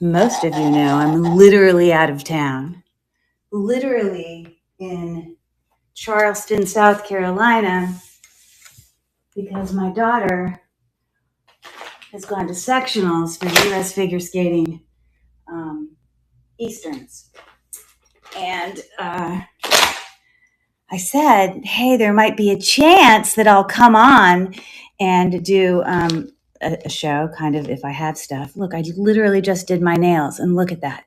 most of you know, I'm literally out of town. Literally in Charleston, South Carolina, because my daughter has gone to sectionals for U.S. figure skating Easterns. And I said, hey, there might be a chance that I'll come on and do a show, kind of, if I have stuff. Look, I literally just did my nails, and look at that.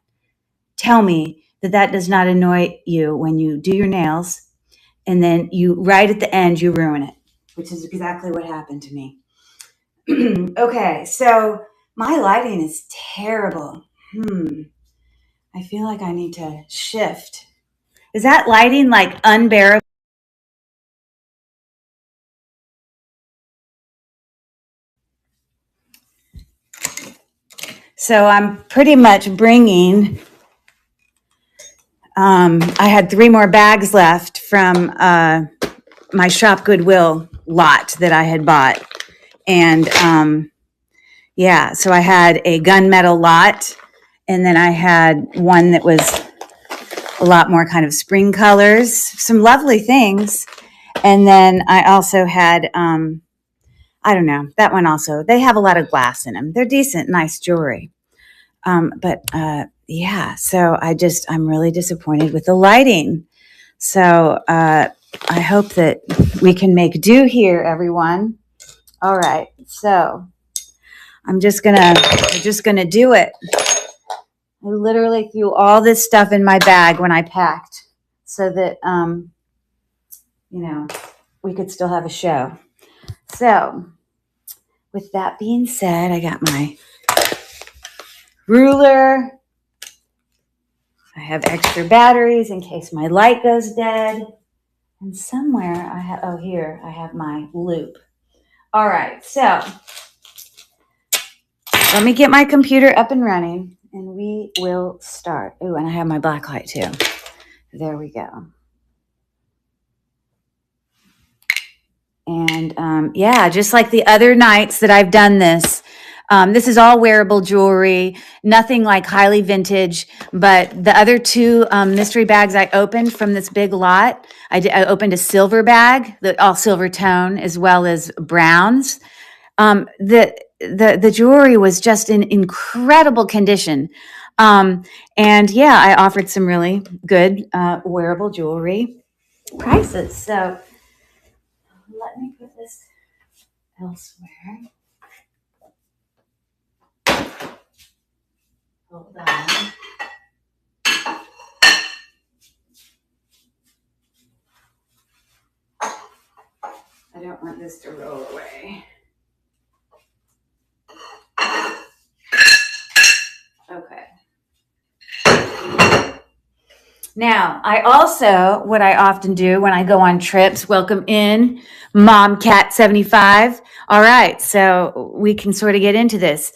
Tell me that does not annoy you when you do your nails, and then you, right at the end, you ruin it, which is exactly what happened to me. Okay, so my lighting is terrible. I feel like I need to shift. Is that lighting like unbearable? So I'm pretty much bringing, I had 3 more bags left from my Shop Goodwill lot that I had bought. And yeah, so I had a gunmetal lot, and then I had one that was a lot more kind of spring colors, some lovely things. And then I also had, I don't know, that one also, they have a lot of glass in them. They're decent, nice jewelry. Yeah, so I'm really disappointed with the lighting. So I hope that we can make do here, everyone. All right, so I'm just gonna do it. I literally threw all this stuff in my bag when I packed so that, we could still have a show. So with that being said, I got my ruler. I have extra batteries in case my light goes dead. And somewhere I have my loop. All right, so let me get my computer up and running, and we will start. Oh, and I have my black light too. There we go. And yeah, just like the other nights that I've done this, this is all wearable jewelry, nothing like highly vintage, but the other 2 mystery bags I opened from this big lot, I opened a silver bag, all silver tone, as well as browns. The jewelry was just in incredible condition. And yeah, I offered some really good wearable jewelry prices. So let me put this elsewhere. Hold on. I don't want this to roll away. Okay. Now, what I often do when I go on trips, welcome in Mom Cat 75. All right, so we can sort of get into this.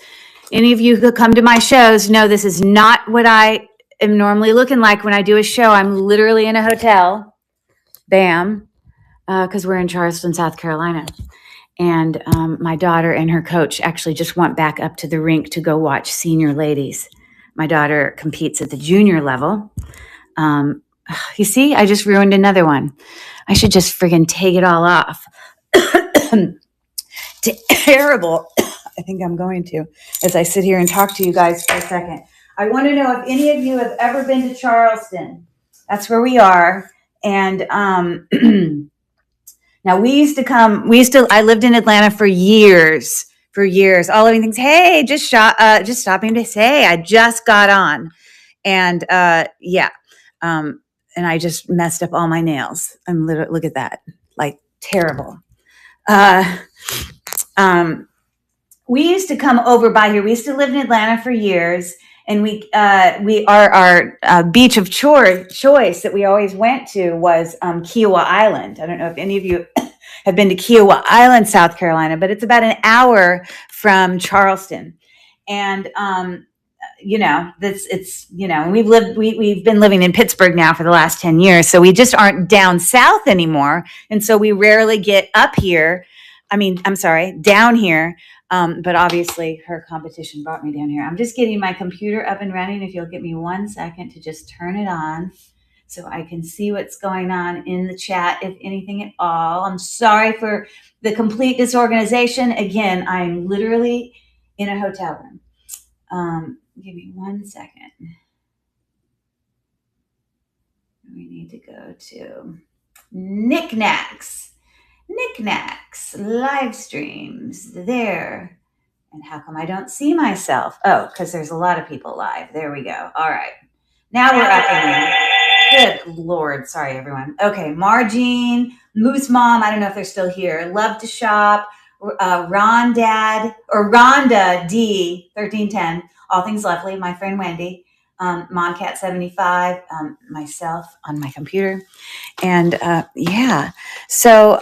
Any of you who come to my shows know this is not what I am normally looking like when I do a show. I'm literally in a hotel, bam, because we're in Charleston, South Carolina. And my daughter and her coach actually just went back up to the rink to go watch senior ladies. My daughter competes at the junior level. You see, I just ruined another one. I should just friggin' take it all off. Terrible. I think I'm going to, as I sit here and talk to you guys for a second. I want to know if any of you have ever been to Charleston. That's where we are. And now I lived in Atlanta for years. All living things. Hey, just stopping to say I just got on. And yeah. And I just messed up all my nails. I'm literally, look at that, like terrible. We used to come over by here. We used to live in Atlanta for years, and our beach of choice that we always went to was Kiowa Island. I don't know if any of you have been to Kiowa Island, South Carolina, but it's about an hour from Charleston. And we've been living in Pittsburgh now for the last 10 years. So we just aren't down south anymore. And so we rarely get up here. I'm sorry, down here. But obviously her competition brought me down here. I'm just getting my computer up and running. If you'll give me 1 second to just turn it on so I can see what's going on in the chat, if anything at all. I'm sorry for the complete disorganization. Again, I'm literally in a hotel room. Give me 1 second. We need to go to Knickknacks. Knickknacks, live streams, there. And how come I don't see myself? Oh, because there's a lot of people live. There we go. All right. Now we're up and running. Good Lord. Sorry, everyone. Okay. Margene, Moose Mom. I don't know if they're still here. Love to Shop. Ron Dad or Rhonda D 1310. All Things Lovely. My friend Wendy. Momcat 75. Myself on my computer. And yeah. So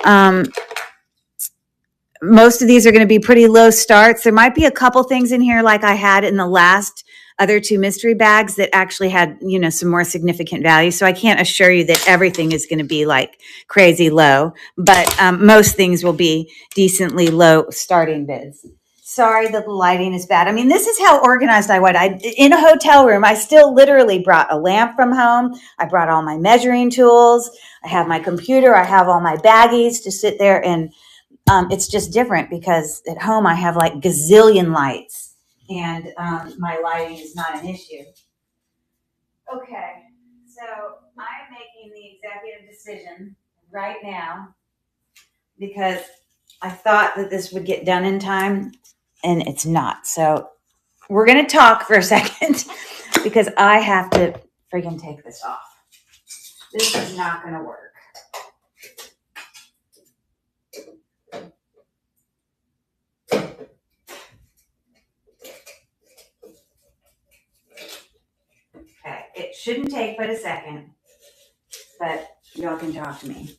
most of these are going to be pretty low starts. There might be a couple things in here like I had in the last other 2 mystery bags that actually had, some more significant value. So I can't assure you that everything is going to be like crazy low, but most things will be decently low starting bids. Sorry that the lighting is bad. I mean, this is how organized I was. In a hotel room, I still literally brought a lamp from home. I brought all my measuring tools. I have my computer. I have all my baggies to sit there and it's just different because at home I have like gazillion lights and my lighting is not an issue. Okay, so I'm making the executive decision right now because I thought that this would get done in time and it's not. So we're going to talk for a second because I have to freaking take this off. This is not going to work. Okay, it shouldn't take but a second, but y'all can talk to me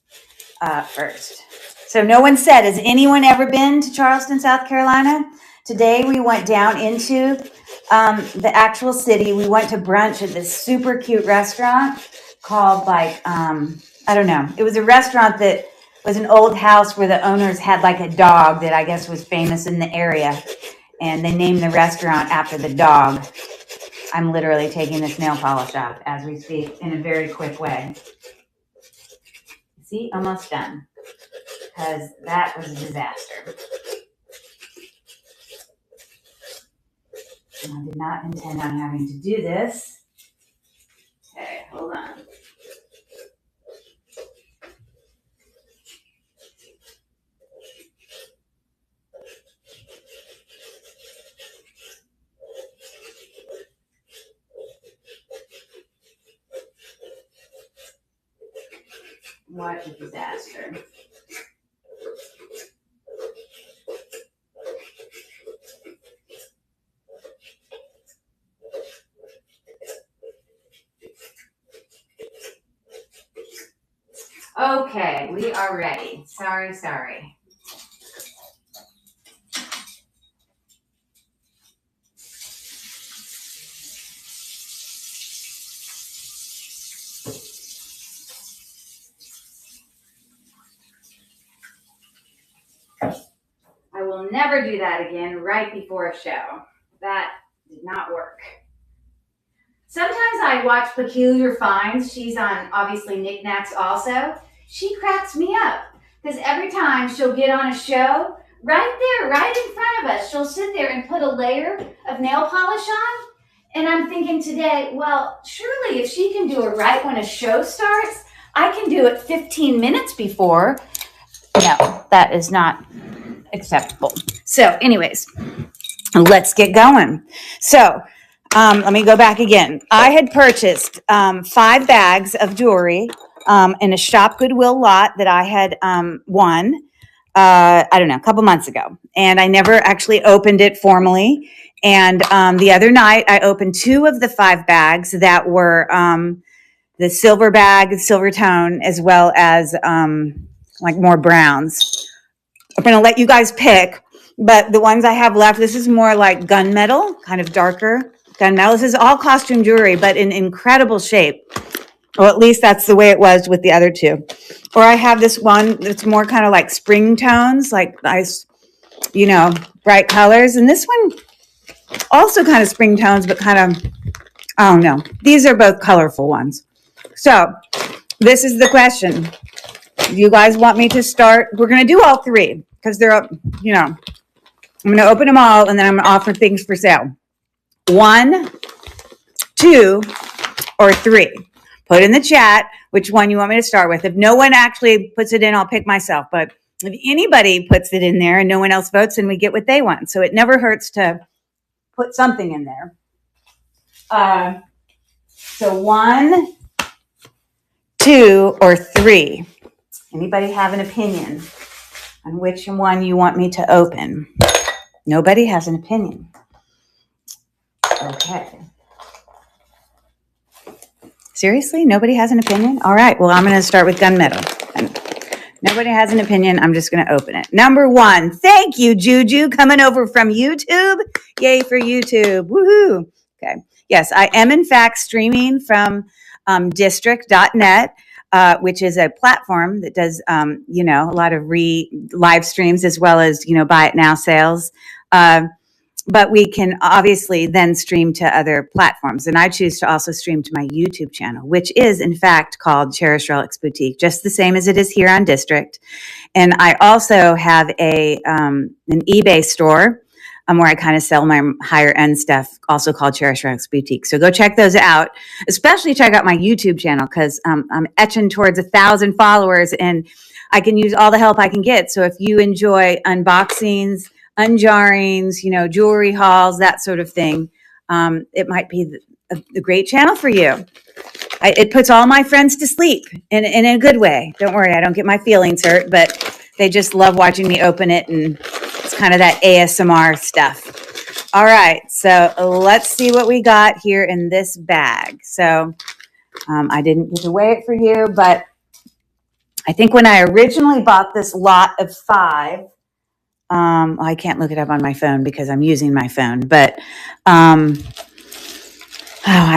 first. So no one said, has anyone ever been to Charleston, South Carolina? Today we went down into the actual city. We went to brunch at this super cute restaurant called I don't know. It was a restaurant that was an old house where the owners had like a dog that I guess was famous in the area. And they named the restaurant after the dog. I'm literally taking this nail polish off as we speak in a very quick way. See, almost done. Because that was a disaster. And I did not intend on having to do this. Okay, hold on. What a disaster. Okay, we are ready. Sorry. I will never do that again right before a show. That did not work. Sometimes I watch Peculiar Finds. She's on, obviously, Knickknacks also. She cracks me up because every time she'll get on a show, right there, right in front of us, she'll sit there and put a layer of nail polish on. And I'm thinking today, well, surely if she can do it right when a show starts, I can do it 15 minutes before. No, that is not acceptable. So anyways, let's get going. So let me go back again. I had purchased 5 bags of jewelry in a Shop Goodwill lot that I had won, I don't know, a couple months ago. And I never actually opened it formally. And the other night, I opened 2 of the 5 bags that were the silver bag, silver tone, as well as like more browns. I'm going to let you guys pick, but the ones I have left, this is more like gunmetal, kind of darker gunmetal. This is all costume jewelry, but in incredible shape. Or at least that's the way it was with the other 2. Or I have this one that's more kind of like spring tones, like nice you know, bright colors. And this one also kind of spring tones, but kind of, I don't know. These are both colorful ones. So this is the question. You guys want me to start? We're going to do all three because they're up, you know, I'm going to open them all and then I'm going to offer things for sale. 1, 2, or 3. Put in the chat which one you want me to start with. If no one actually puts it in, I'll pick myself. But if anybody puts it in there and no one else votes, then we get what they want. So it never hurts to put something in there. So 1, 2, or 3. Anybody have an opinion on which one you want me to open? Nobody has an opinion. Okay. Seriously? Nobody has an opinion? All right. Well, I'm going to start with gunmetal. Nobody has an opinion. I'm just going to open it. Number 1. Thank you, Juju, coming over from YouTube. Yay for YouTube. Woohoo. Okay. Yes, I am in fact streaming from district.net, which is a platform that does, you know, a lot of live streams as well as, you know, buy it now sales. But we can obviously then stream to other platforms. And I choose to also stream to my YouTube channel, which is in fact called Cherish Relics Boutique, just the same as it is here on District. And I also have an eBay store where I kind of sell my higher end stuff, also called Cherish Relics Boutique. So go check those out, especially check out my YouTube channel because I'm etching towards 1,000 followers and I can use all the help I can get. So if you enjoy unboxings, unjarrings, you know, jewelry hauls, that sort of thing, it might be a great channel for you. It puts all my friends to sleep in a good way. Don't worry, I don't get my feelings hurt, but they just love watching me open it, and it's kind of that ASMR stuff. All right, so let's see what we got here in this bag. So I didn't get to weigh it for you, but I think when I originally bought this lot of 5, I can't look it up on my phone because I'm using my phone, but I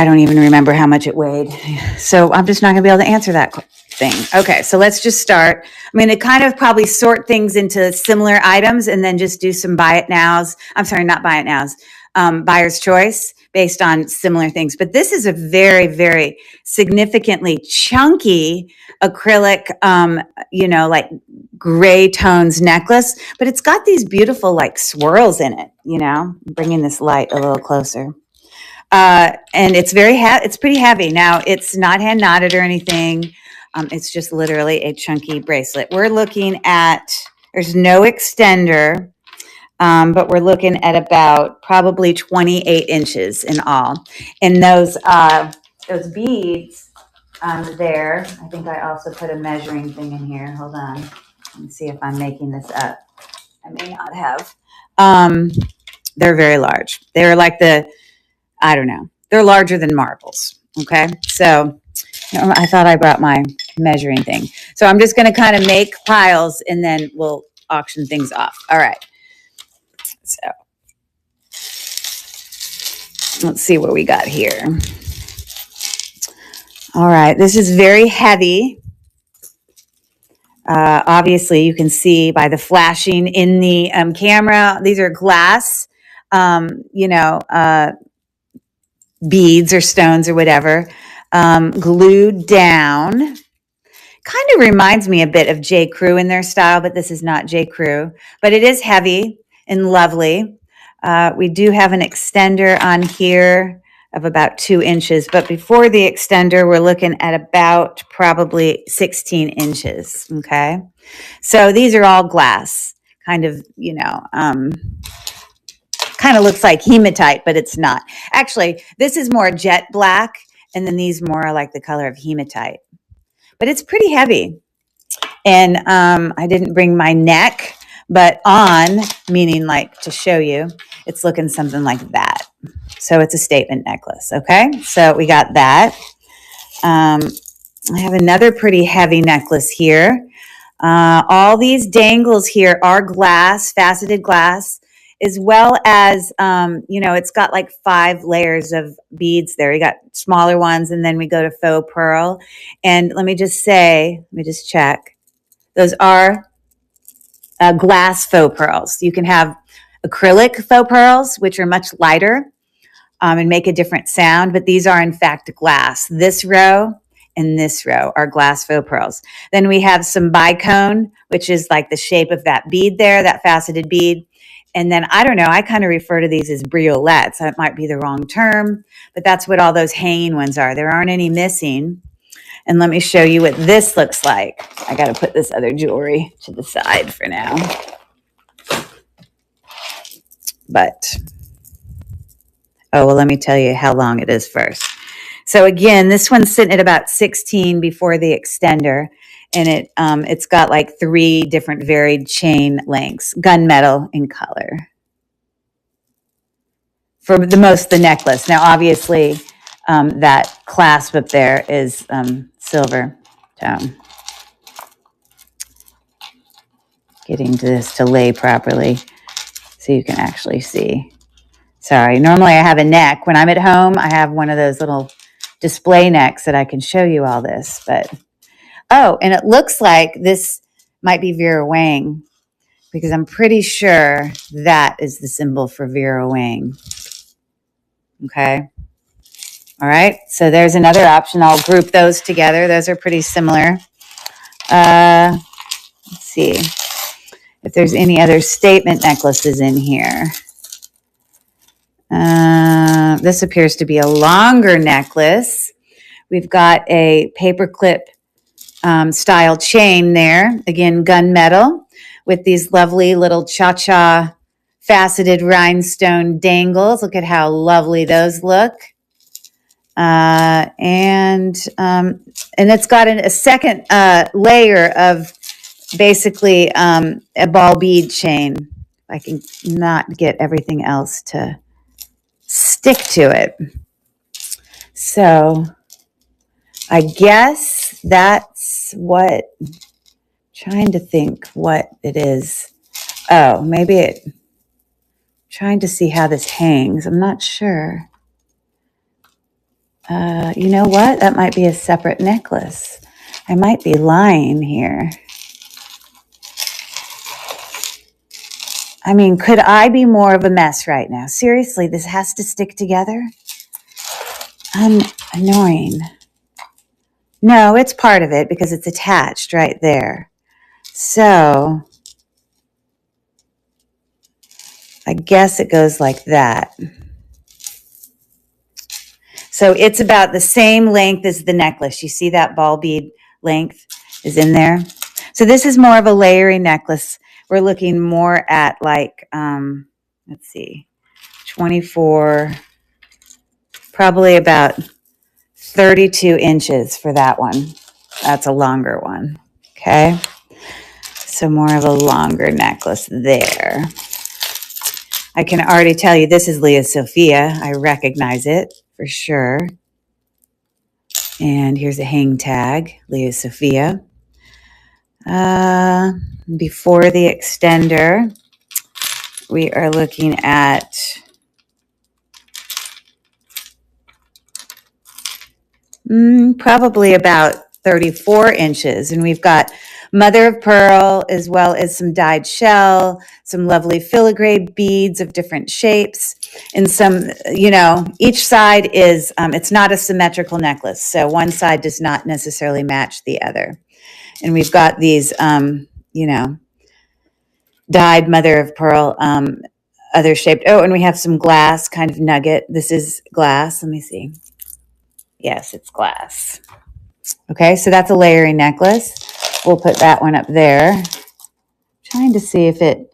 don't even remember how much it weighed. So I'm just not going to be able to answer that thing. Okay, so let's just start. I'm going to kind of probably sort things into similar items and then just do some buy it nows. I'm sorry, not buy it nows. Buyer's choice based on similar things. But this is a very, very significantly chunky acrylic, you know, like gray tones necklace, but it's got these beautiful like swirls in it, you know, I'm bringing this light a little closer. And it's it's pretty heavy. Now it's not hand knotted or anything. It's just literally a chunky bracelet. We're looking at, there's no extender, but we're looking at about probably 28 inches in all. And those beads there, I think I also put a measuring thing in here. Hold on. Let me see if I'm making this up. I may not have. They're very large. They're like I don't know. They're larger than marbles. Okay. So I thought I brought my measuring thing. So I'm just going to kind of make piles and then we'll auction things off. All right. So let's see what we got here. All right. This is very heavy. Obviously, you can see by the flashing in the camera, these are glass, you know, beads or stones or whatever, glued down. Kind of reminds me a bit of J. Crew in their style, but this is not J. Crew. But it is heavy and lovely. We do have an extender on here of about 2 inches, but before the extender, we're looking at about probably 16 inches, okay? So these are all glass, kind of, you know, kind of looks like hematite, but it's not. Actually, this is more jet black, and then these more are like the color of hematite. But it's pretty heavy. And I didn't bring my neck, but on, meaning like to show you, it's looking something like that. So it's a statement necklace, okay? So we got that. I have another pretty heavy necklace here. All these dangles here are glass, faceted glass, as well as, you know, it's got like 5 layers of beads there. You got smaller ones, and then we go to faux pearl. And let me just say, let me just check. Those are glass faux pearls. You can have acrylic faux pearls, which are much lighter and make a different sound, but these are in fact glass. This row and this row are glass faux pearls. Then we have some bicone, which is like the shape of that bead there, that faceted bead. And then I don't know, I kind of refer to these as briolets. That might be the wrong term, but that's what all those hanging ones are. There aren't any missing. And let me show you what this looks like. I got to put this other jewelry to the side for now. But, oh, well, let me tell you how long it is first. So again, this one's sitting at about 16 before the extender. And it's got like 3 different varied chain lengths, gunmetal in color. For the necklace. Now, obviously, that clasp up there is silver tone. Getting this to lay properly so you can actually see. Sorry, normally I have a neck. When I'm at home, I have one of those little display necks that I can show you all this. But, oh, and it looks like this might be Vera Wang because I'm pretty sure that is the symbol for Vera Wang. Okay. All right. So there's another option. I'll group those together. Those are pretty similar. Let's see if there's any other statement necklaces in here. This appears to be a longer necklace. We've got a paperclip style chain there. Again, gunmetal with these lovely little cha-cha faceted rhinestone dangles. Look at how lovely those look. And it's got a second layer of basically a ball bead chain. I can not get everything else to stick to it. So I guess that's what, trying to think what it is. Oh, maybe trying to see how this hangs. I'm not sure. You know what? That might be a separate necklace. I might be lying here. I mean, could I be more of a mess right now? Seriously, this has to stick together? Annoying. No, it's part of it because it's attached right there. So I guess it goes like that. So it's about the same length as the necklace. You see that ball bead length is in there. So this is more of a layering necklace. We're looking more at like, let's see, 24, probably about 32 inches for that one. That's a longer one. Okay. So more of a longer necklace there. I can already tell you this is Lea Sophia. I recognize it for sure. And here's a hang tag, Lea Sophia. Before the extender, we are looking at probably about 34 inches. And we've got mother of pearl as well as some dyed shell, some lovely filigree beads of different shapes, and some, each side is, it's not a symmetrical necklace. So one side does not necessarily match the other. And we've got these, dyed mother of pearl, other shaped. Oh, and we have some glass kind of nugget. This is glass. Let me see. Yes, it's glass. Okay, so that's a layering necklace. We'll put that one up there. Trying to see if it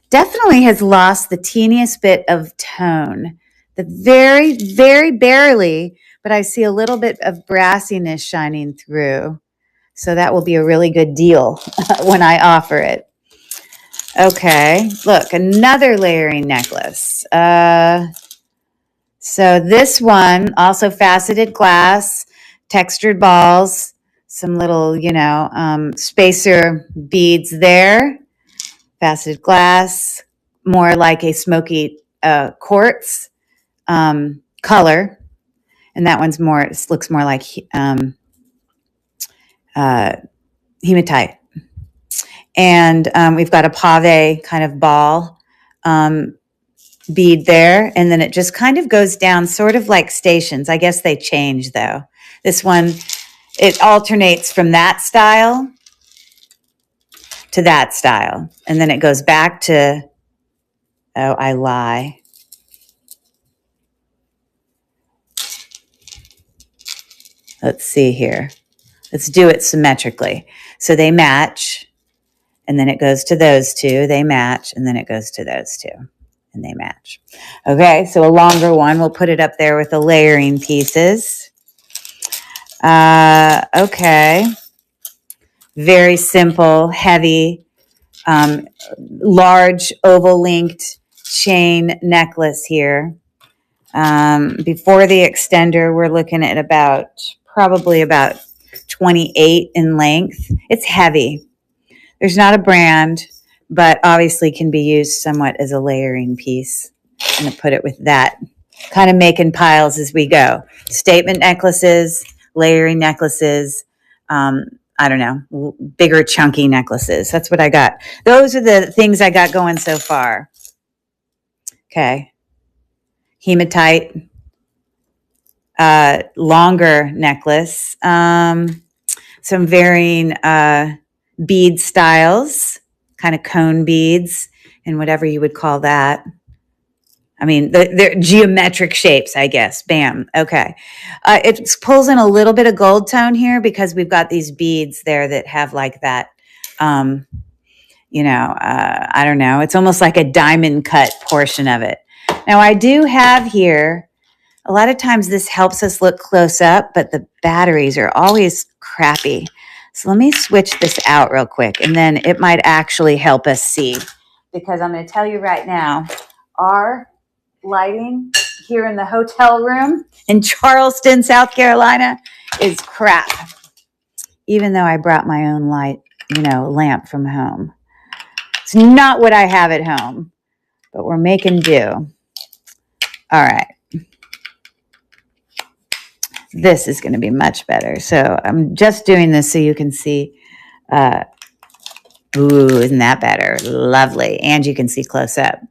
definitely has lost the teeniest bit of tone. The very, very barely, but I see a little bit of brassiness shining through. So that will be a really good deal when I offer it. Okay, look, another layering necklace. So this one, also faceted glass, textured balls, some little, spacer beads there. Faceted glass, more like a smoky quartz color. And that one's more, it looks more like hematite. And we've got a pave kind of ball bead there. And then it just kind of goes down sort of like stations. I guess they change though. This one, it alternates from that style to that style. And then it goes back to, oh, I lie. Let's see here. Let's do it symmetrically. So they match, and then it goes to those two. They match, and then it goes to those two, and they match. Okay, so a longer one. We'll put it up there with the layering pieces. Okay. Very simple, heavy, large oval-linked chain necklace here. Before the extender, we're looking at probably about 28 in length. It's heavy. There's not a brand, but obviously can be used somewhat as a layering piece. I'm going to put it with that, kind of making piles as we go. Statement necklaces, layering necklaces, I don't know, bigger chunky necklaces. That's what I got. Those are the things I got going so far. Okay. Hematite, longer necklace, some varying bead styles, kind of cone beads and whatever you would call that. I mean, they're geometric shapes, I guess. Bam. Okay. It pulls in a little bit of gold tone here because we've got these beads there that have like that, I don't know. It's almost like a diamond cut portion of it. Now, I do have here, a lot of times this helps us look close up, but the batteries are always crappy. So let me switch this out real quick, and then it might actually help us see. Because I'm going to tell you right now, our lighting here in the hotel room in Charleston, South Carolina is crap. Even though I brought my own lamp from home. It's not what I have at home, but we're making do. All right. This is going to be much better. So I'm just doing this so you can see. Ooh, isn't that better? Lovely. And you can see close up.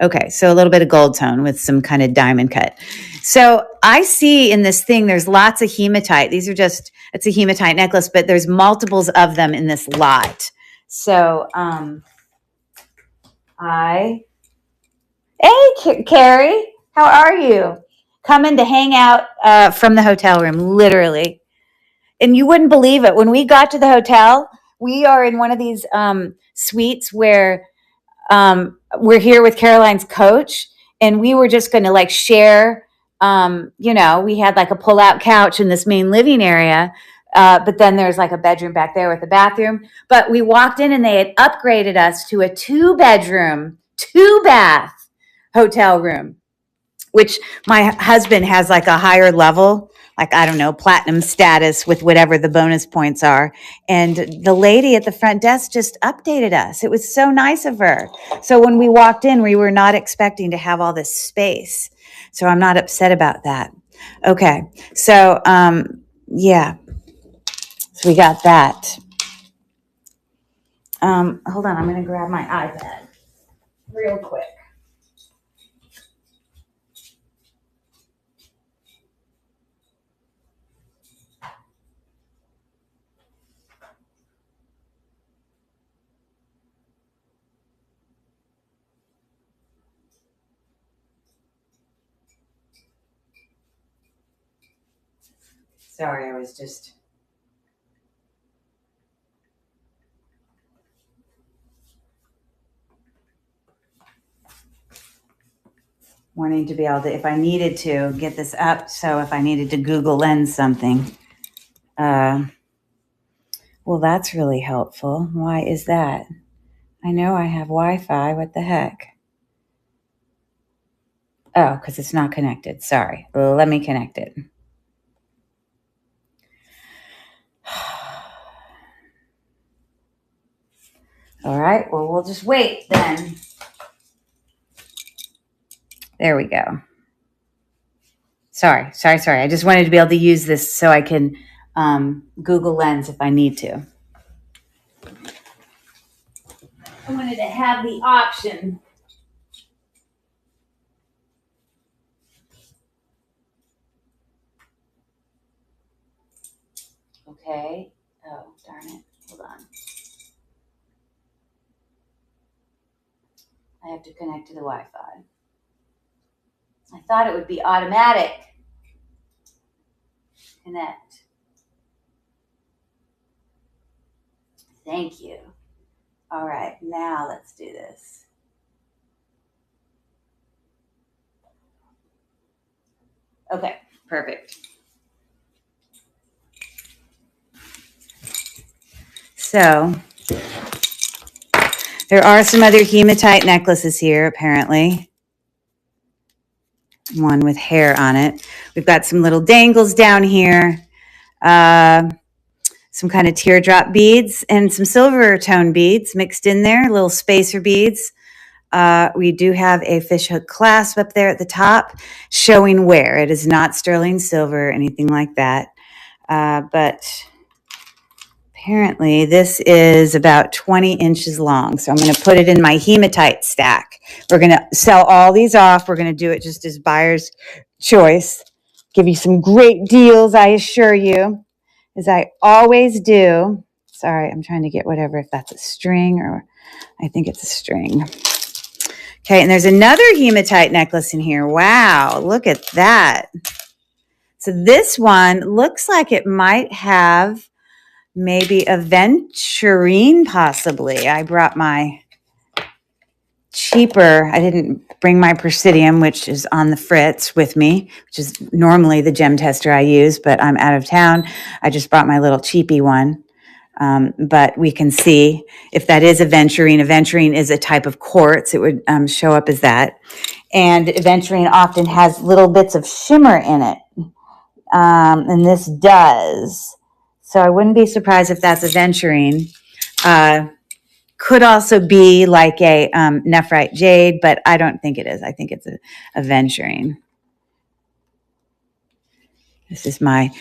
Okay, so a little bit of gold tone with some kind of diamond cut. So I see in this thing, there's lots of hematite. It's a hematite necklace, but there's multiples of them in this lot. So hey, Carrie, how are you? Coming to hang out from the hotel room, literally. And you wouldn't believe it. When we got to the hotel, we are in one of these suites where we're here with Caroline's coach, and we were just going to share. We had like a pull-out couch in this main living area, but then there's like a bedroom back there with a bathroom. But we walked in, and they had upgraded us to a 2-bedroom, 2-bath hotel room, which my husband has like a higher level, like, I don't know, platinum status with whatever the bonus points are. And the lady at the front desk just updated us. It was so nice of her. So when we walked in, we were not expecting to have all this space. So I'm not upset about that. Okay. So, yeah. So we got that. Hold on. I'm going to grab my iPad real quick. Sorry, I was just wanting to be able to, if I needed to, get this up. So if I needed to Google Lens something. Well, that's really helpful. Why is that? I know I have Wi-Fi. What the heck? Oh, because it's not connected. Sorry. Let me connect it. All right. Well, we'll just wait then. There we go. Sorry. I just wanted to be able to use this so I can Google Lens if I need to. I wanted to have the option. Okay. Oh, darn it. Hold on. I have to connect to the Wi-Fi. I thought it would be automatic. Connect. Thank you. All right, now let's do this. Okay, perfect. So there are some other hematite necklaces here, apparently. One with hair on it. We've got some little dangles down here, some kind of teardrop beads, and some silver tone beads mixed in there, little spacer beads. We do have a fishhook clasp up there at the top showing wear. It is not sterling silver or anything like that. But apparently this is about 20 inches long. So I'm going to put it in my hematite stack. We're going to sell all these off. We're going to do it just as buyer's choice. Give you some great deals, I assure you, as I always do. Sorry, I'm trying to get whatever, if that's a string or I think it's a string. Okay, and there's another hematite necklace in here. Wow, look at that. So this one looks like it might have maybe aventurine, possibly. I brought my cheaper, I didn't bring my Presidium, which is on the fritz with me, which is normally the gem tester I use, but I'm out of town. I just brought my little cheapy one. But we can see if that is aventurine. Aventurine is a type of quartz. It would show up as that. And aventurine often has little bits of shimmer in it. And this does. So I wouldn't be surprised if that's aventurine. Could also be like a nephrite jade, but I don't think it is. I think it's a aventurine. This is my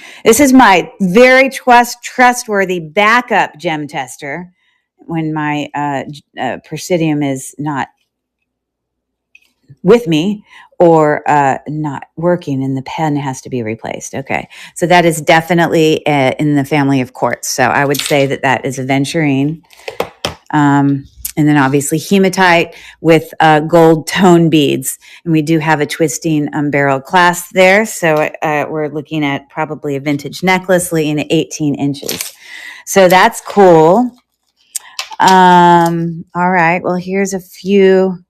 very trustworthy backup gem tester when my Presidium is not with me or not working and the pen has to be replaced. Okay, so that is definitely in the family of quartz. So I would say that that is aventurine. And then obviously hematite with gold tone beads. And we do have a twisting barrel clasp there. So we're looking at probably a vintage necklace looking at 18 inches. So that's cool. All right, well, here's a few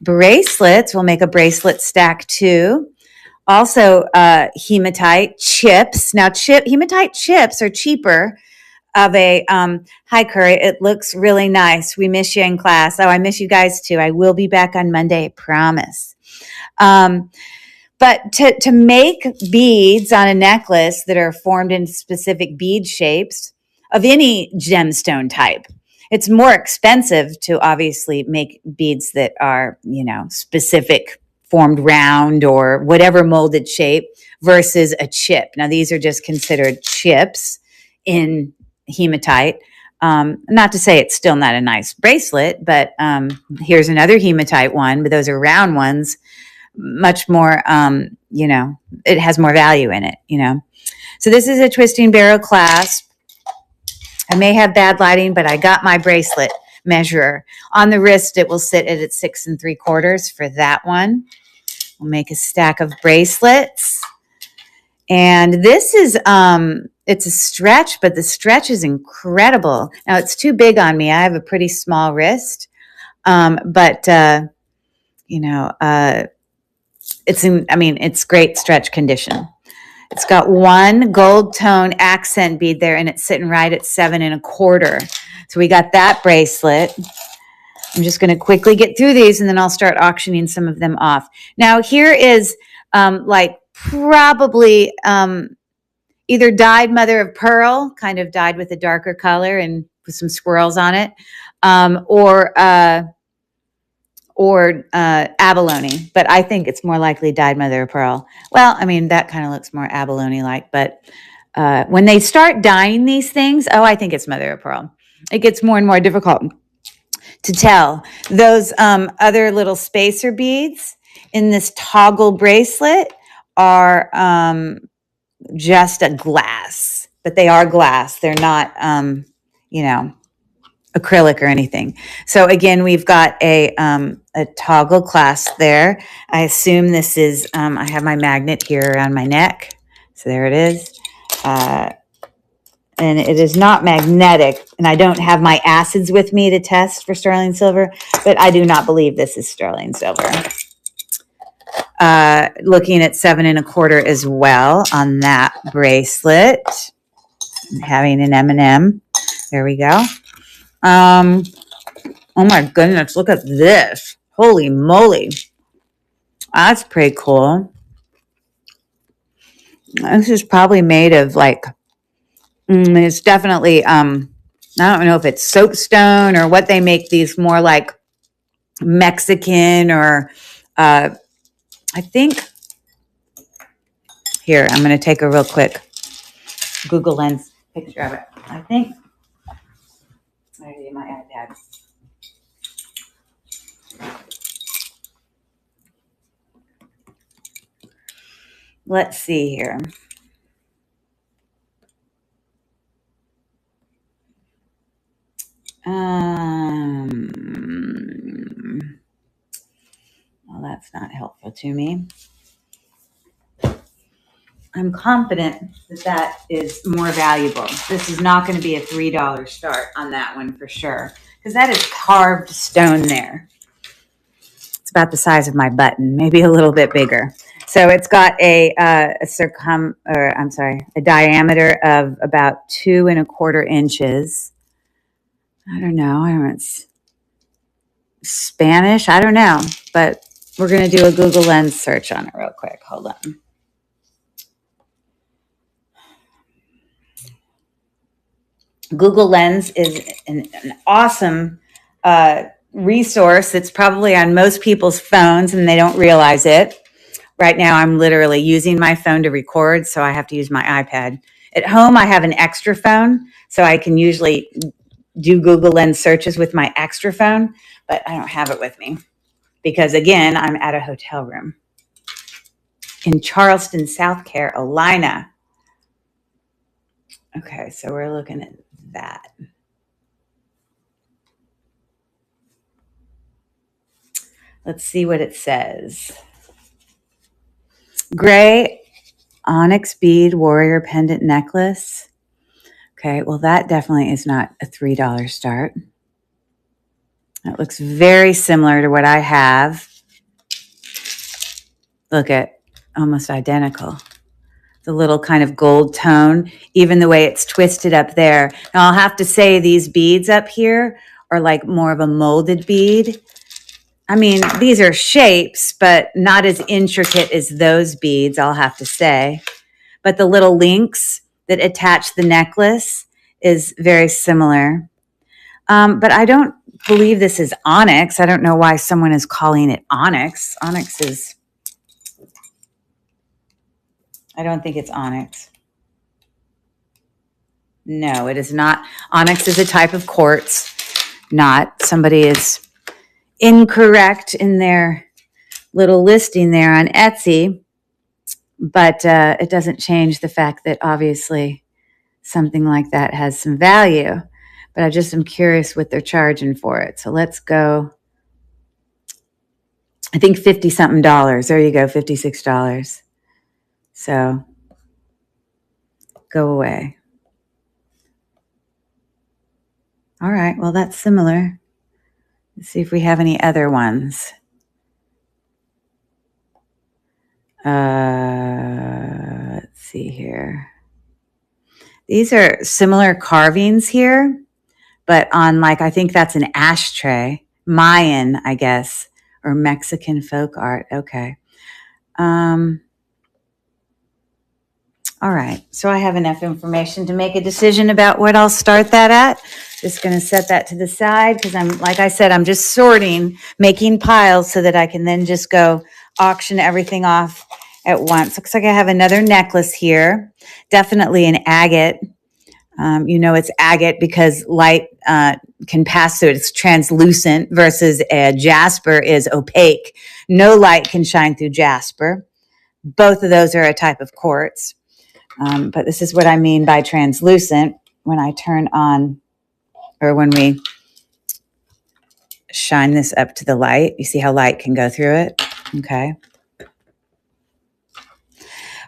bracelets. We'll make a bracelet stack too. Also hematite chips. Now hematite chips are cheaper of a hi Curry, it looks really nice. We miss you in class. Oh, I miss you guys too. I will be back on Monday, I promise. But to make beads on a necklace that are formed in specific bead shapes of any gemstone type, it's more expensive to obviously make beads that are, specific, formed round or whatever molded shape versus a chip. Now these are just considered chips in hematite. Not to say it's still not a nice bracelet, but here's another hematite one, but those are round ones, much more, it has more value in it, So this is a twisting barrel clasp. I may have bad lighting, but I got my bracelet measurer. On the wrist, it will sit at 6 3/4 for that one. We'll make a stack of bracelets. And this is, it's a stretch, but the stretch is incredible. Now it's too big on me. I have a pretty small wrist. But it's great stretch condition. It's got one gold tone accent bead there and it's sitting right at 7 1/4. So we got that bracelet. I'm just going to quickly get through these and then I'll start auctioning some of them off. Now here is probably either dyed mother of pearl, kind of dyed with a darker color and with some swirls on it, or abalone. But I think it's more likely dyed mother of pearl. Well, that kind of looks more abalone-like. But when they start dyeing these things, I think it's mother of pearl. It gets more and more difficult to tell. Those other little spacer beads in this toggle bracelet are just a glass, but they are glass. They're not, you know, acrylic or anything. So again, we've got a toggle clasp there. I assume this is, I have my magnet here around my neck. So there it is. And it is not magnetic, and I don't have my acids with me to test for sterling silver, but I do not believe this is sterling silver. Looking at 7 1/4 as well on that bracelet. Having an M&M. There we go. Oh my goodness, look at this. Holy moly. That's pretty cool. This is probably made of like, it's definitely, I don't know if it's soapstone or what they make these more like Mexican or, I think, here, I'm going to take a real quick Google Lens picture of it. I think, I need my iPad. Let's see here. Well, that's not helpful to me. I'm confident that that is more valuable. This is not going to be a $3 start on that one for sure, because that is carved stone there. It's about the size of my button, maybe a little bit bigger. So it's got a diameter of about 2 1/4 inches. I don't know. It's Spanish. I don't know, but we're going to do a Google Lens search on it real quick. Hold on. Google Lens is an awesome resource that's probably on most people's phones and they don't realize it. Right now, I'm literally using my phone to record, so I have to use my iPad. At home, I have an extra phone, so I can usually do Google Lens searches with my extra phone, but I don't have it with me because, again, I'm at a hotel room in Charleston, South Carolina. Okay, so we're looking at that. Let's see what it says. Gray onyx bead warrior pendant necklace. Okay, well, that definitely is not a $3 start. That looks very similar to what I have. Look at, almost identical. The little kind of gold tone, even the way it's twisted up there. Now, I'll have to say these beads up here are like more of a molded bead. I mean, these are shapes, but not as intricate as those beads, I'll have to say. But the little links that attach the necklace is very similar. But I don't believe this is onyx. I don't know why someone is calling it onyx. Onyx is, I don't think it's onyx. No, it is not. Onyx is a type of quartz, not. Somebody is incorrect in their little listing there on Etsy, but it doesn't change the fact that obviously something like that has some value. But I just am curious what they're charging for it. So let's go. I think $50-something. There you go, $56. So go away. All right, well, that's similar. Let's see if we have any other ones. Let's see here. These are similar carvings here, but on like, I think that's an ashtray. Mayan, I guess, or Mexican folk art. Okay. All right, so I have enough information to make a decision about what I'll start that at. Just going to set that to the side because like I said, I'm just sorting, making piles so that I can then just go auction everything off at once. Looks like I have another necklace here. Definitely an agate. It's agate because light can pass through it. It's translucent versus a jasper is opaque. No light can shine through jasper. Both of those are a type of quartz. But this is what I mean by translucent when I turn on, or when we shine this up to the light. You see how light can go through it? Okay.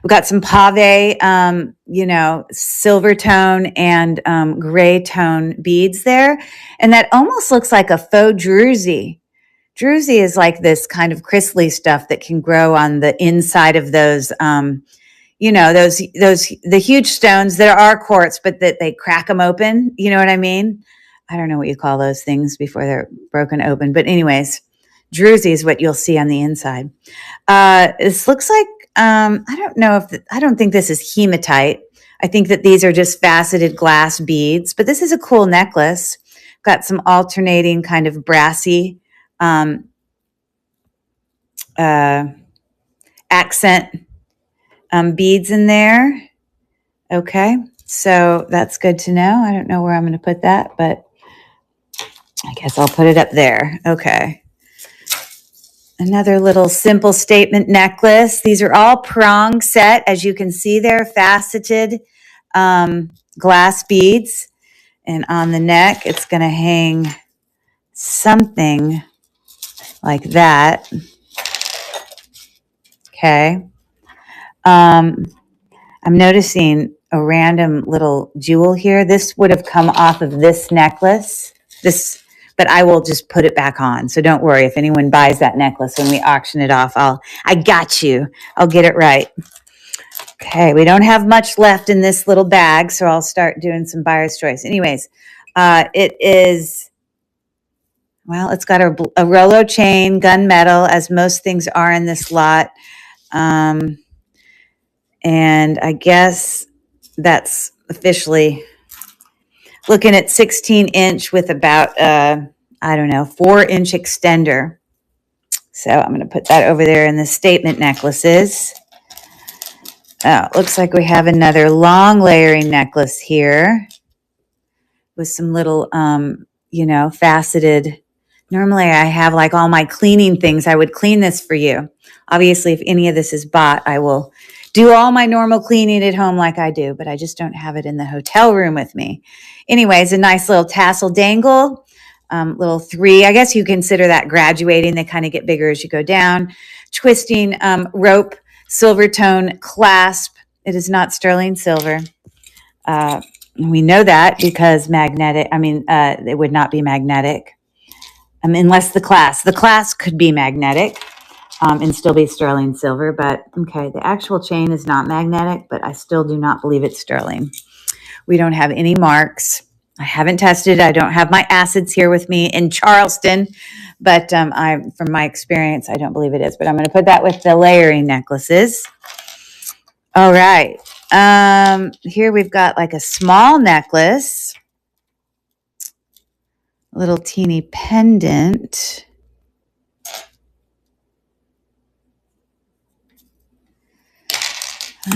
We've got some pave, silver tone and gray tone beads there. And that almost looks like a faux druzy. Druzy is like this kind of crystally stuff that can grow on the inside of those, the huge stones that are quartz, but that they crack them open. You know what I mean? I don't know what you call those things before they're broken open. But anyways, druzy is what you'll see on the inside. This looks like, I don't think this is hematite. I think that these are just faceted glass beads, but this is a cool necklace. Got some alternating kind of brassy accent beads in there. Okay, so that's good to know. I don't know where I'm going to put that, but I guess I'll put it up there. Okay. Another little simple statement necklace. These are all prong set. As you can see, they're faceted glass beads. And on the neck, it's going to hang something like that. Okay. I'm noticing a random little jewel here. This would have come off of this necklace. But I will just put it back on. So don't worry if anyone buys that necklace when we auction it off. I got you. I'll get it right. Okay, we don't have much left in this little bag, so I'll start doing some buyer's choice. Anyways, it's got a Rolo chain, gunmetal, as most things are in this lot. And I guess that's officially looking at 16-inch with about, 4-inch extender. So I'm going to put that over there in the statement necklaces. Oh, it looks like we have another long layering necklace here with some little, faceted. Normally I have like all my cleaning things. I would clean this for you. Obviously, if any of this is bought, I will do all my normal cleaning at home like I do, but I just don't have it in the hotel room with me. Anyways, a nice little tassel dangle, little 3. I guess you consider that graduating. They kind of get bigger as you go down. Twisting rope, silver tone clasp. It is not sterling silver. We know that because it would not be magnetic. Unless the clasp could be magnetic. And still be sterling silver, but okay, the actual chain is not magnetic, but I still do not believe it's sterling. We don't have any marks. I haven't tested. I don't have my acids here with me in Charleston, but from my experience, I don't believe it is. But I'm going to put that with the layering necklaces. All right. Here we've got like a small necklace, a little teeny pendant.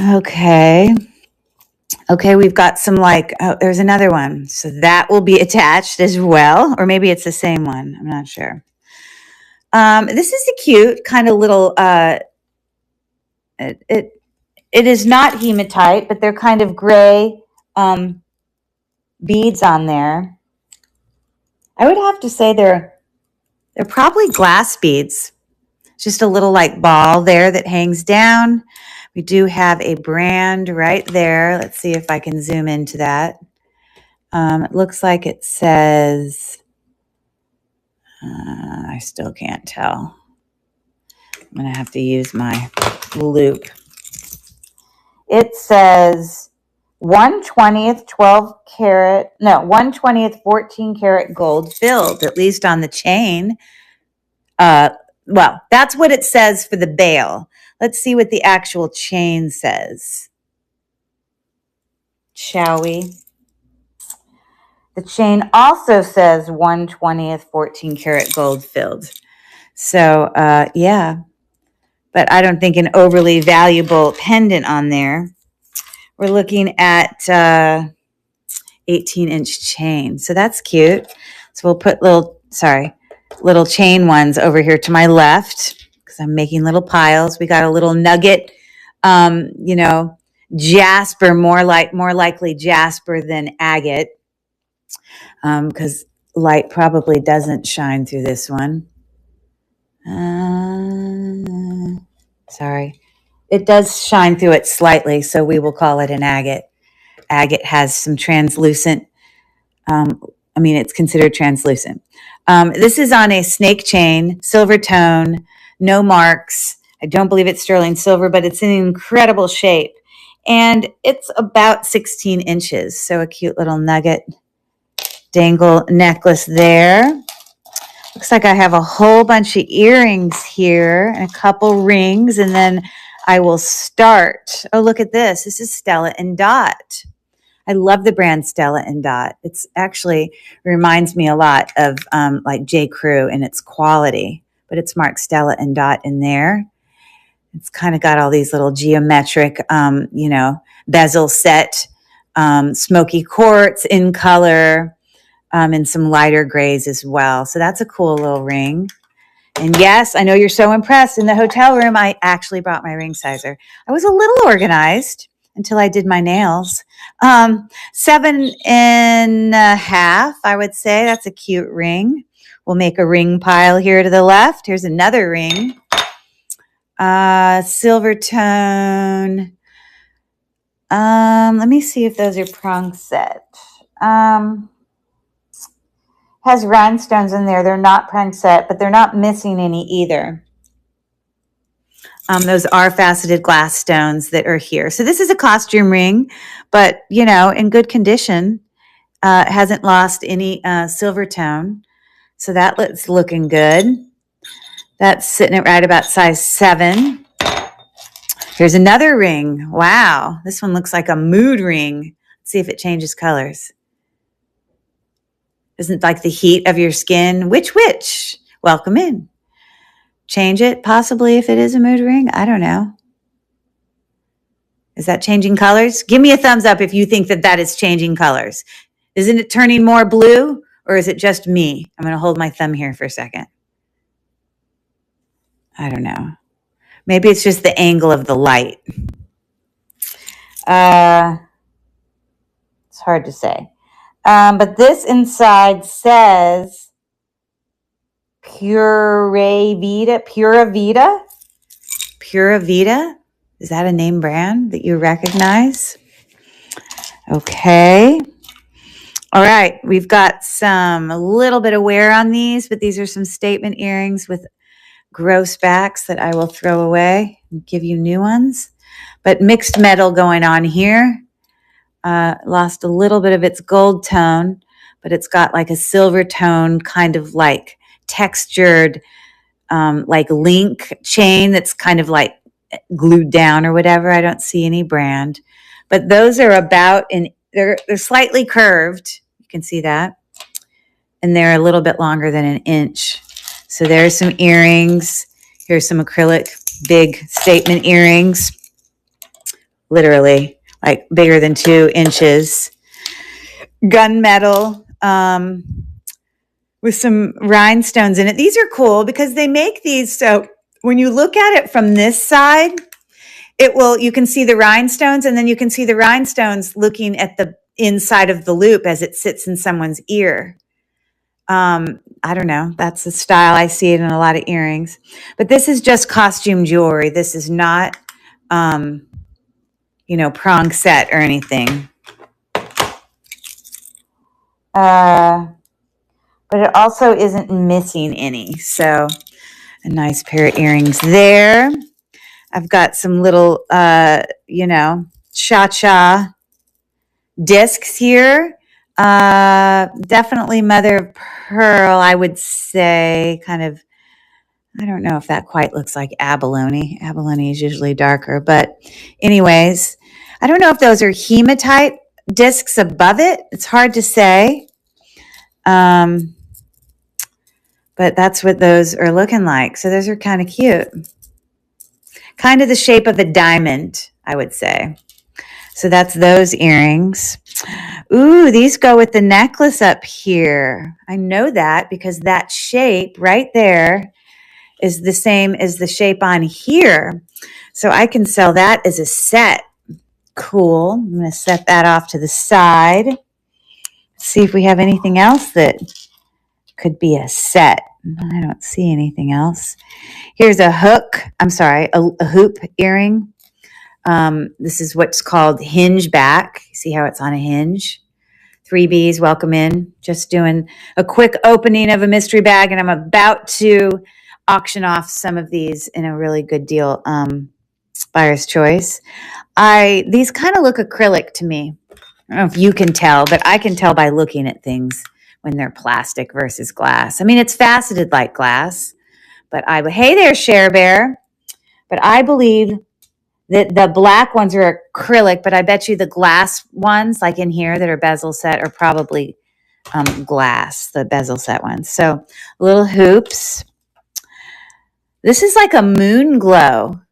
Okay, we've got some there's another one. So that will be attached as well, or maybe it's the same one. I'm not sure. This is a cute kind of little, it is not hematite, but they're kind of gray beads on there. I would have to say they're probably glass beads. Just a little ball there that hangs down. We do have a brand right there. Let's see if I can zoom into that. It looks like it says, I still can't tell. I'm going to have to use my loop. It says 1/20th 1/20th 14 karat gold filled, at least on the chain. That's what it says for the bail. Let's see what the actual chain says. Shall we? The chain also says 1/20th 14 karat gold filled. So, yeah. But I don't think an overly valuable pendant on there. We're looking at 18-inch chain. So that's cute. So we'll put little chain ones over here to my left because I'm making little piles. We got a little nugget, jasper, more likely jasper than agate, because light probably doesn't shine through this one. Sorry. It does shine through it slightly, so we will call it an agate. Agate has some translucent, it's considered translucent. This is on a snake chain, silver tone, no marks. I don't believe it's sterling silver, but it's in incredible shape. And it's about 16 inches, so a cute little nugget dangle necklace there. Looks like I have a whole bunch of earrings here and a couple rings, and then I will start. Oh, look at this. This is Stella and Dot. I love the brand Stella and Dot. It's actually reminds me a lot of like J. Crew in its quality, but it's marked Stella and Dot in there. It's kind of got all these little geometric, bezel set, smoky quartz in color, and some lighter grays as well. So that's a cool little ring. And yes, I know you're so impressed. In the hotel room, I actually brought my ring sizer. I was a little organized until I did my nails. 7.5, I would say. That's a cute ring. We'll make a ring pile here to the left. Here's another ring. Silver tone. Let me see if those are prong set. Has rhinestones in there. They're not prong set, but they're not missing any either. Those are faceted glass stones that are here. So this is a costume ring, but, in good condition. Hasn't lost any silver tone. So that's looking good. That's sitting at right about size 7. Here's another ring. Wow. This one looks like a mood ring. Let's see if it changes colors. Isn't like the heat of your skin. Which? Welcome in. Change it, possibly, if it is a mood ring. I don't know. Is that changing colors? Give me a thumbs up if you think that is changing colors. Isn't it turning more blue, or is it just me? I'm going to hold my thumb here for a second. I don't know. Maybe it's just the angle of the light. It's hard to say. But this inside says Pura Vida. Is that a name brand that you recognize? Okay. All right. We've got a little bit of wear on these, but these are some statement earrings with gross backs that I will throw away and give you new ones. But mixed metal going on here. Lost a little bit of its gold tone, but it's got like a silver tone, kind of like textured, like link chain that's kind of like glued down or whatever. I don't see any brand, but those are they're slightly curved. You can see that. And they're a little bit longer than an inch. So there's some earrings. Here's some acrylic big statement earrings. Literally like bigger than 2 inches. Gunmetal, with some rhinestones in it. These are cool because they make these so when you look at it from this side, you can see the rhinestones, and then you can see the rhinestones looking at the inside of the loop as it sits in someone's ear. I don't know. That's the style. I see it in a lot of earrings. But this is just costume jewelry. This is not, prong set or anything. But it also isn't missing any. So a nice pair of earrings there. I've got some little, cha-cha discs here. Definitely mother of pearl, I would say. Kind of, I don't know if that quite looks like abalone. Abalone is usually darker. But anyways, I don't know if those are hematite discs above it. It's hard to say. But that's what those are looking like. So those are kind of cute. Kind of the shape of a diamond, I would say. So that's those earrings. Ooh, these go with the necklace up here. I know that because that shape right there is the same as the shape on here. So I can sell that as a set. Cool. I'm going to set that off to the side. See if we have anything else that could be a set. I don't see anything else. Here's a hook. I'm sorry, a hoop earring. This is what's called hinge back. See how it's on a hinge? 3Bs, welcome in. Just doing a quick opening of a mystery bag, and I'm about to auction off some of these in a really good deal. Buyer's choice. These kind of look acrylic to me. I don't know if you can tell, but I can tell by looking at things when they're plastic versus glass. I mean, it's faceted like glass, but hey there, Share Bear. But I believe that the black ones are acrylic, but I bet you the glass ones, like in here that are bezel set, are probably glass, the bezel set ones. So little hoops. This is like a moon glow,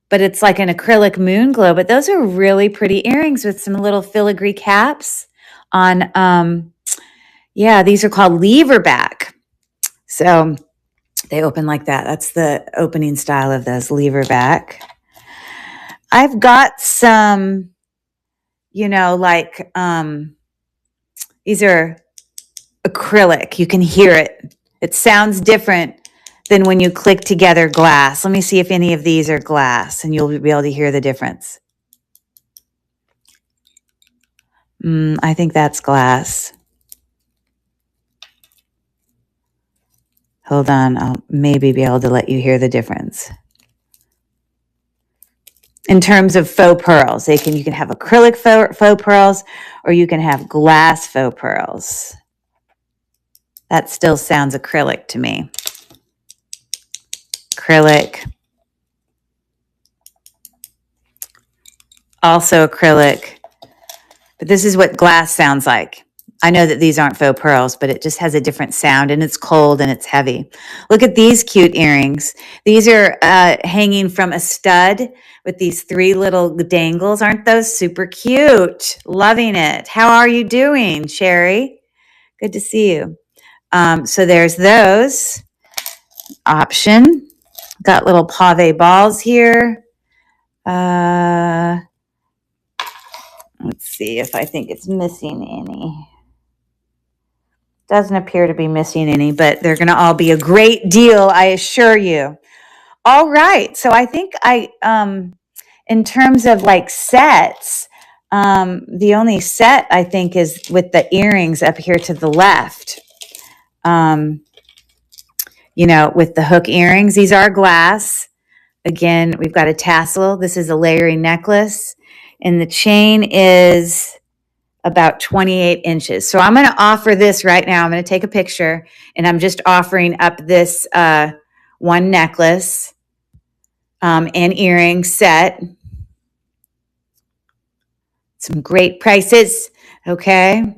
but it's like an acrylic moon glow. But those are really pretty earrings with some little filigree caps on. Yeah, these are called lever back. So they open like that. That's the opening style of those, lever back. I've got some, like these are acrylic. You can hear it. It sounds different than when you click together glass. Let me see if any of these are glass, and you'll be able to hear the difference. I think that's glass. Hold on, I'll maybe be able to let you hear the difference. In terms of faux pearls, you can have acrylic faux pearls, or you can have glass faux pearls. That still sounds acrylic to me. Acrylic. Also acrylic. But this is what glass sounds like. I know that these aren't faux pearls, but it just has a different sound, and it's cold and it's heavy. Look at these cute earrings. These are hanging from a stud with these 3 little dangles. Aren't those super cute? Loving it. How are you doing, Sherry? Good to see you. So there's those. Option. Got little pave balls here. Let's see if I think it's missing any. Doesn't appear to be missing any, but they're going to all be a great deal, I assure you. All right. So I think in terms of like sets, the only set I think is with the earrings up here to the left. With the hook earrings, these are glass. Again, we've got a tassel. This is a layering necklace, and the chain is about 28 inches. So I'm going to offer this right now. I'm going to take a picture, and I'm just offering up this one necklace and earring set. Some great prices. Okay.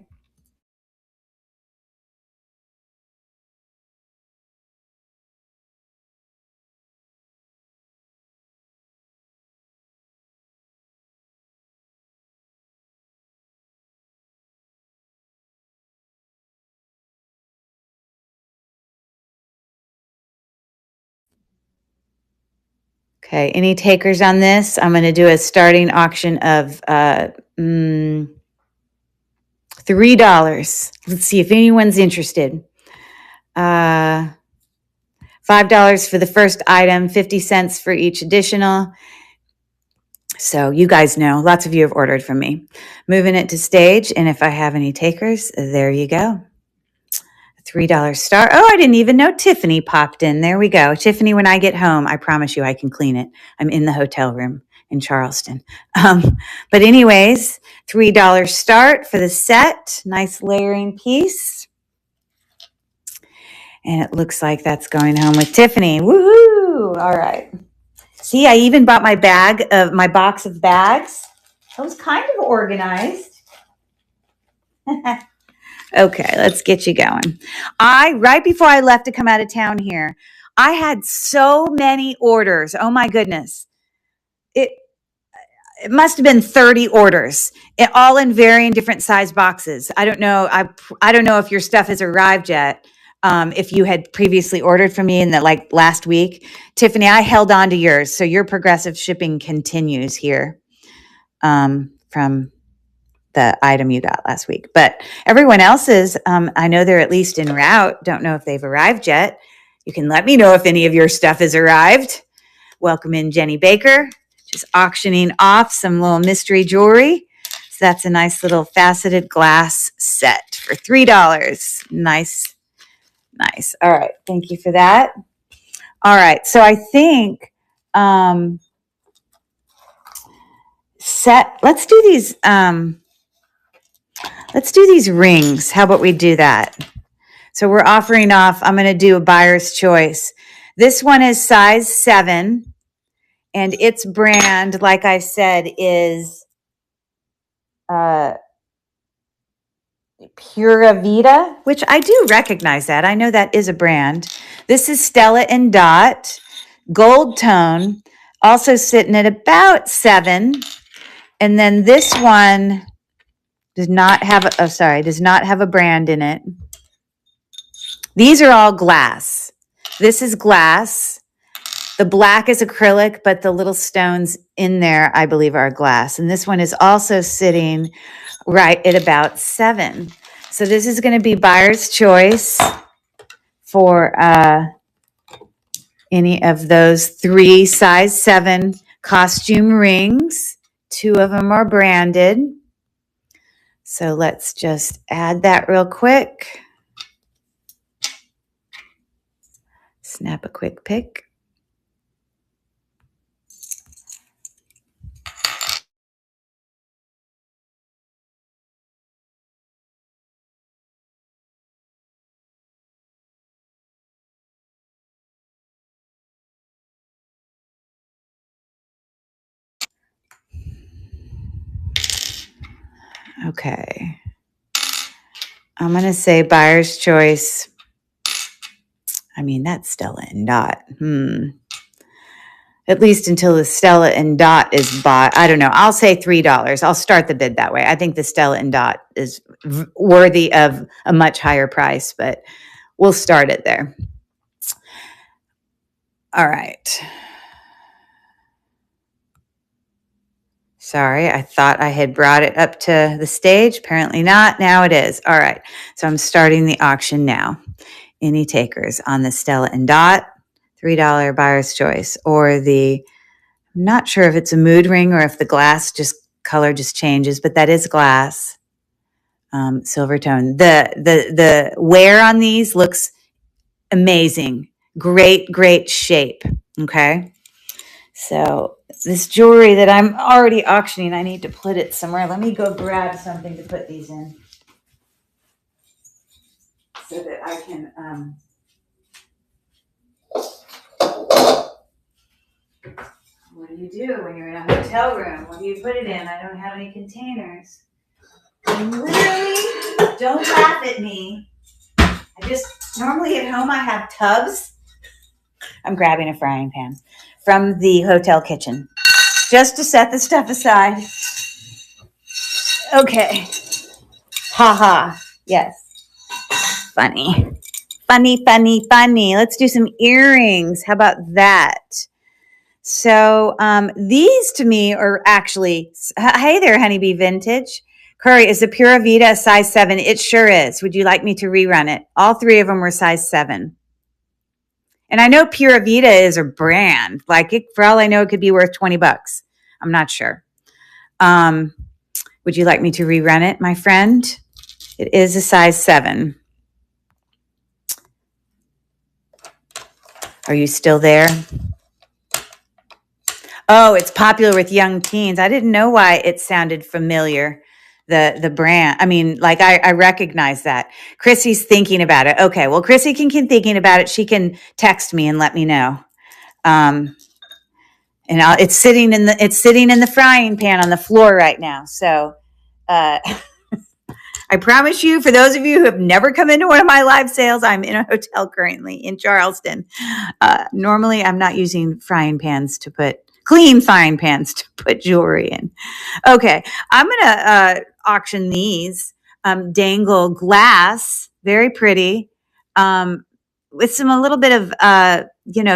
Okay, any takers on this? I'm going to do a starting auction of $3. Let's see if anyone's interested. $5 for the first item, 50 cents for each additional. So you guys know, lots of you have ordered from me. Moving it to stage, and if I have any takers, there you go. $3 star. Oh, I didn't even know Tiffany popped in. There we go. Tiffany, when I get home, I promise you I can clean it. I'm in the hotel room in Charleston. But anyways, $3 start for the set. Nice layering piece. And it looks like that's going home with Tiffany. Woohoo! All right. See, I even bought my box of bags. I was kind of organized. Okay, let's get you going. Right before I left to come out of town here, I had so many orders. Oh my goodness. it must have been 30 orders, all in varying different size boxes. I don't know. I don't know if your stuff has arrived yet. If you had previously ordered from me in the like last week, Tiffany, I held on to yours. So your progressive shipping continues here from the item you got last week. But everyone else's, I know they're at least en route. Don't know if they've arrived yet. You can let me know if any of your stuff has arrived. Welcome in Jenny Baker, just auctioning off some little mystery jewelry. So that's a nice little faceted glass set for $3. Nice, nice. All right, thank you for that. All right, so I think let's do these rings. How about we do that? So we're offering off, I'm going to do a buyer's choice. This one is size 7. And its brand, like I said, is Pura Vida, which I do recognize that. I know that is a brand. This is Stella and Dot, gold tone, also sitting at about 7. And then this one does not have a brand in it. These are all glass. This is glass. The black is acrylic, but the little stones in there, I believe, are glass. And this one is also sitting right at about 7. So this is going to be buyer's choice for any of those 3 size 7 costume rings. 2 of them are branded. So let's just add that real quick. Snap a quick pic. Okay. I'm going to say buyer's choice. I mean, that's Stella and Dot. At least until the Stella and Dot is bought. I don't know. I'll say $3. I'll start the bid that way. I think the Stella and Dot is worthy of a much higher price, but we'll start it there. All right. Sorry, I thought I had brought it up to the stage. Apparently not. Now it is. All right. So I'm starting the auction now. Any takers on the Stella and Dot? $3 buyer's choice, or I'm not sure if it's a mood ring or if the glass color just changes, but that is glass, silver tone. The wear on these looks amazing. Great shape. Okay. So this jewelry that I'm already auctioning, I need to put it somewhere. Let me go grab something to put these in so that I can, what do you do when you're in a hotel room? What do you put it in? I don't have any containers. I literally, don't laugh at me. Normally at home I have tubs. I'm grabbing a frying pan from the hotel kitchen just to set the stuff aside. Okay. Ha. Yes. Funny. Let's do some earrings. How about that? So these to me are actually, hey there, Honeybee Vintage. Curry, is the Pura Vida a size 7? It sure is. Would you like me to rerun it? All 3 of them were size 7. And I know Pura Vida is a brand. For all I know, it could be worth $20. I'm not sure. Would you like me to rerun it, my friend? It is a size 7. Are you still there? Oh, it's popular with young teens. I didn't know why it sounded familiar. The brand. I mean, I recognize that. Chrissy's thinking about it. Okay, well, Chrissy can keep thinking about it. She can text me and let me know. And it's sitting in the frying pan on the floor right now. So I promise you, for those of you who have never come into one of my live sales, I'm in a hotel currently in Charleston. Normally, I'm not using frying pans to put clean frying pans to put jewelry in. Okay, I'm gonna auction these dangle glass, very pretty, with a little bit of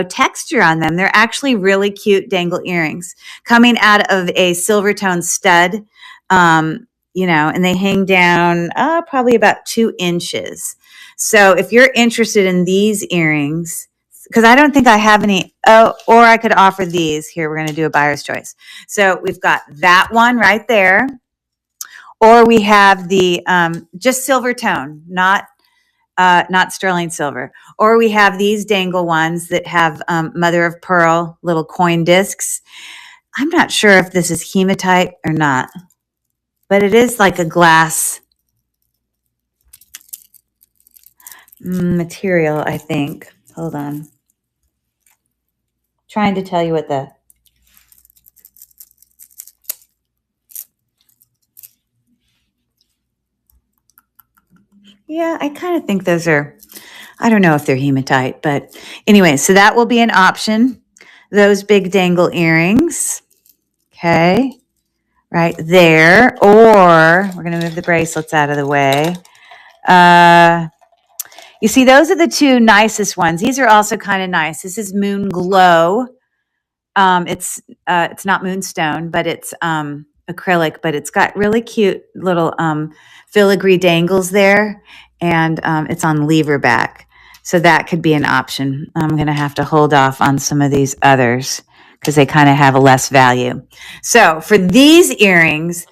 texture on them. They're actually really cute dangle earrings coming out of a silver tone stud. And they hang down probably about 2 inches. So if you're interested in these earrings, because I don't think I have any, or I could offer these. Here, we're going to do a buyer's choice. So we've got that one right there, or we have the just silver tone, not sterling silver, or we have these dangle ones that have mother of pearl little coin discs. I'm not sure if this is hematite or not, but it is like a glass material, I think. Hold on. Trying to tell you what the... Yeah, I kind of think those are, I don't know if they're hematite, but anyway, so that will be an option. Those big dangle earrings. Okay. Right there. Or we're going to move the bracelets out of the way. You see, those are the 2 nicest ones. These are also kind of nice. This is Moon Glow. It's not moonstone, but it's acrylic, but it's got really cute little filigree dangles there, and it's on lever back. So that could be an option. I'm going to have to hold off on some of these others because they kind of have a less value. So for these earrings,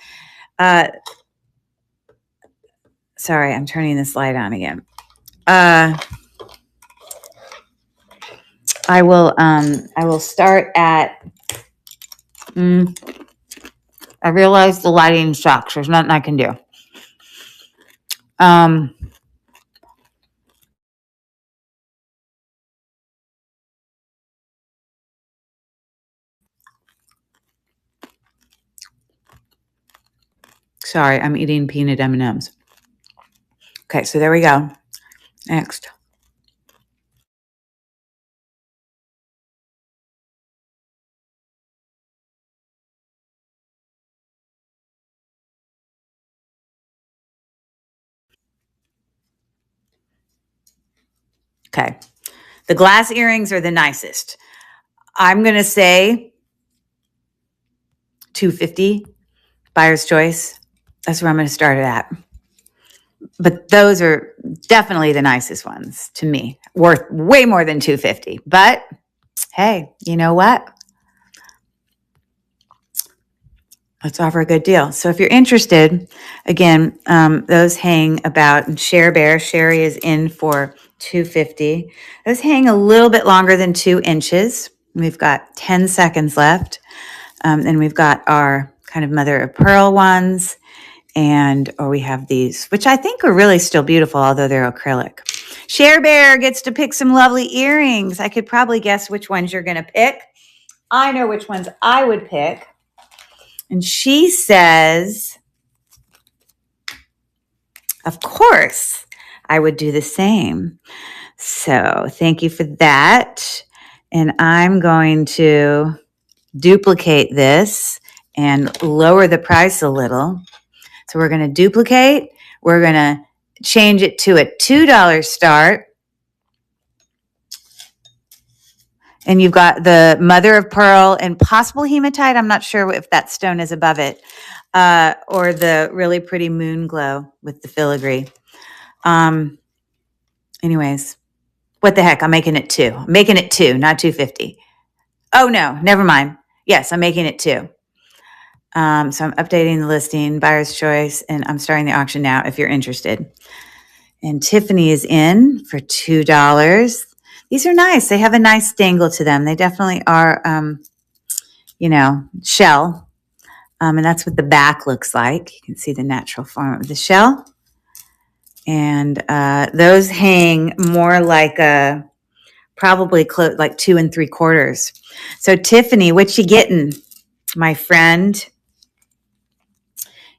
sorry, I'm turning this light on again. I will start at, I realize the lighting sucks. There's nothing I can do. Sorry, I'm eating peanut M&Ms. Okay, so there we go. Next. Okay. The glass earrings are the nicest. I'm going to say $250, buyer's choice. That's where I'm going to start it at. But those are definitely the nicest ones to me. Worth way more than $250. But hey, you know what? Let's offer a good deal. So if you're interested, again, those hang about, Cher Bear, Sherry is in for $250. Those hang a little bit longer than 2 inches. We've got 10 seconds left. And we've got our kind of mother of pearl ones. Or we have these, which I think are really still beautiful, although they're acrylic. Cher Bear gets to pick some lovely earrings. I could probably guess which ones you're going to pick. I know which ones I would pick. And she says, of course, I would do the same. So thank you for that. And I'm going to duplicate this and lower the price a little. So we're going to duplicate. We're going to change it to a $2 start. And you've got the mother of pearl and possible hematite. I'm not sure if that stone is above it. Or the really pretty moon glow with the filigree. Anyways, what the heck? I'm making it 2. I'm making it 2, not $250. Oh, no, never mind. Yes, I'm making it 2. So I'm updating the listing, buyer's choice, and I'm starting the auction now if you're interested. And Tiffany is in for $2. These are nice. They have a nice dangle to them. They definitely are, shell. And that's what the back looks like. You can see the natural form of the shell. And those hang more like probably like 2 3/4. So Tiffany, what you getting, my friend?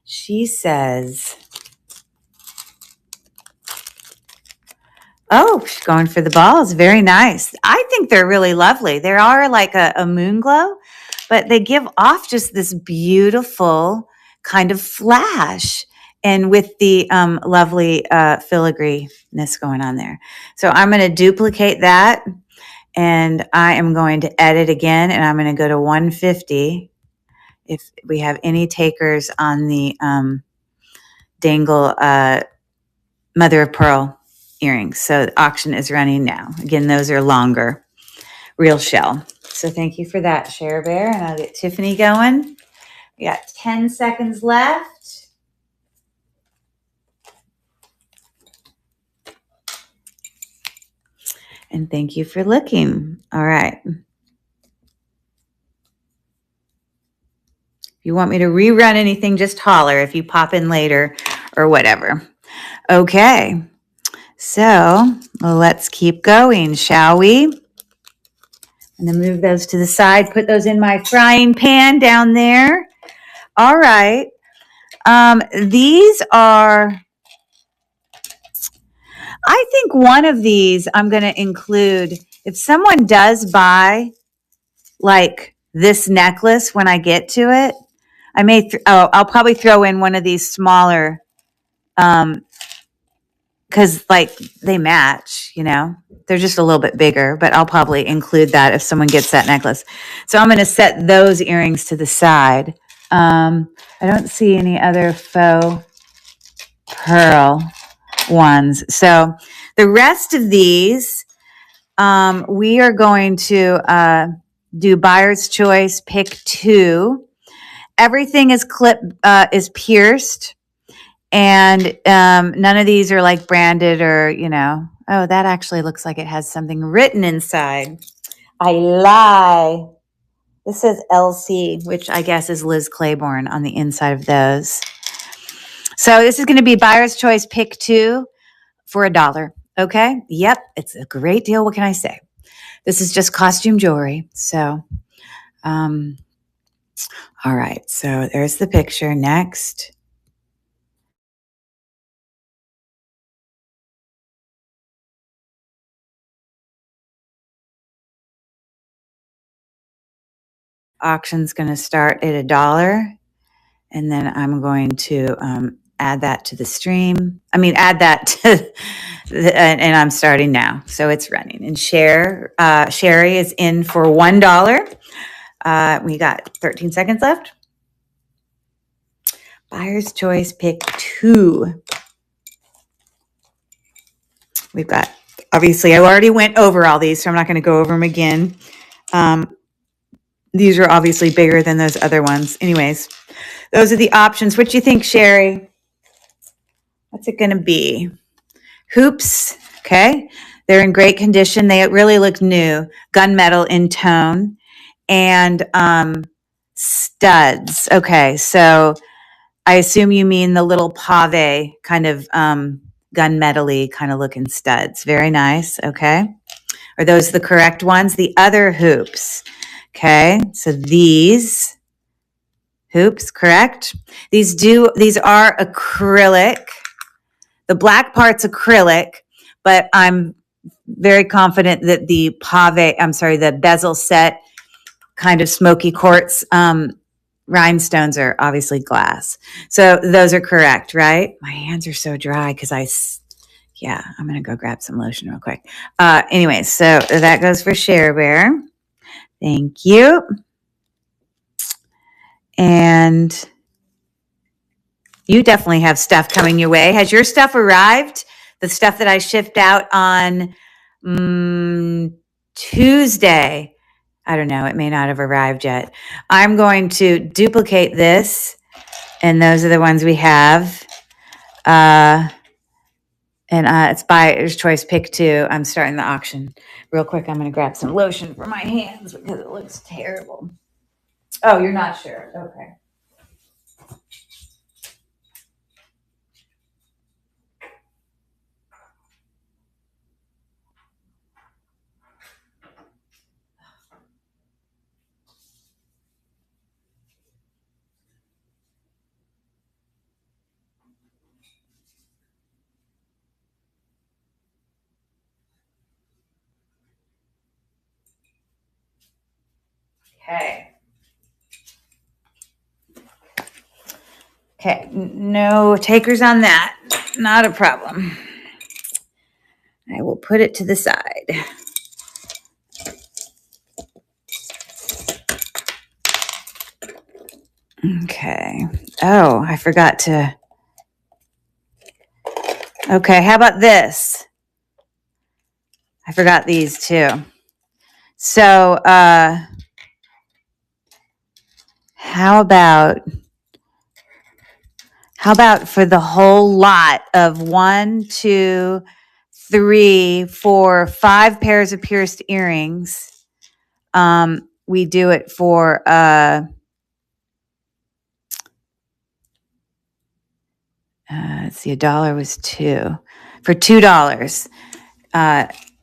She says, oh, she's going for the balls. Very nice. I think they're really lovely. They are like a moon glow. but they give off just this beautiful kind of flash and with the lovely filigreenness going on there. So I'm going to duplicate that and I am going to edit again and I'm going to go to 150 if we have any takers on the dangle mother of pearl earrings. So the auction is running now. Again, those are longer, real shell. So thank you for that, Share Bear. And I'll get Tiffany going. We got 10 seconds left. And thank you for looking. All right. If you want me to rerun anything, just holler if you pop in later or whatever. Okay. So let's keep going, shall we? I'm going to move those to the side, put those in my frying pan down there. All right. These are, I think one of these I'm going to include, if someone does buy like this necklace when I get to it, I may, I'll probably throw in one of these smaller, because like they match, you know, they're just a little bit bigger, but I'll probably include that if someone gets that necklace. So I'm going to set those earrings to the side. I don't see any other faux pearl ones. So the rest of these, we are going to do buyer's choice, pick two. Everything is is pierced, and none of these are like branded or, you know, oh, that actually looks like it has something written inside. I lie. This says LC, which I guess is Liz Claiborne on the inside of those. So this is going to be buyer's choice, pick two for $1. Okay. Yep. It's a great deal. What can I say? This is just costume jewelry. So, all right. So there's the picture. Next. Auction's going to start at $1. And then I'm going to add that to the stream. I mean, add that to, and I'm starting now. So it's running. And Sherry is in for $1. We got 13 seconds left. Buyer's choice, pick two. We've got, obviously, I already went over all these, so I'm not going to go over them again. These are obviously bigger than those other ones. Anyways, those are the options. What do you think, Sherry? What's it going to be? Hoops, okay. They're in great condition. They really look new. Gunmetal in tone. And studs. Okay, so I assume you mean the little pave kind of gunmetal-y kind of looking studs. Very nice, okay. Are those the correct ones? The other hoops, okay. So these hoops, correct. These are acrylic. The black part's acrylic, but I'm very confident that the the bezel set kind of smoky quartz rhinestones are obviously glass. So those are correct, right? My hands are so dry because I'm going to go grab some lotion real quick. Anyways, so that goes for Share Bear. Thank you. And you definitely have stuff coming your way. Has your stuff arrived? The stuff that I shipped out on Tuesday. I don't know. It may not have arrived yet. I'm going to duplicate this. And those are the ones we have. It's buyer's choice, pick two. I'm starting the auction. Real quick, I'm going to grab some lotion for my hands because it looks terrible. Oh, you're not sure. Okay. Okay. Okay, no takers on that. Not a problem. I will put it to the side. Okay. Oh, I forgot to. Okay, how about this? I forgot these too. So, how about for the whole lot of 1, 2, 3, 4, 5 pairs of pierced earrings? We do it for let's see, $1 was 2 for $2.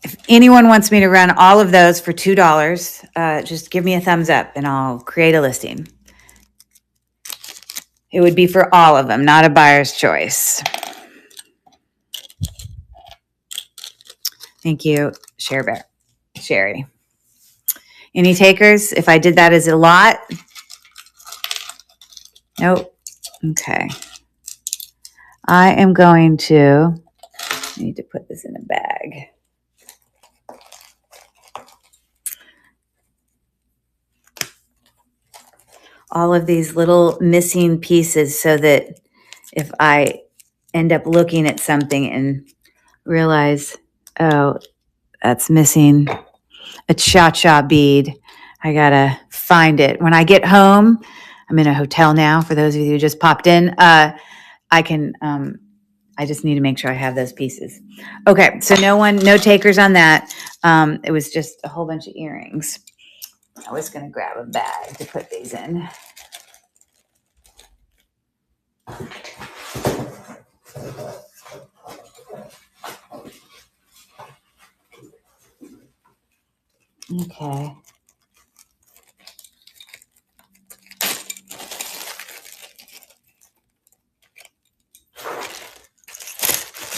If anyone wants me to run all of those for $2, just give me a thumbs up and I'll create a listing. It would be for all of them, not a buyer's choice. Thank you, Sherry. Any takers? If I did that as a lot? Nope. Okay. I am going to need to put this in a bag. All of these little missing pieces so that if I end up looking at something and realize, oh, that's missing a cha-cha bead, I gotta find it. When I get home, I'm in a hotel now, for those of you who just popped in, I just need to make sure I have those pieces. Okay, so no takers on that. It was just a whole bunch of earrings. I was gonna grab a bag to put these in. Okay.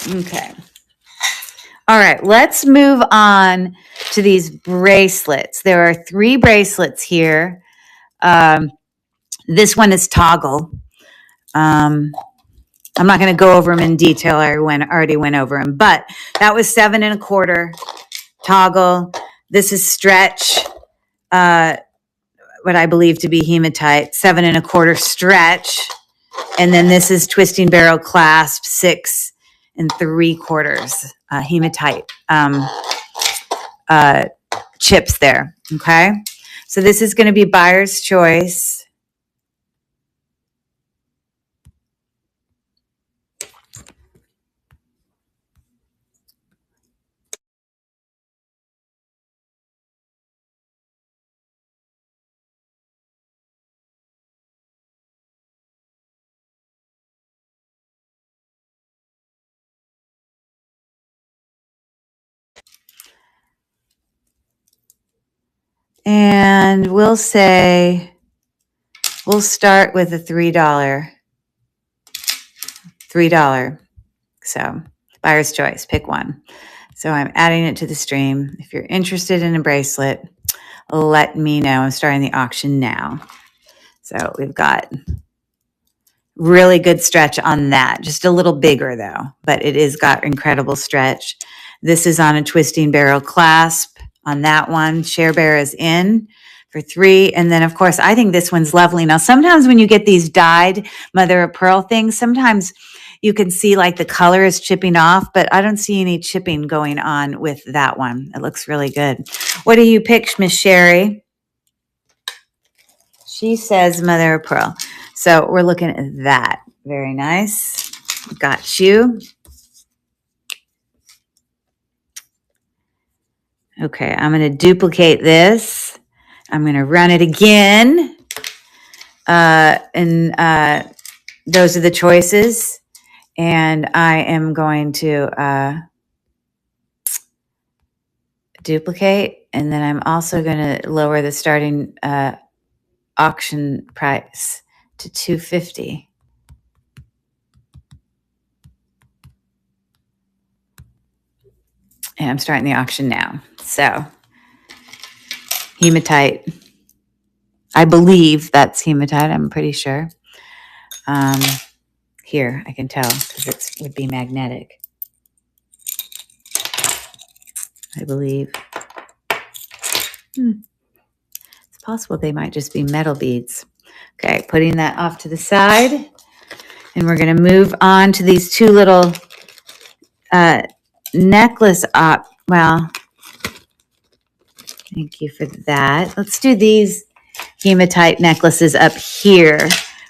Okay. All right, let's move on to these bracelets. There are 3 bracelets here. This one is toggle. I'm not going to go over them in detail. I already went over them, but that was 7 1/4 toggle. This is stretch, what I believe to be hematite, 7 1/4 stretch. And then this is twisting barrel clasp, 6 3/4 hematite chips there. Okay. So this is going to be buyer's choice. And we'll start with a $3. So buyer's choice, pick one. So I'm adding it to the stream. If you're interested in a bracelet, let me know. I'm starting the auction now. So we've got really good stretch on that. Just a little bigger though, but it is got incredible stretch. This is on a twisting barrel clasp on that one. Share Bear is in for 3. And then of course, I think this one's lovely. Now, sometimes when you get these dyed mother of pearl things, sometimes you can see like the color is chipping off, but I don't see any chipping going on with that one. It looks really good. What do you pick, Miss Sherry? She says mother of pearl. So we're looking at that. Very nice. Got you. Okay, I'm going to duplicate this. I'm going to run it again. And those are the choices. And I am going to duplicate. And then I'm also going to lower the starting auction price to $250. And I'm starting the auction now. So, hematite. I believe that's hematite. I'm pretty sure. Here, I can tell because it would be magnetic, I believe. It's possible they might just be metal beads. Okay, putting that off to the side. And we're going to move on to these two little necklace well, thank you for that. Let's do these hematite necklaces up here.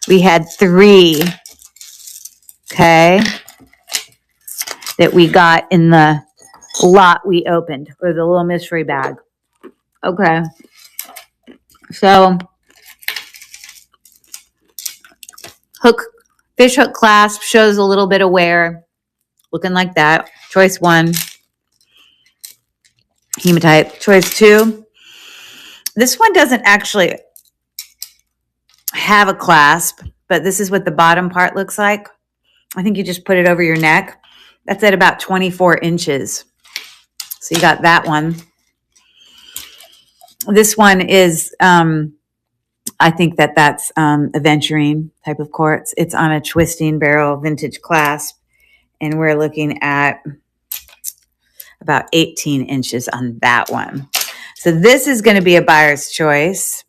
We had 3, okay, that we got in the lot we opened, or the little mystery bag. Okay. So, fish hook clasp shows a little bit of wear, looking like that. Choice 1, hematite. Choice 2, this one doesn't actually have a clasp, but this is what the bottom part looks like. I think you just put it over your neck. That's at about 24 inches. So you got that one. This one is, I think that's aventurine type of quartz. It's on a twisting barrel vintage clasp, and we're looking at about 18 inches on that one. So this is going to be a buyer's choice.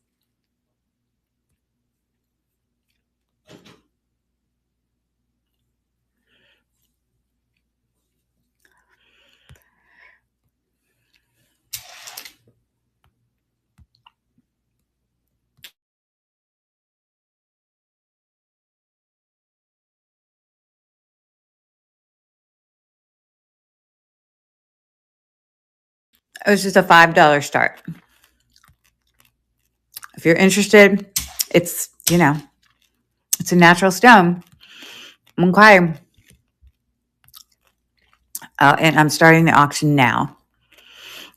It was just a $5 start. If you're interested, it's, it's a natural stone. Okay. And I'm starting the auction now.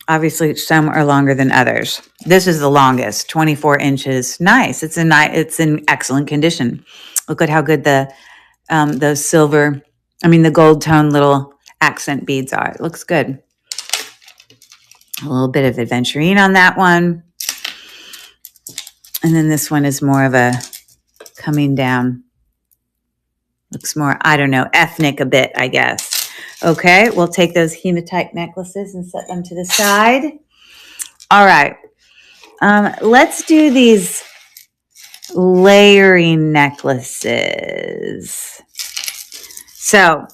Obviously, some are longer than others. This is the longest, 24 inches. Nice. It's in excellent condition. Look at how good those silver, the gold tone little accent beads are. It looks good. A little bit of aventurine on that one. And then this one is more of a coming down. Looks more, I don't know, ethnic a bit, I guess. Okay, we'll take those hematite necklaces and set them to the side. All right. Let's do these layering necklaces. So,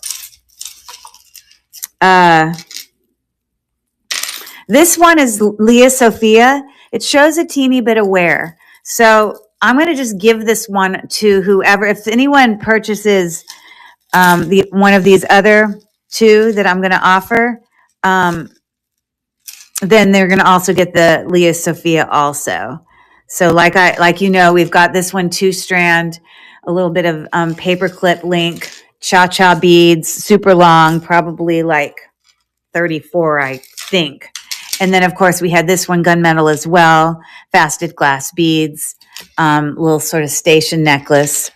this one is Leah Sophia. It shows a teeny bit of wear. So I'm going to just give this one to whoever. If anyone purchases one of these other 2 that I'm going to offer, then they're going to also get the Leah Sophia also. So we've got this one 2-strand, a little bit of paperclip link, cha-cha beads, super long, probably like 34, I think. And then, of course, we had this one gunmetal as well, faceted glass beads, little sort of station necklace.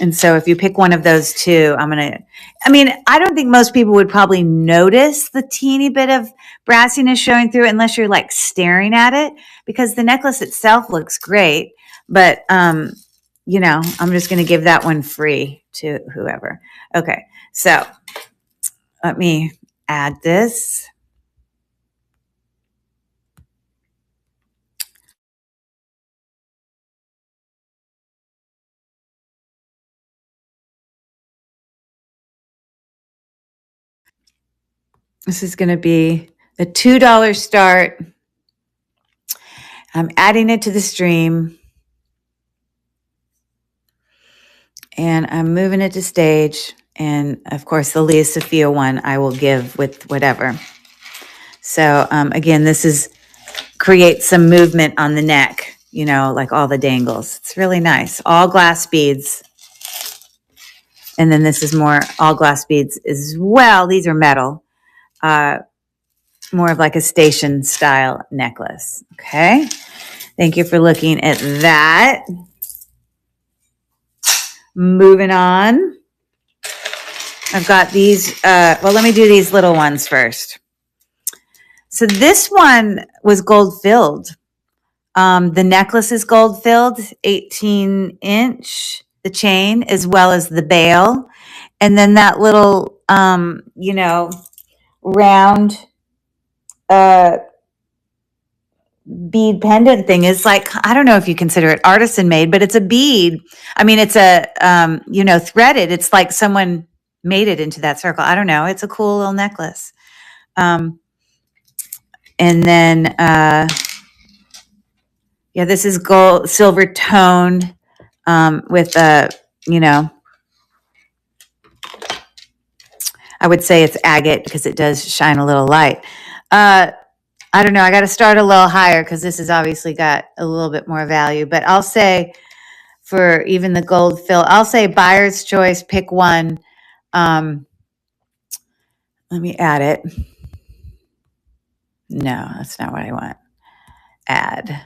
And so if you pick one of those 2, I don't think most people would probably notice the teeny bit of brassiness showing through unless you're like staring at it, because the necklace itself looks great. But, I'm just going to give that one free to whoever. Okay, so let me add this. This is going to be a $2 start. I'm adding it to the stream. And I'm moving it to stage. And of course, the Leah Sophia one I will give with whatever. So again, this creates some movement on the neck, like all the dangles. It's really nice. All glass beads. And then this is more all glass beads as well. These are metal. More of like a station style necklace. Okay. Thank you for looking at that. Moving on. I've got these. Let me do these little ones first. So this one was gold filled. The necklace is gold filled, 18 inch. the chain as well as the bail. And then that little, round uh, bead pendant thing is like, I don't know if you consider it artisan made, but it's a bead. I mean, it's a, threaded. It's like someone made it into that circle. I don't know. It's a cool little necklace. And then, this is gold, silver toned with a, I would say it's agate because it does shine a little light. I don't know. I got to start a little higher because this has obviously got a little bit more value. But I'll say for even the gold fill, I'll say buyer's choice, pick one. Let me add it. No, that's not what I want. Add.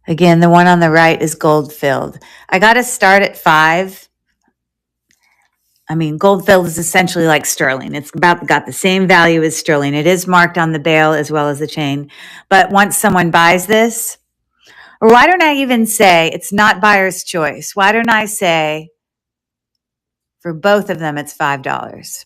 Again, the one on the right is gold filled. I got to start at 5. I mean, gold filled is essentially like sterling. It's about got the same value as sterling. It is marked on the bail as well as the chain. But once someone buys this, or why don't I even say it's not buyer's choice? Why don't I say for both of them it's $5?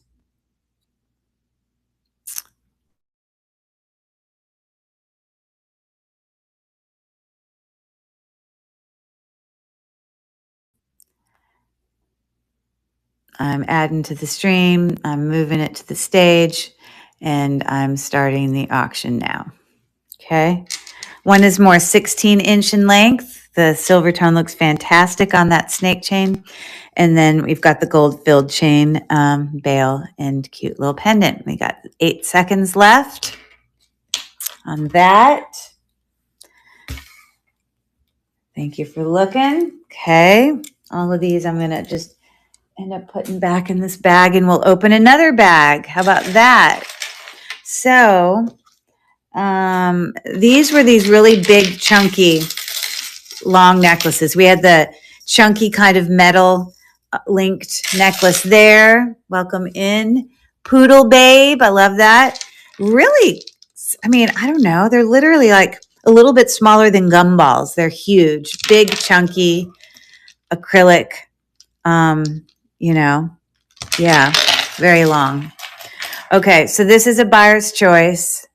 I'm adding to the stream, I'm moving it to the stage, and I'm starting the auction now. Okay. One is more 16-inch in length. The silver tone looks fantastic on that snake chain. And then we've got the gold filled chain, bail, and cute little pendant. We got 8 seconds left on that. Thank you for looking. Okay. All of these I'm going to just end up putting back in this bag, and we'll open another bag. How about that? So these were these really big, chunky, long necklaces. We had the chunky kind of metal linked necklace there. Welcome in. Poodle Babe. I love that. Really, I mean, I don't know. They're literally like a little bit smaller than gumballs. They're huge, big, chunky, acrylic, yeah, very long. Okay, so this is a buyer's choice.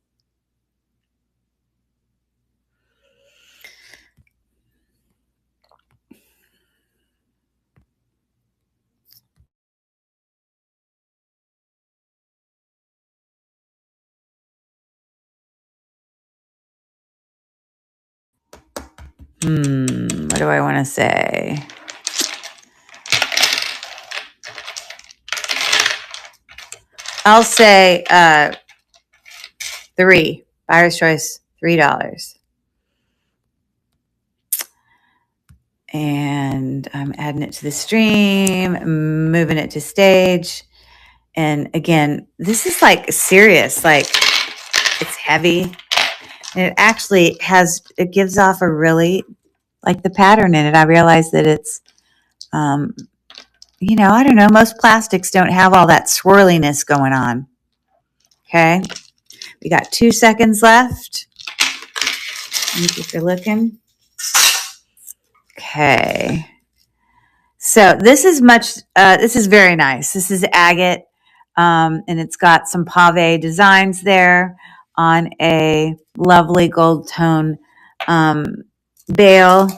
What do I want to say? I'll say 3. Buyer's choice, $3. And I'm adding it to the stream, moving it to stage. And again, this is like serious, like it's heavy. And it actually it gives off a really, like the pattern in it. I realize that it's, I don't know, most plastics don't have all that swirliness going on. Okay. We got 2 seconds left. If you're looking. Okay. So this is this is very nice. This is agate, and it's got some pave designs there on a lovely gold tone bail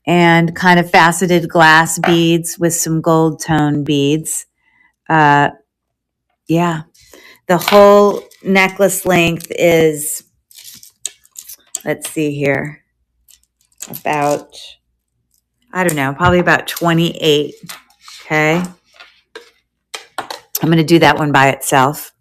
and kind of faceted glass beads with some gold tone beads. Yeah, the whole necklace length is, let's see here, about, I don't know, probably about 28. Okay. I'm going to do that one by itself.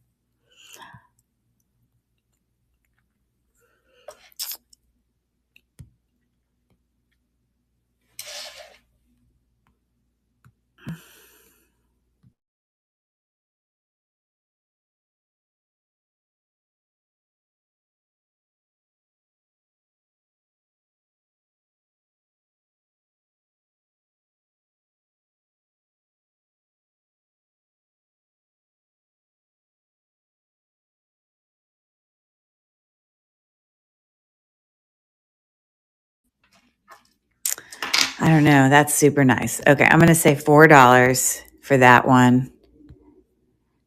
I don't know. That's super nice. Okay, I'm going to say $4 for that one.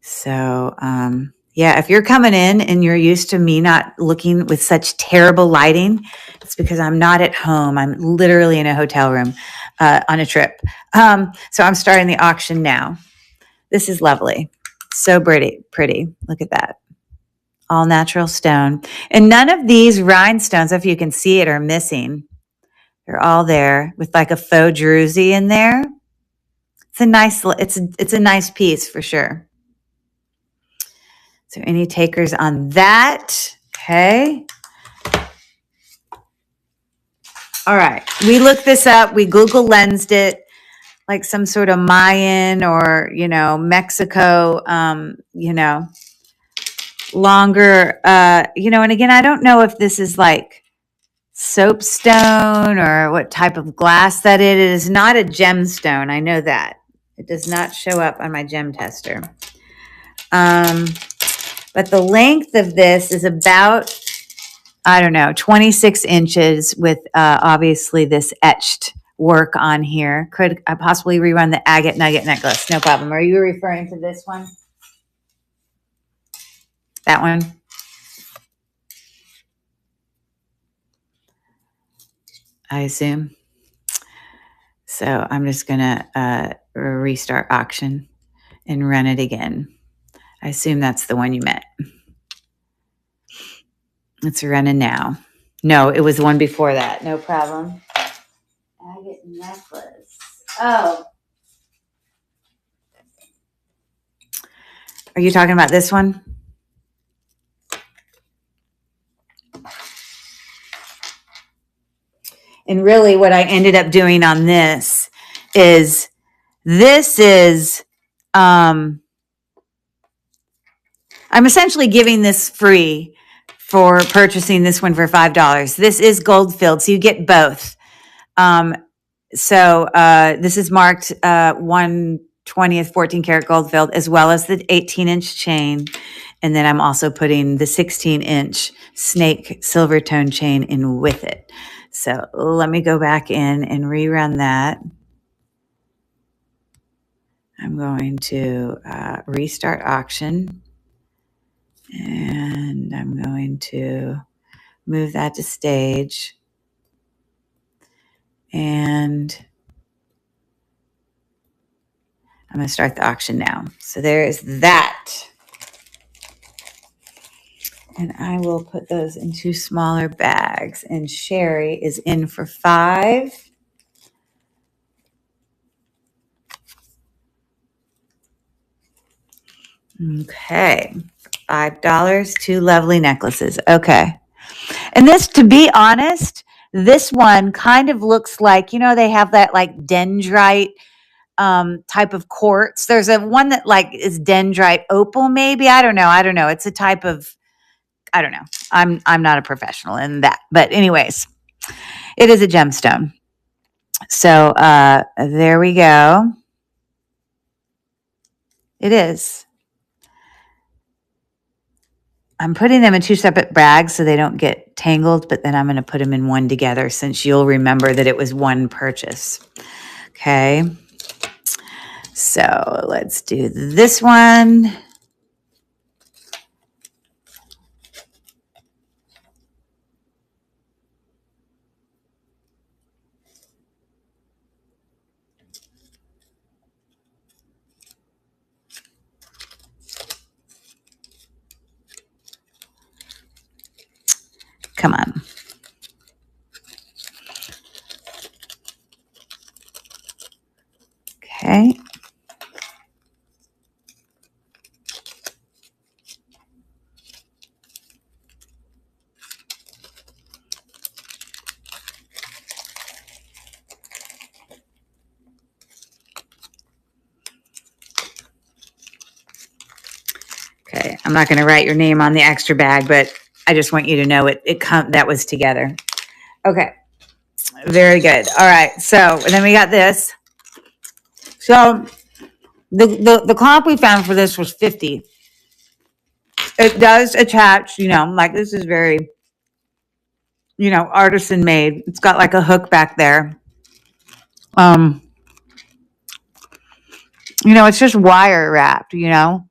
So, yeah, if you're coming in and you're used to me not looking with such terrible lighting, it's because I'm not at home. I'm literally in a hotel room on a trip. So I'm starting the auction now. This is lovely. So pretty, pretty. Look at that. All natural stone. And none of these rhinestones, if you can see it, are missing. They're all there with like a faux druzy in there. It's a nice, it's a nice piece for sure. So any takers on that? Okay. All right. We looked this up. We Google lensed it like some sort of Mayan or, Mexico, longer, and again, I don't know if this is like soapstone or what type of glass that it is. Not a gemstone. I know that. It does not show up on my gem tester. But the length of this is about, 26 inches with obviously this etched work on here. Could I possibly rerun the agate nugget necklace? No problem. Are you referring to this one? That one? I assume. So I'm just going to restart auction and run it again. I assume that's the one you meant. It's running now. No, it was the one before that. No problem. Agate necklace. Oh. Are you talking about this one? And really what I ended up doing on this is I'm essentially giving this free for purchasing this one for $5. This is gold filled, so you get both. So this is marked 1/20th 14 karat gold filled, as well as the 18-inch chain. And then I'm also putting the 16-inch snake silver tone chain in with it. So let me go back in and rerun that. I'm going to restart auction. And I'm going to move that to stage. And I'm going to start the auction now. So there's that. And I will put those into smaller bags. And Sherry is in for $5. Okay. $5, 2 lovely necklaces. Okay. And this, to be honest, this one kind of looks like, they have that like dendrite type of quartz. There's a one that like is dendrite opal, maybe. I don't know. It's a type of, I don't know. I'm not a professional in that. But anyways, it is a gemstone. So there we go. It is. I'm putting them in 2 separate bags so they don't get tangled, but then I'm going to put them in one together since you'll remember that it was one purchase. Okay. So let's do this one. Come on. Okay. Okay. I'm not going to write your name on the extra bag, but I just want you to know that was together. Okay. Very good. All right. So then we got this. So the comp we found for this was 50. It does attach, like this is very, artisan made. It's got like a hook back there. It's just wire wrapped, and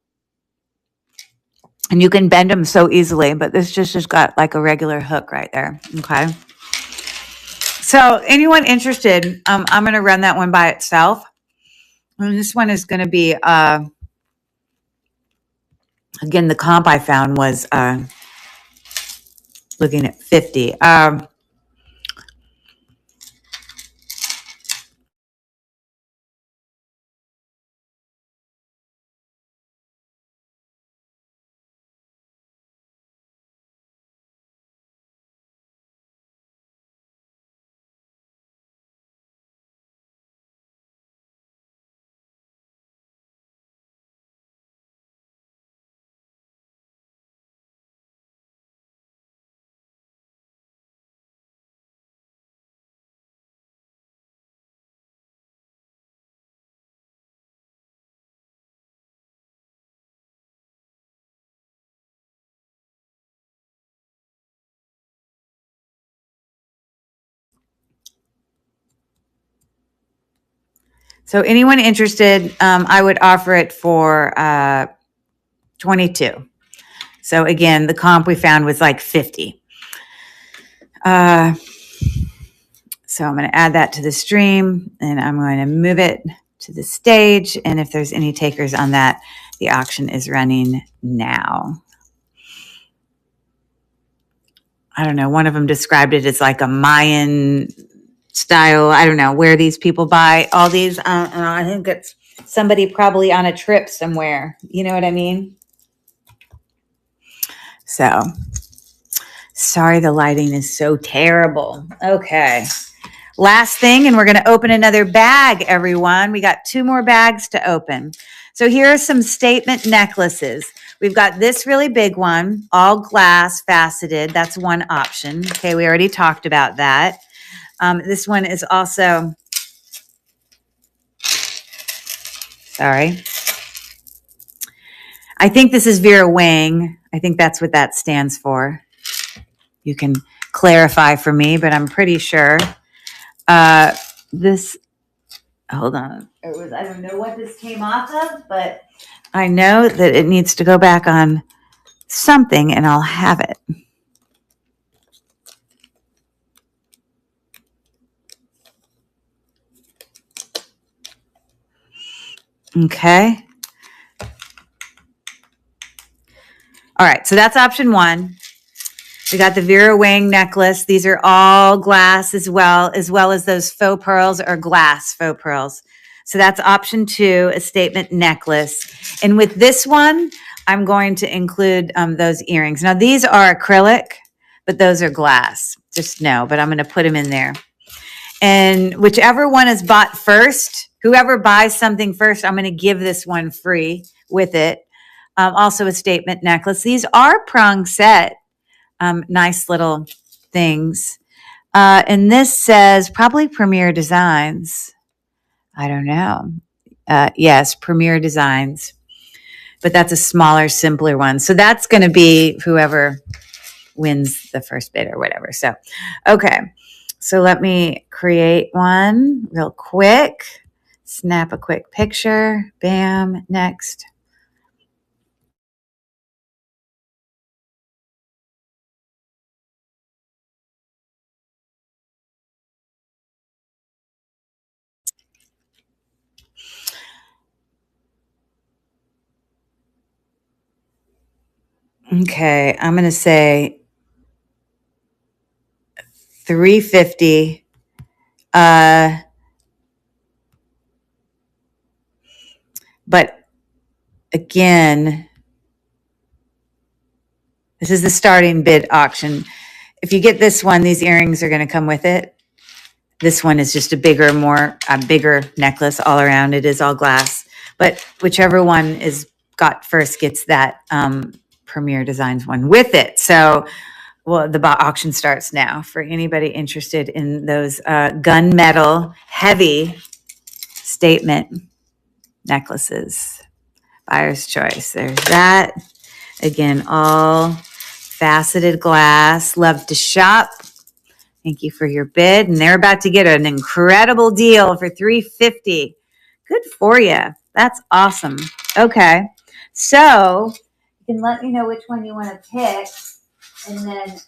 you can bend them so easily, but this just has got like a regular hook right there. Okay. So anyone interested, I'm going to run that one by itself. And this one is going to be, again, the comp I found was looking at 50. So anyone interested, I would offer it for 22. So again, the comp we found was like 50. So I'm going to add that to the stream, and I'm going to move it to the stage. And if there's any takers on that, the auction is running now. I don't know. One of them described it as like a Mayan style. I don't know where these people buy all these. I think it's somebody probably on a trip somewhere. You know what I mean? So sorry, the lighting is so terrible. Okay. Last thing, and we're going to open another bag, everyone. We got 2 more bags to open. So here are some statement necklaces. We've got this really big one, all glass, faceted. That's one option. Okay, we already talked about that. This one is also, sorry. I think this is Vera Wang. I think that's what that stands for. You can clarify for me, but I'm pretty sure. This, hold on. I don't know what this came off of, but I know that it needs to go back on something, and I'll have it. Okay. All right. So that's option 1. We got the Vera Wang necklace. These are all glass as well as those faux pearls or glass faux pearls. So that's option 2, a statement necklace. And with this one, I'm going to include those earrings. Now, these are acrylic, but those are glass. Just know, but I'm going to put them in there. And whichever one is bought first, whoever buys something first, I'm going to give this one free with it. Also a statement necklace. These are prong set. Nice little things. And this says probably Premier Designs. I don't know. Yes, Premier Designs. But that's a smaller, simpler one. So that's going to be whoever wins the first bid or whatever. So, okay. So let me create one real quick. Snap a quick picture. Bam. Next. Okay, I'm going to say 350. But again, this is the starting bid auction. If you get this one, these earrings are going to come with it. This one is just a bigger necklace all around. It is all glass. But whichever one is got first gets that Premier Designs one with it. So, well, the auction starts now for anybody interested in those gunmetal heavy statement necklaces. Buyer's choice. There's that. Again, all faceted glass. Love to shop. Thank you for your bid. And they're about to get an incredible deal for $350. Good for you. That's awesome. Okay. So you can let me know which one you want to pick. And then,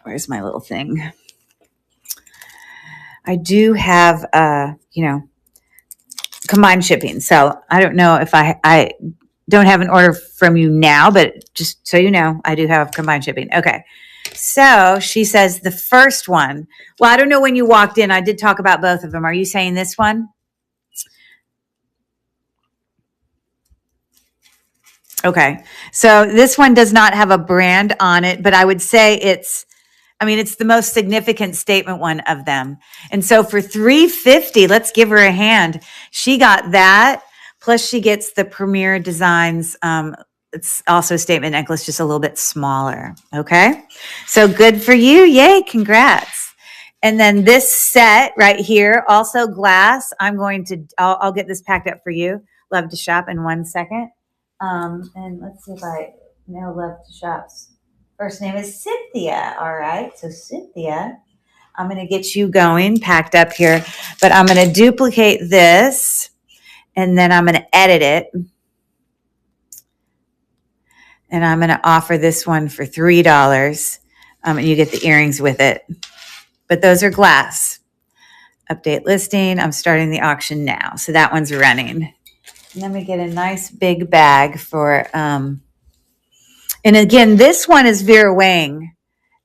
where's my little thing? I do have, combined shipping. So I don't know if I don't have an order from you now, but just so you know, I do have combined shipping. Okay. So she says the first one. Well, I don't know when you walked in. I did talk about both of them. Are you saying this one? Okay. So this one does not have a brand on it, but I would say it's the most significant statement one of them. And so for $350, let's give her a hand. She got that. Plus she gets the Premier Designs. It's also a statement necklace, just a little bit smaller. Okay. So good for you. Yay. Congrats. And then this set right here, also glass. I'll get this packed up for you. Love to shop in 1 second. And let's see if I know Love to Shop's first name is Cynthia. All right. So Cynthia, I'm going to get you going, packed up here, but I'm going to duplicate this and then I'm going to edit it. And I'm going to offer this one for $3. And you get the earrings with it. But those are glass. Update listing. I'm starting the auction now. So that one's running. And then we get a nice big bag for, and again, this one is Vera Wang.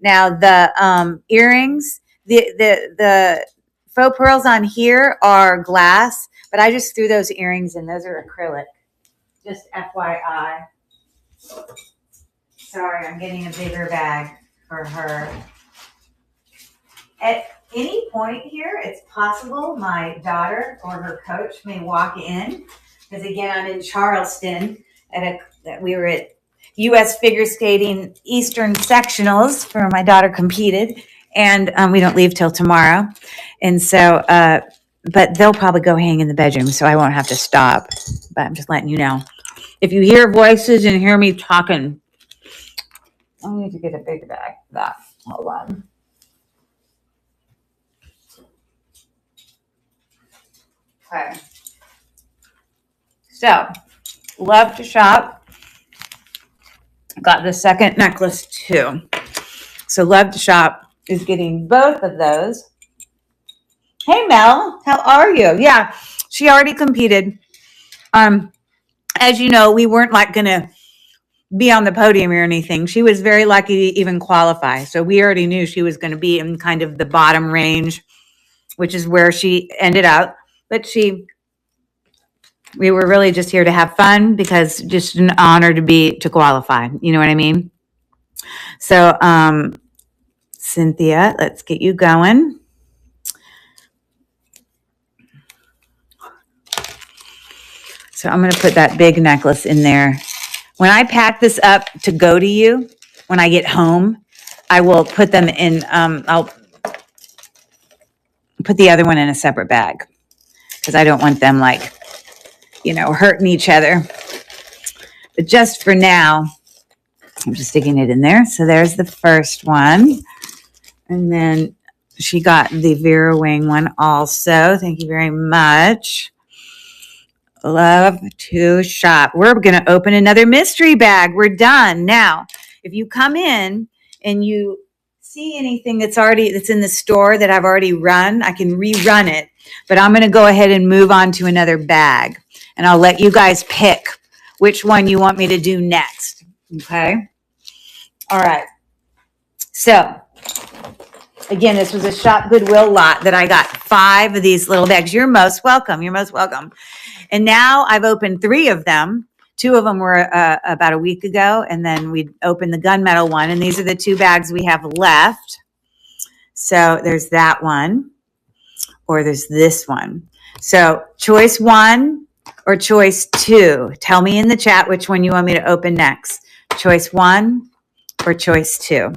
Now the earrings, the faux pearls on here are glass, but I just threw those earrings in. Those are acrylic. Just FYI. Sorry, I'm getting a bigger bag for her. At any point here, it's possible my daughter or her coach may walk in. Because again, I'm in Charleston we were at U.S. Figure Skating Eastern Sectionals where my daughter competed, and we don't leave till tomorrow. And so, but they'll probably go hang in the bedroom, so I won't have to stop. But I'm just letting you know. If you hear voices and hear me talking, I need to get a big bag for that. Hold on. Okay. So, Love to Shop. Got the second necklace too. So Love to Shop is getting both of those. Hey Mel, how are you? Yeah, she already competed. As you know, we weren't like gonna be on the podium or anything. She was very lucky to even qualify. So we already knew she was going to be in kind of the bottom range, which is where she ended up. But we were really just here to have fun because just an honor to qualify. You know what I mean? So, Cynthia, let's get you going. So I'm going to put that big necklace in there. When I pack this up to go to you, when I get home, I will put them in, I'll put the other one in a separate bag because I don't want them hurting each other. But just for now, I'm just sticking it in there. So there's the first one. And then she got the Vera Wang one also. Thank you very much. Love to Shop. We're going to open another mystery bag. We're done. Now, if you come in and you see anything that's in the store that I've already run, I can rerun it. But I'm going to go ahead and move on to another bag. And I'll let you guys pick which one you want me to do next. Okay? All right. So, again, this was a Shop Goodwill lot that I got 5 of these little bags. You're most welcome. You're most welcome. And now I've opened 3 of them. 2 of them were about a week ago, and then we opened the gunmetal one. And these are the 2 bags we have left. So there's that one, or there's this one. So choice 1 or choice 2. Tell me in the chat which one you want me to open next. Choice 1 or choice 2.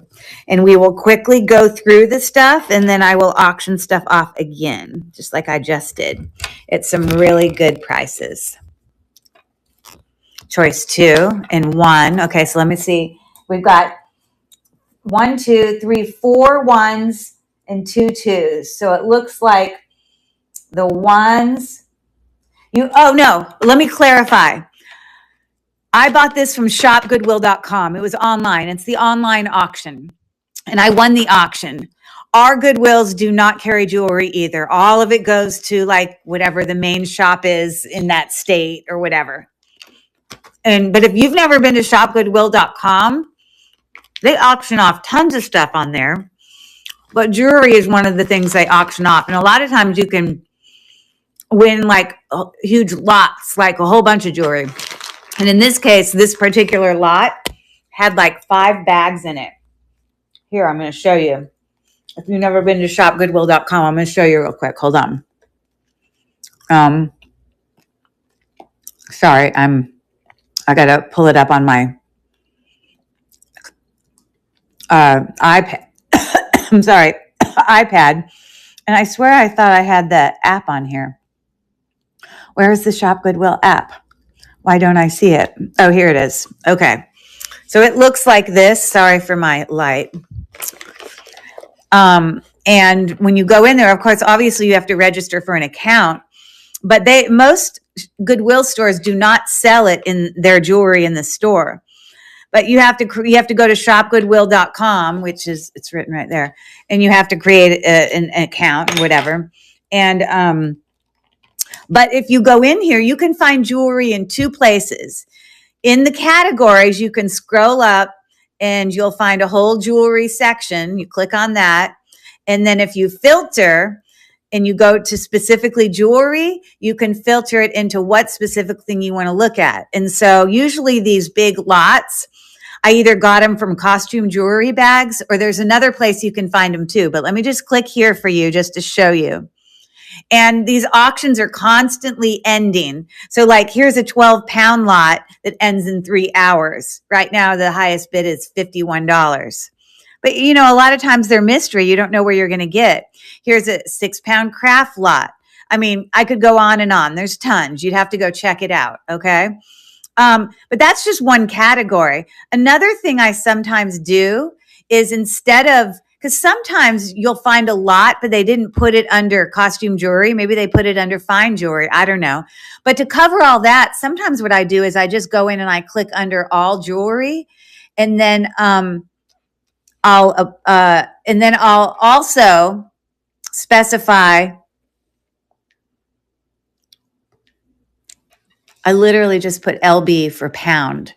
And we will quickly go through the stuff, and then I will auction stuff off again, just like I just did. It's some really good prices. Choice 2 and 1. Okay, so let me see. We've got 1, 2, 3, 4 ones and 2 twos. So it looks like the ones oh no, let me clarify. I bought this from shopgoodwill.com. It was online. It's the online auction. And I won the auction. Our Goodwills do not carry jewelry either. All of it goes to like whatever the main shop is in that state or whatever. But if you've never been to shopgoodwill.com, they auction off tons of stuff on there. But jewelry is one of the things they auction off. And a lot of times you can win like huge lots, like a whole bunch of jewelry. And in this case, this particular lot had like 5 bags in it. Here, I'm going to show you. If you've never been to shopgoodwill.com, I'm going to show you real quick. Hold on. Sorry, I got to pull it up on my iPad. I'm sorry, iPad. And I swear I thought I had the app on here. Where's the Shop Goodwill app? Why don't I see it? Oh, here it is. Okay. So it looks like this. Sorry for my light. And when you go in there, of course, obviously you have to register for an account, but most Goodwill stores do not sell it in their jewelry in the store. But you have to go to shopgoodwill.com, which is, it's written right there, and you have to create an account or whatever. And but if you go in here, you can find jewelry in 2 places. In the categories, you can scroll up and you'll find a whole jewelry section. You click on that. And then if you filter and you go to specifically jewelry, you can filter it into what specific thing you want to look at. And so usually these big lots, I either got them from Costume Jewelry Bags, or there's another place you can find them too. But let me just click here for you just to show you. And these auctions are constantly ending. So like here's a 12-pound lot that ends in 3 hours. Right now, the highest bid is $51. But you know, a lot of times they're mystery. You don't know where you're going to get. Here's a 6-pound craft lot. I mean, I could go on and on. There's tons. You'd have to go check it out. Okay. But that's just one category. Another thing I sometimes do is instead of, because sometimes you'll find a lot, but they didn't put it under costume jewelry. Maybe they put it under fine jewelry. I don't know. But to cover all that, sometimes what I do is I just go in and I click under all jewelry, and then I'll also specify. I literally just put LB for pound.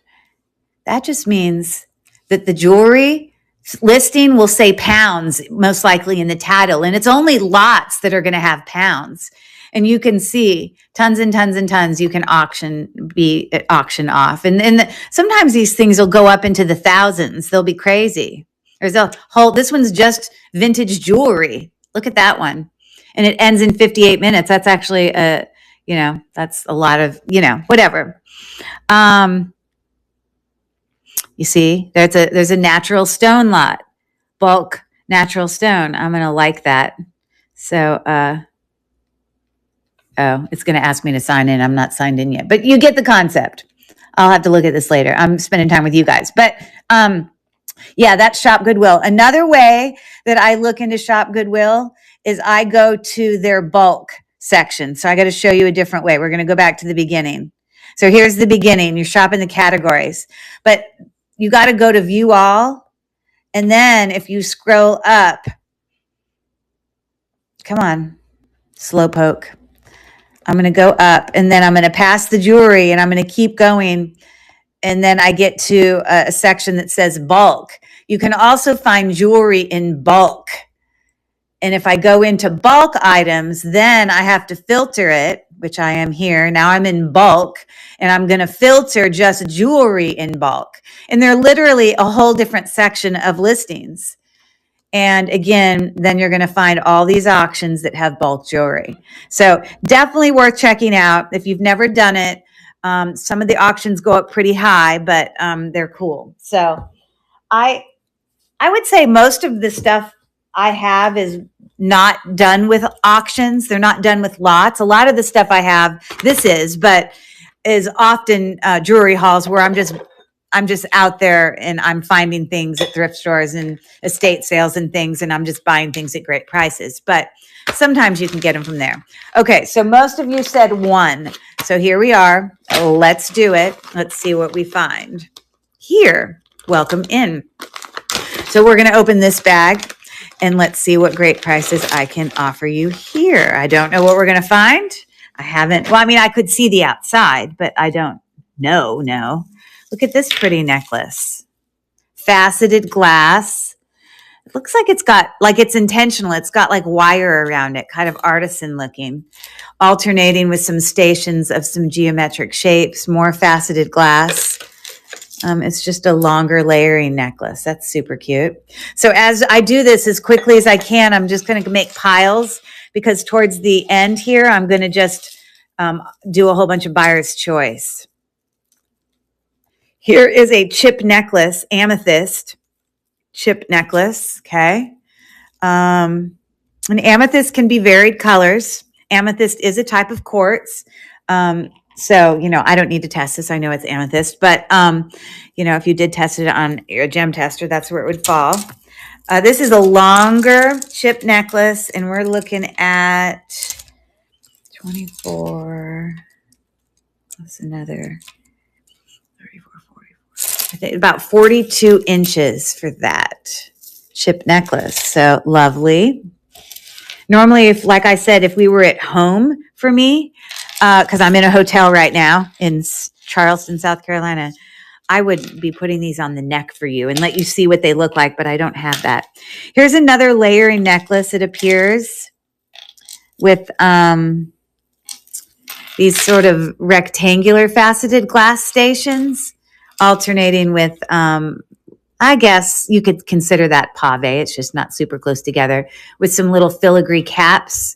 That just means that the jewelry listing will say pounds, most likely in the title. And it's only lots that are going to have pounds. And you can see tons and tons and tons you can auction off. And sometimes these things will go up into the thousands. They'll be crazy. There's a whole, this one's just vintage jewelry. Look at that one. And it ends in 58 minutes. That's actually that's a lot of, whatever. You see, there's a natural stone lot, bulk natural stone. I'm going to like that. So, it's going to ask me to sign in. I'm not signed in yet, but you get the concept. I'll have to look at this later. I'm spending time with you guys, but, yeah, that's Shop Goodwill. Another way that I look into Shop Goodwill is I go to their bulk section. So I got to show you a different way. We're going to go back to the beginning. So here's the beginning. You're shopping the categories, but you got to go to view all. And then if you scroll up, come on, slowpoke. I'm going to go up, and then I'm going to pass the jewelry, and I'm going to keep going. And then I get to a section that says bulk. You can also find jewelry in bulk. And if I go into bulk items, then I have to filter it, which I am here. Now I'm in bulk, and I'm going to filter just jewelry in bulk. And they're literally a whole different section of listings. And again, then you're going to find all these auctions that have bulk jewelry. So definitely worth checking out if you've never done it. Some of the auctions go up pretty high, but they're cool. So I would say most of the stuff I have is not done with auctions. They're not done with lots. A lot of the stuff I have, but is often jewelry hauls where I'm just I'm just out there and I'm finding things at thrift stores and estate sales and things, and I'm just buying things at great prices. But sometimes you can get them from there. Okay, so most of you said 1. So here we are. Let's do it. Let's see what we find. Here, welcome in. So we're going to open this bag and let's see what great prices I can offer you here. I don't know what we're going to find. I haven't, well, I mean, I could see the outside, but I don't know. No. Look at this pretty necklace. Faceted glass. It looks like it's intentional. It's got like wire around it, kind of artisan looking, alternating with some stations of some geometric shapes, more faceted glass. It's just a longer layering necklace. That's super cute. So as I do this as quickly as I can, I'm just going to make piles because towards the end here, I'm going to just do a whole bunch of buyer's choice. Here is a chip necklace, amethyst chip necklace. Okay. And amethyst can be varied colors. Amethyst is a type of quartz. So, I don't need to test this. I know it's amethyst, but, if you did test it on your gem tester, that's where it would fall. This is a longer chip necklace, and we're looking at 24. That's another 34, 44. I think about 42 inches for that chip necklace. So lovely. Normally, like I said, if we were at home for me, because I'm in a hotel right now in Charleston, South Carolina, I would be putting these on the neck for you and let you see what they look like, but I don't have that. Here's another layering necklace. It appears with these sort of rectangular faceted glass stations alternating with, I guess you could consider that pave. It's just not super close together, with some little filigree caps.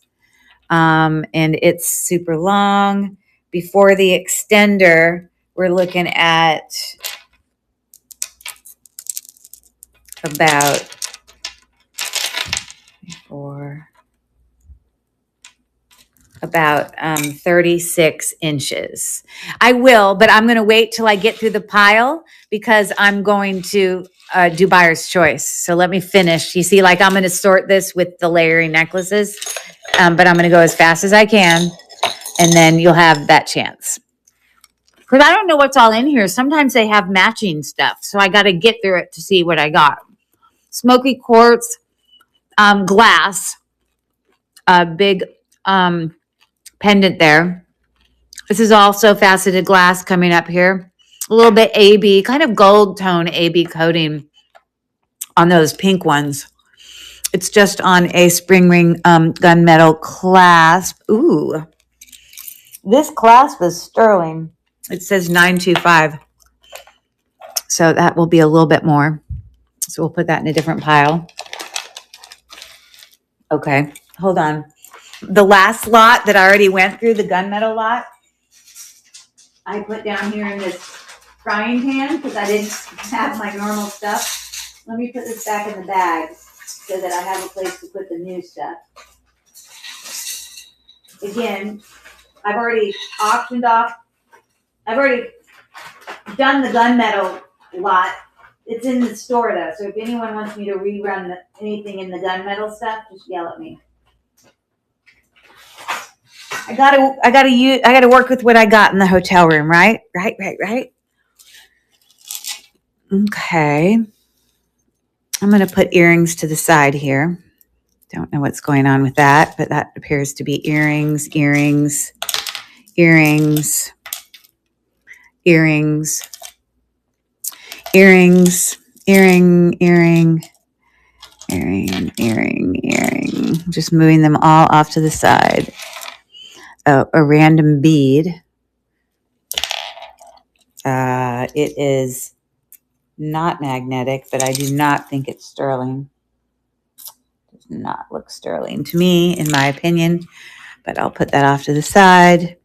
And it's super long. Before the extender, we're looking at about 36 inches. I will, but I'm going to wait till I get through the pile because I'm going to do buyer's choice. So let me finish. You see, like I'm going to sort this with the layering necklaces. But I'm going to go as fast as I can, and then you'll have that chance. Because I don't know what's all in here. Sometimes they have matching stuff, so I got to get through it to see what I got. Smoky quartz, glass, a big pendant there. This is also faceted glass coming up here. A little bit AB, kind of gold tone AB coating on those pink ones. It's just on a spring ring gunmetal clasp. Ooh, this clasp is sterling. It says 925. So that will be a little bit more. So we'll put that in a different pile. Okay, hold on. The last lot that I already went through, the gunmetal lot, I put down here in this frying pan because I didn't have my normal stuff. Let me put this back in the bag so that I have a place to put the new stuff. Again, I've already auctioned off. I've already done the gunmetal lot. It's in the store though, so if anyone wants me to rerun anything in the gunmetal stuff, just yell at me. I gotta work with what I got in the hotel room, right? Right. Okay. I'm going to put earrings to the side here. Don't know what's going on with that, but that appears to be earrings, earring, just moving them all off to the side. Oh, a random bead. It is not magnetic, but I do not think it's sterling. Does not look sterling to me, in my opinion, but I'll put that off to the side.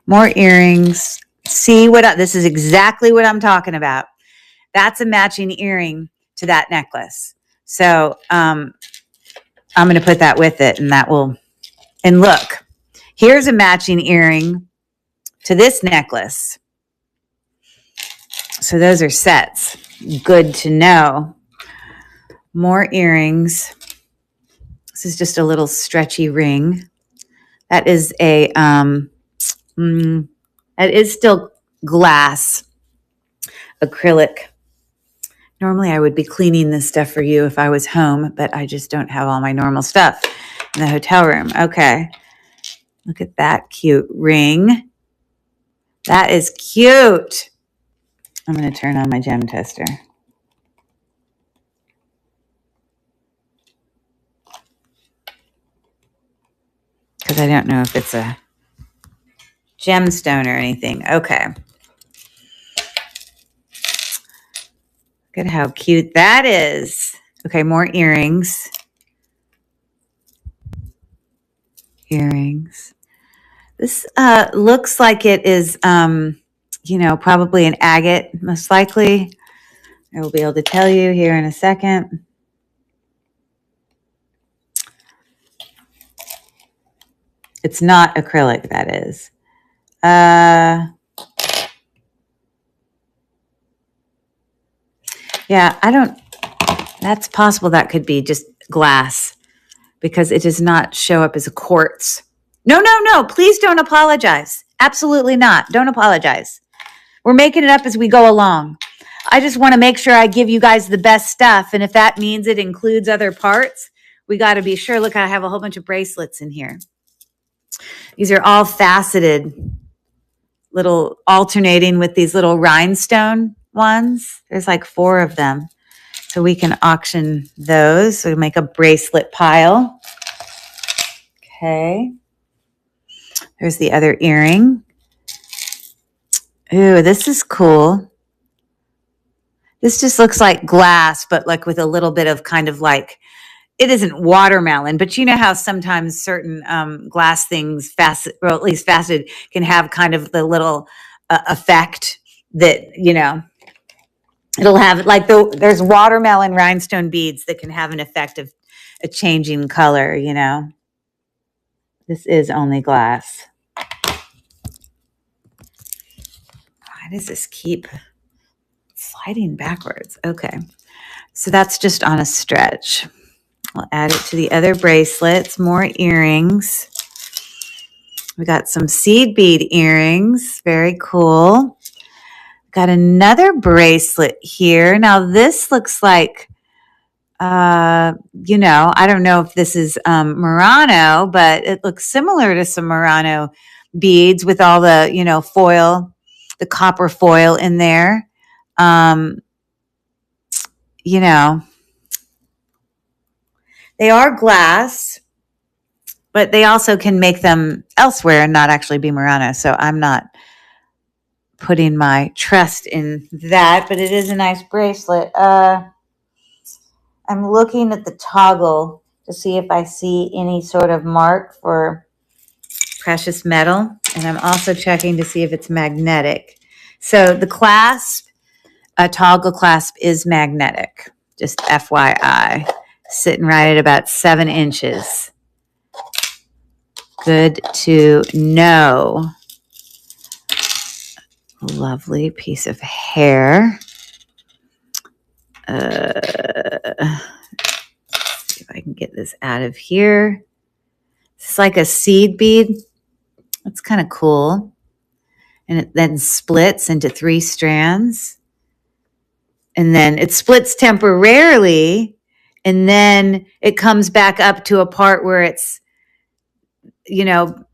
More earrings. See what this is exactly what I'm talking about. That's a matching earring to that necklace. So I'm going to put that with it, and that will. And look, here's a matching earring to this necklace. So those are sets. Good to know. More earrings. This is just a little stretchy ring. That is a, that is still glass acrylic. Normally I would be cleaning this stuff for you if I was home, but I just don't have all my normal stuff in the hotel room. Okay. Look at that cute ring. That is cute. I'm going to turn on my gem tester. Because I don't know if it's a gemstone or anything. Okay. Look at how cute that is. Okay, more earrings. Earrings. This looks like it is, probably an agate, most likely. I will be able to tell you here in a second. It's not acrylic, that is. Yeah, that's possible that could be just glass because it does not show up as a quartz. No, please don't apologize. Absolutely not. Don't apologize. We're making it up as we go along. I just want to make sure I give you guys the best stuff. And if that means it includes other parts, we got to be sure. Look, I have a whole bunch of bracelets in here. These are all faceted, little alternating with these little rhinestone ones. There's like 4 of them. So we can auction those. So we make a bracelet pile. Okay. There's the other earring. Ooh, this is cool. This just looks like glass, but like with a little bit of kind of like, it isn't watermelon, but you know how sometimes certain glass things, or at least faceted, can have kind of the little effect that, it'll have like there's watermelon rhinestone beads that can have an effect of a changing color, This is only glass. Why does this keep sliding backwards? Okay. So that's just on a stretch. We'll add it to the other bracelets. More earrings. We got some seed bead earrings. Very cool. Got another bracelet here. Now this looks like, I don't know if this is Murano, but it looks similar to some Murano beads with all the, foil, the copper foil in there. They are glass, but they also can make them elsewhere and not actually be Murano. So I'm not putting my trust in that, but it is a nice bracelet. I'm looking at the toggle to see if I see any sort of mark for precious metal. And I'm also checking to see if it's magnetic. So the clasp, a toggle clasp is magnetic, just FYI. Sitting right at about 7 inches. Good to know. Lovely piece of hair. Let's see if I can get this out of here. It's like a seed bead. That's kind of cool. And it then splits into 3 strands. And then it splits temporarily. And then it comes back up to a part where it's, the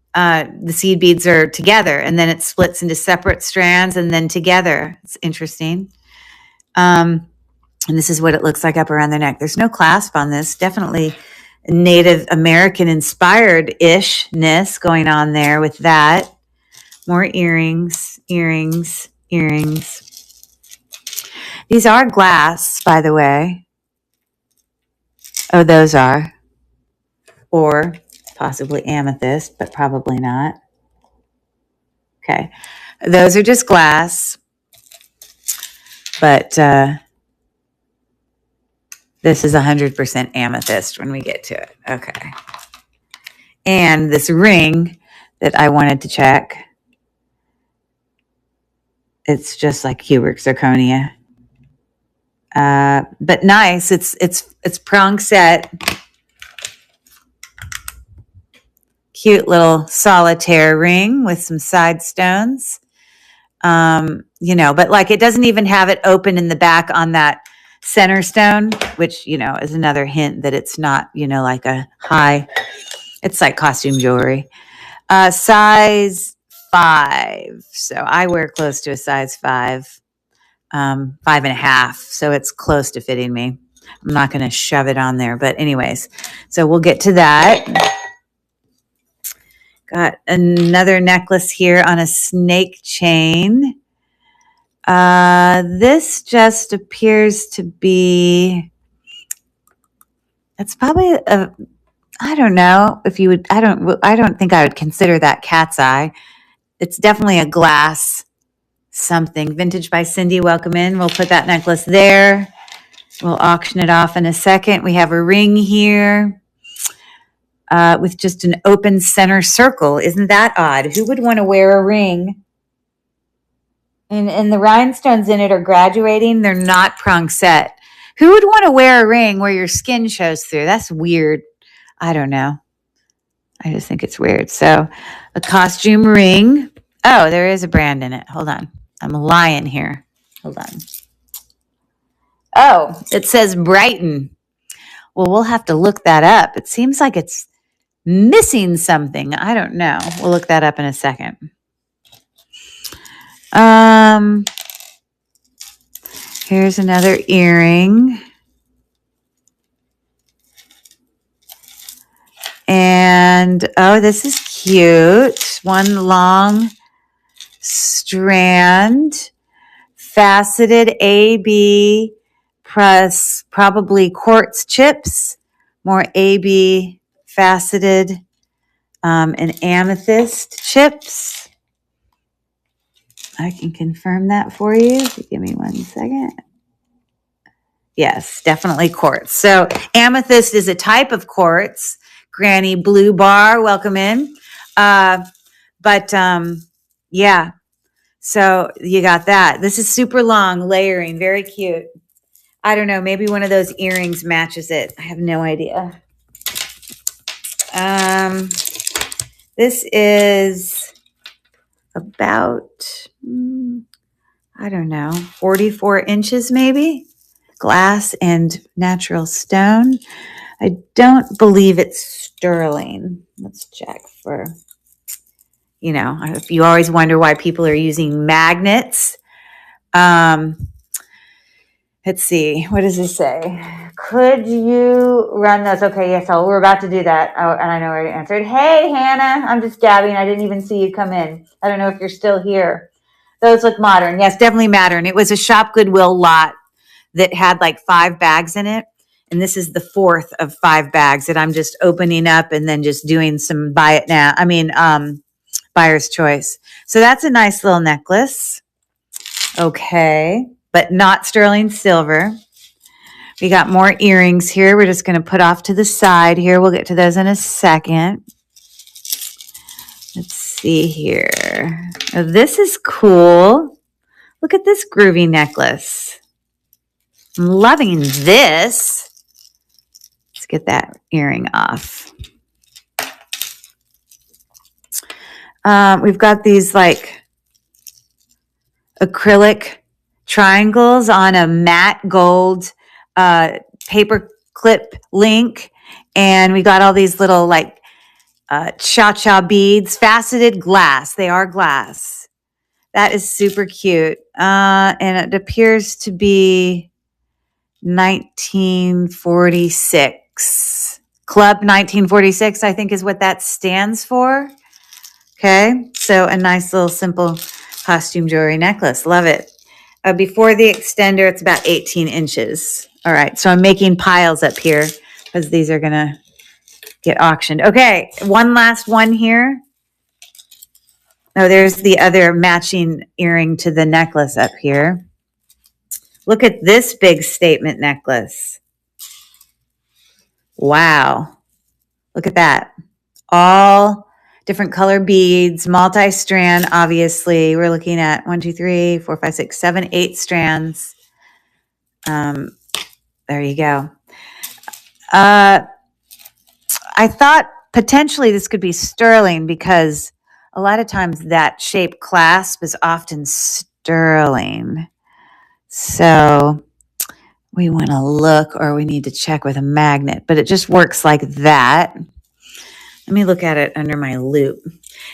seed beads are together. And then it splits into separate strands and then together. It's interesting. And this is what it looks like up around the neck. There's no clasp on this. Definitely Native American inspired-ishness going on there with that. More earrings. These are glass, by the way. Oh, those are. Or possibly amethyst, but probably not. Okay. Those are just glass. But this is 100% amethyst when we get to it. Okay. And this ring that I wanted to check. It's just like cubic zirconia. But nice. It's prong set. Cute little solitaire ring with some side stones. But like it doesn't even have it open in the back on that center stone, which, is another hint that it's not, like a high, it's like costume jewelry. Size 5. So I wear close to a size 5, 5.5. So it's close to fitting me. I'm not going to shove it on there, but anyways, so we'll get to that. Got another necklace here on a snake chain. This just appears to be, it's probably I don't know if you would, I don't think I would consider that cat's eye. It's definitely a glass something. Vintage by Cindy, welcome in. We'll put that necklace there. We'll auction it off in a second. We have a ring here with just an open center circle. Isn't that odd? Who would want to wear a ring? And the rhinestones in it are graduating. They're not prong set. Who would want to wear a ring where your skin shows through? That's weird. I don't know. I just think it's weird. So a costume ring. Oh, there is a brand in it. Hold on. I'm lying here. Hold on. Oh, it says Brighton. Well, we'll have to look that up. It seems like it's missing something. I don't know. We'll look that up in a second. Here's another earring. And, oh, this is cute. One long strand, faceted AB press, probably quartz chips, more AB faceted, and amethyst chips. I can confirm that for you. Give me 1 second. Yes, definitely quartz. So amethyst is a type of quartz. Granny Blue Bar, welcome in. Yeah, so you got that. This is super long, layering, very cute. I don't know, maybe one of those earrings matches it. I have no idea. This is about, I don't know, 44 inches maybe. Glass and natural stone. I don't believe it's sterling. Let's check for, if you always wonder why people are using magnets. Let's see. What does this say? Could you run those? Okay, yes, we're about to do that. Oh, and I know I already answered. Hey, Hannah, I'm just gabbing. I didn't even see you come in. I don't know if you're still here. Those look modern. Yes, definitely modern. It was a Shop Goodwill lot that had like 5 bags in it. And this is the 4th of 5 bags that I'm just opening up and then just doing some buy it now. Buyer's choice. So that's a nice little necklace. Okay. But not sterling silver. We got more earrings here. We're just going to put off to the side here. We'll get to those in a second. Let's see here. Oh, this is cool. Look at this groovy necklace. I'm loving this. Let's get that earring off. We've got these like acrylic triangles on a matte gold paper clip link. And we got all these little like cha-cha beads, faceted glass. They are glass. That is super cute. And it appears to be 1946. Club 1946, I think is what that stands for. Okay, so a nice little simple costume jewelry necklace. Love it. Before the extender, it's about 18 inches. All right, so I'm making piles up here because these are going to get auctioned. Okay, one last one here. Oh, there's the other matching earring to the necklace up here. Look at this big statement necklace. Wow. Look at that. All different color beads, multi-strand, obviously. We're looking at 1, 2, 3, 4, 5, 6, 7, 8 strands. There you go. I thought potentially this could be sterling because a lot of times that shape clasp is often sterling. So we want to look, or we need to check with a magnet, but it just works like that. Let me look at it under my loop.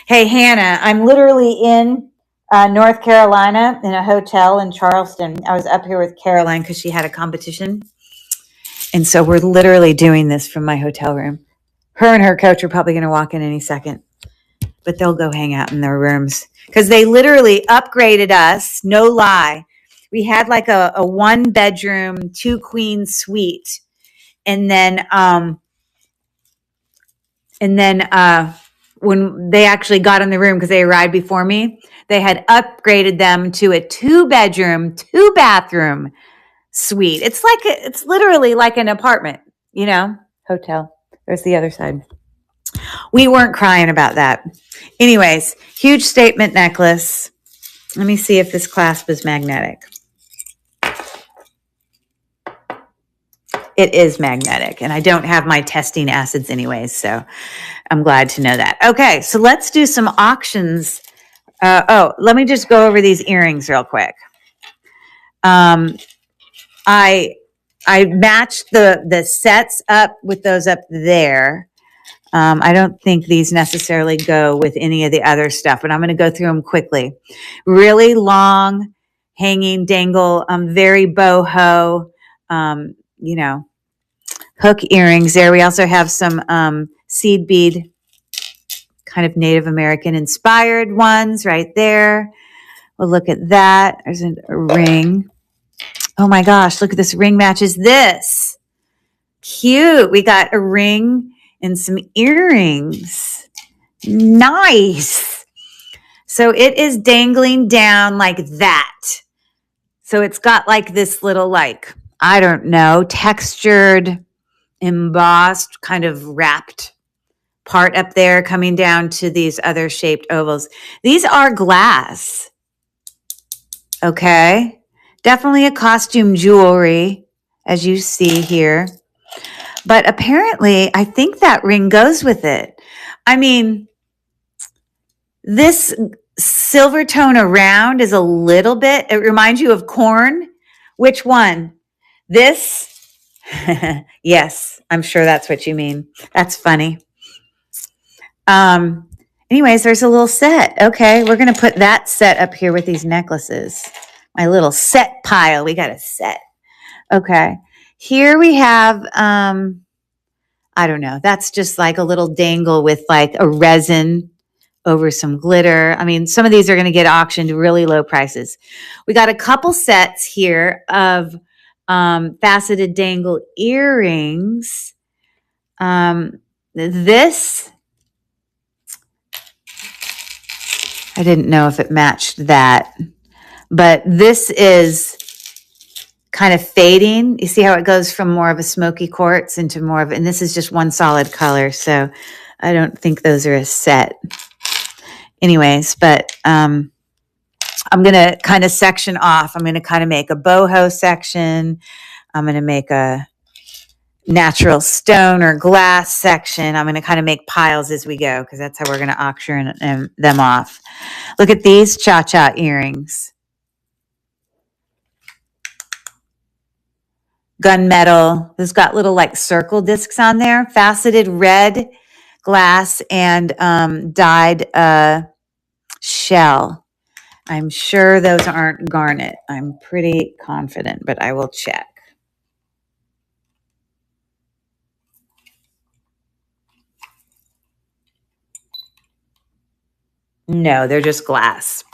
Hey, Hannah, I'm literally in North Carolina in a hotel in Charleston. I was up here with Caroline because she had a competition. And so we're literally doing this from my hotel room. Her and her coach are probably going to walk in any second, but they'll go hang out in their rooms because they literally upgraded us. No lie. We had like a 1-bedroom, 2-queen suite. And then when they actually got in the room, because they arrived before me, they had upgraded them to a 2-bedroom, 2-bathroom suite. It's literally like an apartment, hotel. There's the other side. We weren't crying about that. Anyways, huge statement necklace. Let me see if this clasp is magnetic. It is magnetic, and I don't have my testing acids anyways, so I'm glad to know that. Okay, so let's do some auctions. Let me just go over these earrings real quick. I matched the sets up with those up there. I don't think these necessarily go with any of the other stuff, but I'm going to go through them quickly. Really long, hanging, dangle, very boho, hook earrings there. We also have some seed bead, kind of Native American inspired ones right there. We'll look at that. There's a ring. Oh my gosh, look at this ring matches this. Cute. We got a ring and some earrings. Nice. So it is dangling down like that. So it's got like this little I don't know, textured, embossed, kind of wrapped part up there coming down to these other shaped ovals. These are glass. Okay. Definitely a costume jewelry, as you see here. But apparently, I think that ring goes with it. I mean, this silver tone around is a little bit, it reminds you of corn. Which one? This? Yes, I'm sure that's what you mean. That's funny. Anyways, there's a little set. Okay, we're going to put that set up here with these necklaces. My little set pile. We got a set. Okay. Here we have, I don't know. That's just like a little dangle with like a resin over some glitter. I mean, some of these are going to get auctioned really low prices. We got a couple sets here of faceted dangle earrings. This, I didn't know if it matched that, but this is kind of fading. You see how it goes from more of a smoky quartz into more of, and this is just one solid color. So I don't think those are a set. Anyways, but I'm going to kind of section off. I'm going to kind of make a boho section. I'm going to make a natural stone or glass section. I'm going to kind of make piles as we go because that's how we're going to auction them off. Look at these cha-cha earrings. Gunmetal. This got little like circle discs on there. Faceted red glass and dyed shell. I'm sure those aren't garnet. I'm pretty confident, but I will check. No, they're just glass.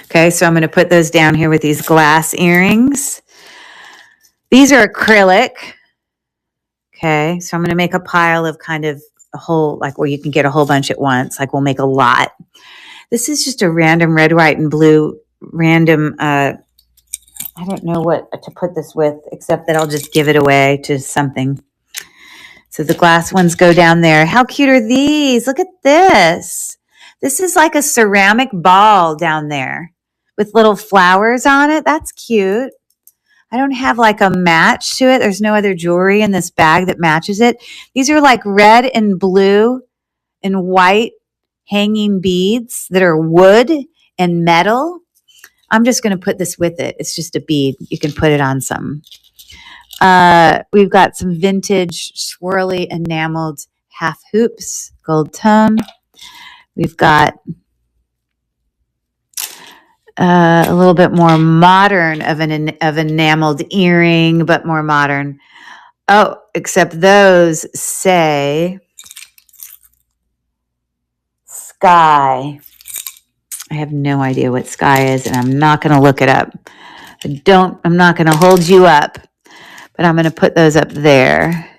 Okay, so I'm going to put those down here with these glass earrings. These are acrylic. Okay, so I'm going to make a pile of kind of a whole, like where you can get a whole bunch at once. Like we'll make a lot. This is just a random red, white, and blue random, I don't know what to put this with, except that I'll just give it away to something. So the glass ones go down there. How cute are these? Look at this. This is like a ceramic ball down there with little flowers on it. That's cute. I don't have like a match to it. There's no other jewelry in this bag that matches it. These are like red and blue and white hanging beads that are wood and metal. I'm just going to put this with it. It's just a bead. You can put it on some. We've got some vintage swirly enameled half hoops, gold tone. We've got a little bit more modern of enameled earring, but more modern. Oh, except those say Sky. I have no idea what Sky is, and I'm not going to look it up. I'm not going to hold you up, but I'm going to put those up there.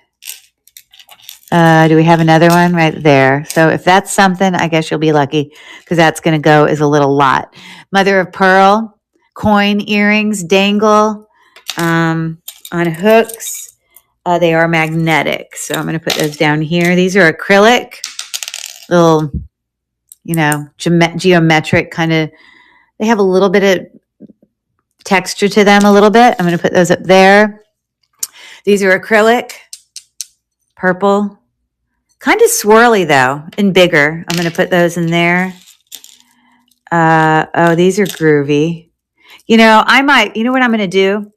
Do we have another one right there? So if that's something, I guess you'll be lucky because that's going to go as a little lot. Mother of pearl, coin earrings, dangle on hooks. They are magnetic. So I'm going to put those down here. These are acrylic, little, geometric kind of. They have a little bit of texture to them a little bit. I'm going to put those up there. These are acrylic, purple. Kind of swirly though, and bigger. I'm going to put those in there. These are groovy. You know what I'm going to do?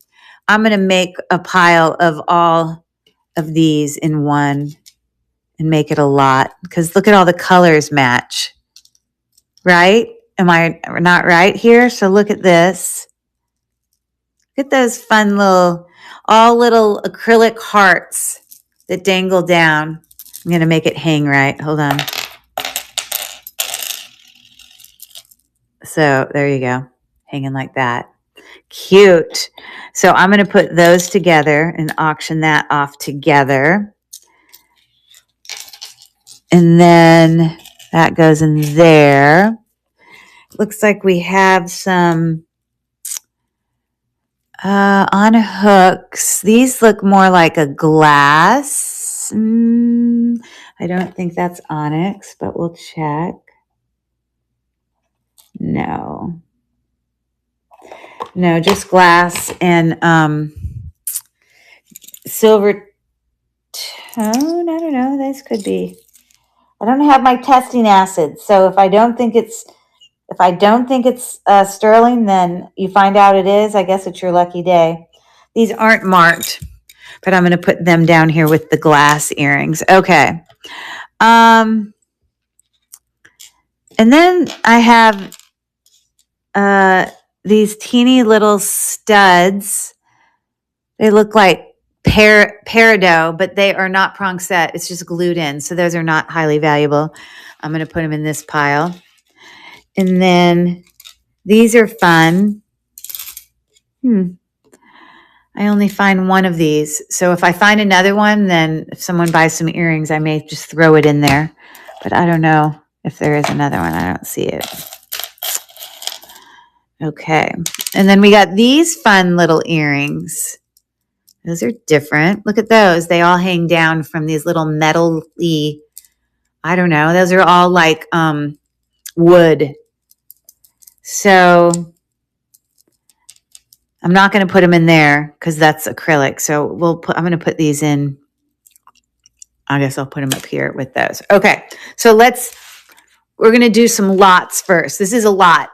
I'm going to make a pile of all of these in one and make it a lot because look at all the colors match. Right? Am I not right here? So look at this. Look at those fun little acrylic hearts that dangle down. I'm going to make it hang right. Hold on. So there you go. Hanging like that. Cute. So I'm going to put those together and auction that off together. And then that goes in there. Looks like we have some on hooks. These look more like a glass. I don't think that's onyx, but we'll check. No, just glass and silver tone. I don't know. These could be. I don't have my testing acid, so if I don't think it's sterling, then you find out it is. I guess it's your lucky day. These aren't marked, but I'm going to put them down here with the glass earrings. Okay. And then I have these teeny little studs. They look like peridot, but they are not prong set. It's just glued in. So those are not highly valuable. I'm going to put them in this pile. And then these are fun. I only find one of these. So if I find another one, then if someone buys some earrings, I may just throw it in there. But I don't know if there is another one. I don't see it. Okay. And then we got these fun little earrings. Those are different. Look at those. They all hang down from these little metal-y, I don't know. Those are all like wood. So I'm not going to put them in there because that's acrylic. So I'm going to put these in. I guess I'll put them up here with those. Okay. So we're going to do some lots first. This is a lot.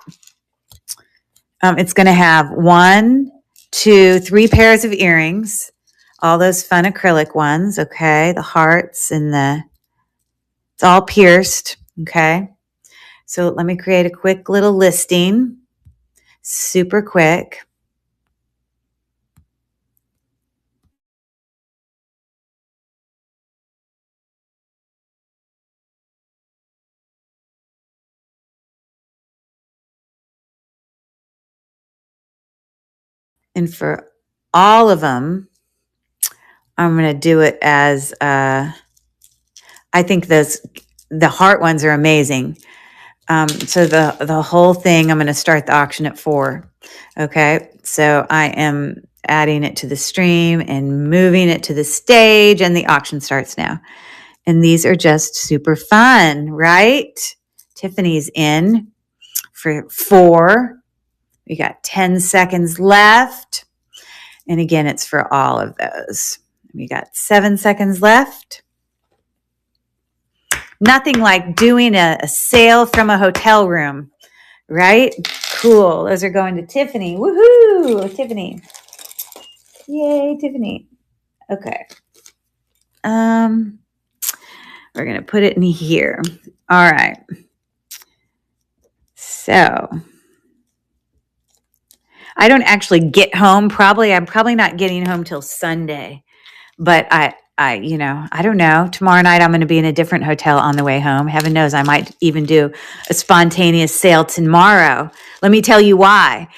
It's going to have 1, 2, 3 pairs of earrings. All those fun acrylic ones. Okay. The hearts and it's all pierced. Okay. So let me create a quick little listing. Super quick. And for all of them, I'm going to do it as, I think the heart ones are amazing. So the whole thing, I'm going to start the auction at 4. Okay. So I am adding it to the stream and moving it to the stage, and the auction starts now. And these are just super fun, right? Tiffany's in for 4. We got 10 seconds left. And again, it's for all of those. We got 7 seconds left. Nothing like doing a sale from a hotel room, right? Cool. Those are going to Tiffany. Woohoo! Tiffany. Yay, Tiffany. Okay. We're going to put it in here. All right. So I don't actually get home. I'm probably not getting home till Sunday, but I don't know. Tomorrow night I'm going to be in a different hotel on the way home. Heaven knows I might even do a spontaneous sale tomorrow. Let me tell you why.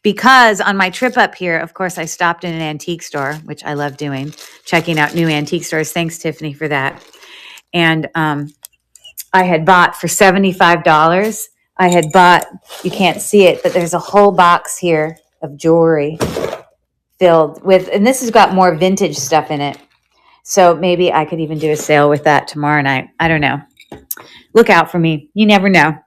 Because on my trip up here, of course, I stopped in an antique store, which I love doing, checking out new antique stores. Thanks, Tiffany, for that. And I had bought for $75. You can't see it, but there's a whole box here of jewelry filled with, and this has got more vintage stuff in it. So maybe I could even do a sale with that tomorrow night. I don't know. Look out for me. You never know.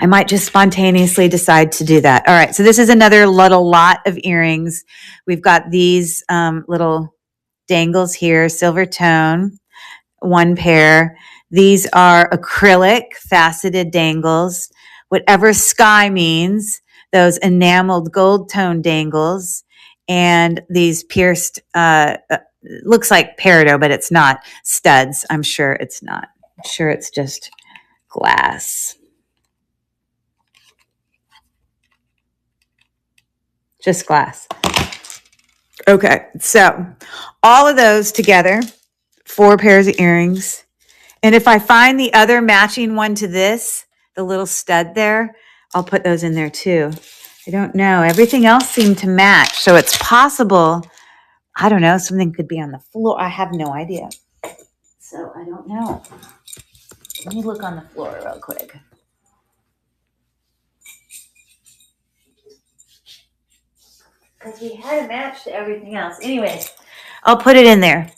I might just spontaneously decide to do that. All right. So this is another little lot of earrings. We've got these little dangles here, silver tone, 1 pair. These are acrylic faceted dangles. Whatever sky means, those enameled gold tone dangles, and these pierced, looks like peridot, but it's not, studs. I'm sure it's not. I'm sure it's just glass. Just glass. Okay, so all of those together, 4 pairs of earrings. And if I find the other matching one to this, the little stud there, I'll put those in there too. I don't know. Everything else seemed to match. So it's possible, I don't know, something could be on the floor. I have no idea. So I don't know. Let me look on the floor real quick. Because we had a match to everything else. Anyways, I'll put it in there.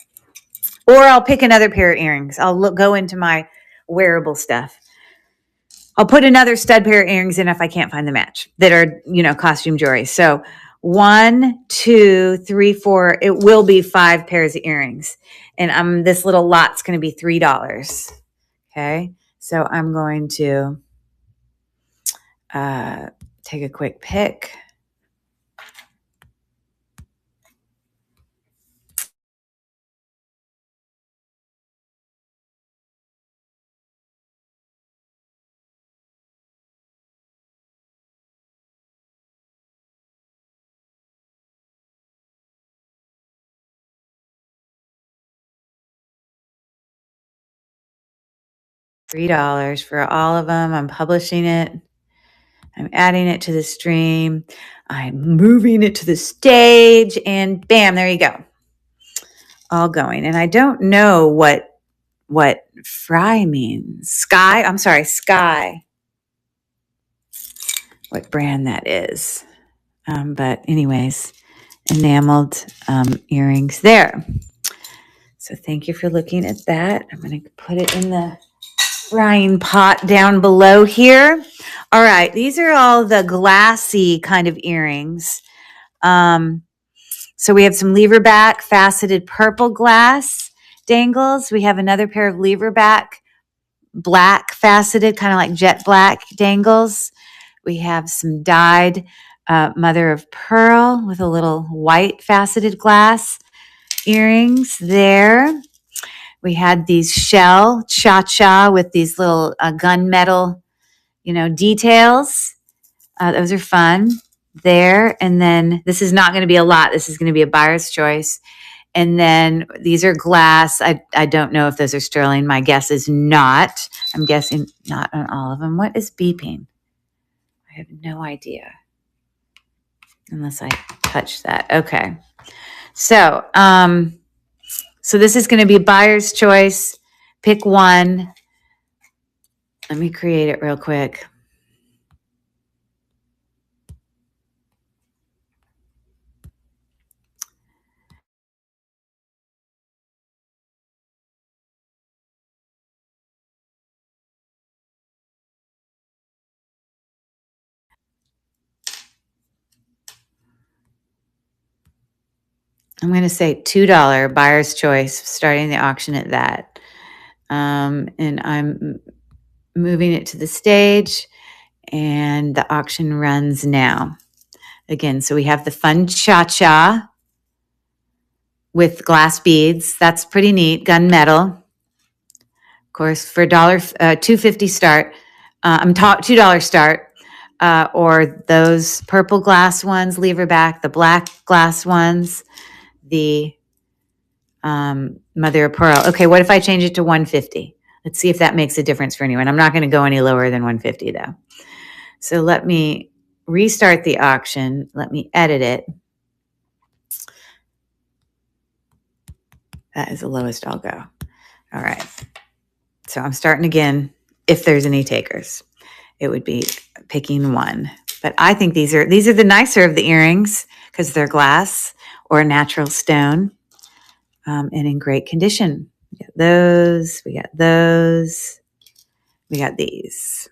Or I'll pick another pair of earrings. I'll go into my wearable stuff. I'll put another stud pair of earrings in if I can't find the match that are, costume jewelry. So 1, 2, 3, 4, it will be 5 pairs of earrings. And this little lot's going to be $3. Okay. So I'm going to take a quick pick. $3 for all of them. I'm publishing it. I'm adding it to the stream. I'm moving it to the stage, and bam, there you go. All going. And I don't know what fry means. Sky. I'm sorry, Sky. What brand that is. But anyways, enameled earrings there. So thank you for looking at that. I'm going to put it in the frying pot down below here. All right, these are all the glassy kind of earrings. So we have some leverback faceted purple glass dangles. We have another pair of leverback black faceted, kind of like jet black dangles. We have some dyed mother of pearl with a little white faceted glass earrings there. We had these shell cha-cha with these little gunmetal, details. Those are fun there. And then this is not going to be a lot. This is going to be a buyer's choice. And then these are glass. I don't know if those are sterling. My guess is not. I'm guessing not on all of them. What is beeping? I have no idea. Unless I touch that. Okay. So, so this is going to be buyer's choice. Pick one. Let me create it real quick. I'm going to say $2 buyer's choice, starting the auction at that. And I'm moving it to the stage, and the auction runs now. Again, so we have the fun cha-cha with glass beads. That's pretty neat. Gunmetal. Of course, for $2.50 start. I'm $2 start. Or those purple glass ones, lever back, the black glass ones, the mother of pearl. Okay, what if I change it to 150? Let's see if that makes a difference for anyone. I'm not going to go any lower than 150 though. So let me restart the auction. Let me edit it. That is the lowest I'll go. All right. So I'm starting again. If there's any takers, it would be picking one. But I think these are the nicer of the earrings because they're glass or natural stone, and in great condition. We got those. We got those. We got these.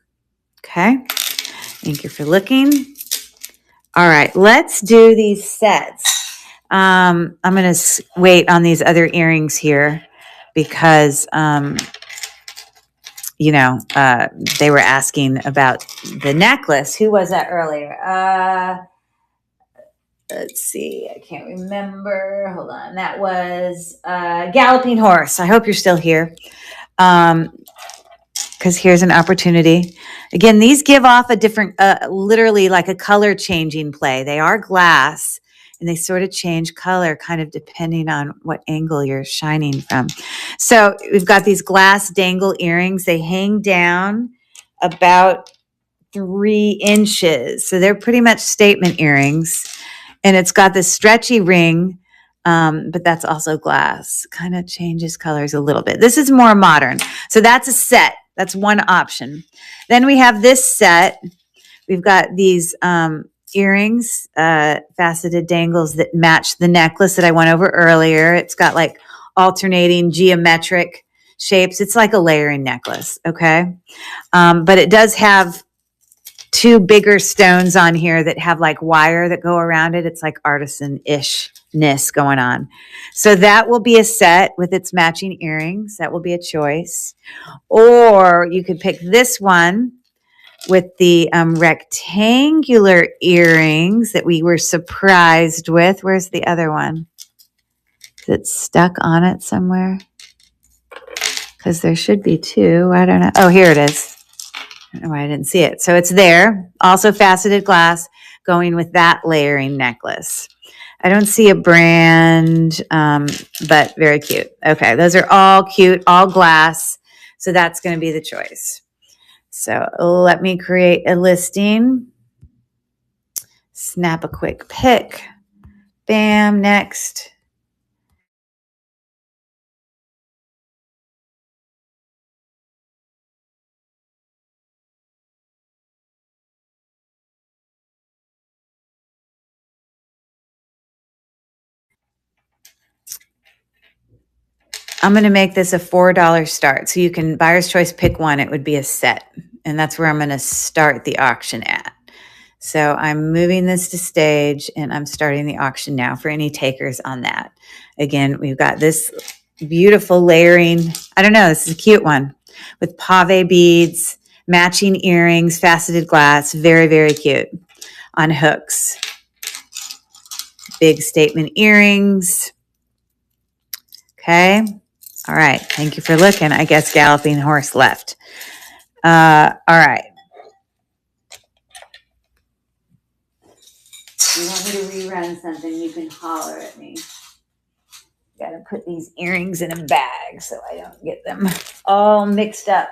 Okay. Thank you for looking. All right. Let's do these sets. I'm going to wait on these other earrings here because, they were asking about the necklace. Who was that earlier? Let's see. I can't remember. Hold on. That was Galloping Horse. I hope you're still here. Because here's an opportunity. Again, these give off a different, literally like a color changing play. They are glass and they sort of change color kind of depending on what angle you're shining from. So we've got these glass dangle earrings. They hang down about 3 inches. So they're pretty much statement earrings. And it's got this stretchy ring, but that's also glass. Kind of changes colors a little bit. This is more modern. So that's a set. That's one option. Then we have this set. We've got these earrings, faceted dangles that match the necklace that I went over earlier. It's got like alternating geometric shapes. It's like a layering necklace, okay? But it does have 2 bigger stones on here that have like wire that go around it. It's like artisan-ishness going on. So that will be a set with its matching earrings. That will be a choice. Or you could pick this one with the rectangular earrings that we were surprised with. Where's the other one? Is it stuck on it somewhere? Because there should be 2. I don't know. Oh, here it is. I don't know why I didn't see it. So it's there. Also faceted glass going with that layering necklace. I don't see a brand, but very cute. Okay, those are all cute, all glass. So that's going to be the choice. So let me create a listing. Snap a quick pic. Bam, next. I'm going to make this a $4 start. So you can buyer's choice pick one. It would be a set. And that's where I'm going to start the auction at. So I'm moving this to stage and I'm starting the auction now for any takers on that. Again, we've got this beautiful layering. I don't know. This is a cute one with pave beads, matching earrings, faceted glass. Very, very cute on hooks. Big statement earrings. Okay. All right. Thank you for looking. I guess Galloping Horse left. All right. If you want me to rerun something, you can holler at me. Got to put these earrings in a bag so I don't get them all mixed up.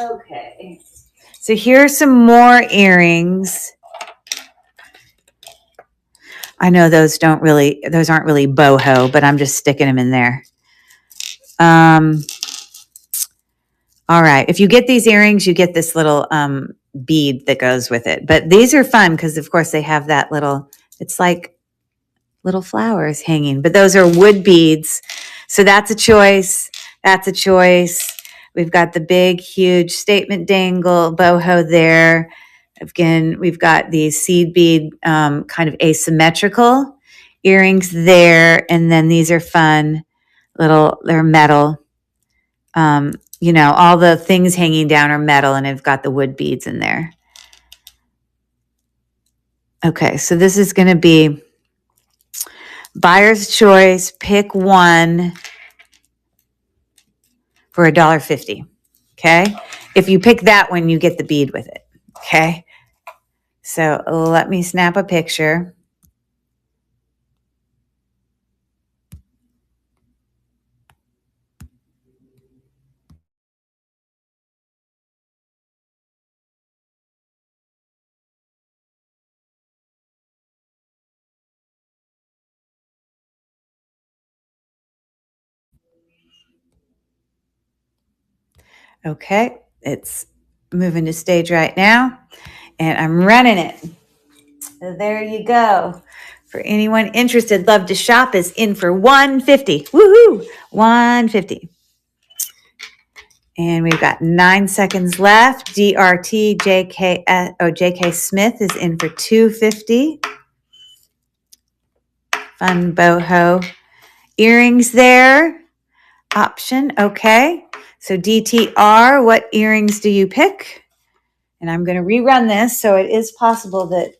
Okay. So here are some more earrings. I know those aren't really boho, but I'm just sticking them in there. All right. If you get these earrings, you get this little bead that goes with it. But these are fun because, of course, they have that little, it's like little flowers hanging. But those are wood beads. So that's a choice. That's a choice. We've got the big, huge statement dangle boho there. Again, we've got these seed bead kind of asymmetrical earrings there. And then these are fun little, they're metal. You know, all the things hanging down are metal and have got the wood beads in there. Okay, so this is going to be buyer's choice. Pick one for $1.50. Okay. If you pick that one, you get the bead with it. Okay. So let me snap a picture. Okay. It's moving to stage right now and I'm running it. So there you go. For anyone interested, Love to Shop is in for $150. Woohoo! $150. And we've got 9 seconds left. DRT JK Smith is in for $250. Fun boho earrings there. Option. Okay. So DTR, what earrings do you pick? And I'm going to rerun this. So it is possible that,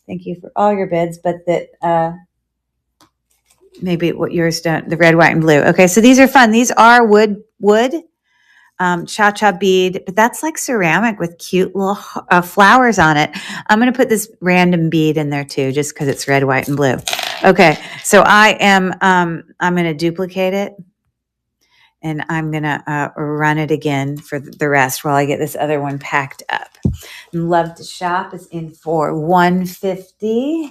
thank you for all your bids, but that maybe what yours don't, the red, white, and blue. Okay. So these are fun. These are wood, cha-cha bead, but that's like ceramic with cute little flowers on it. I'm going to put this random bead in there too, just because it's red, white, and blue. Okay. So I'm going to duplicate it. And I'm going to run it again for the rest while I get this other one packed up. Love to Shop is in for $150.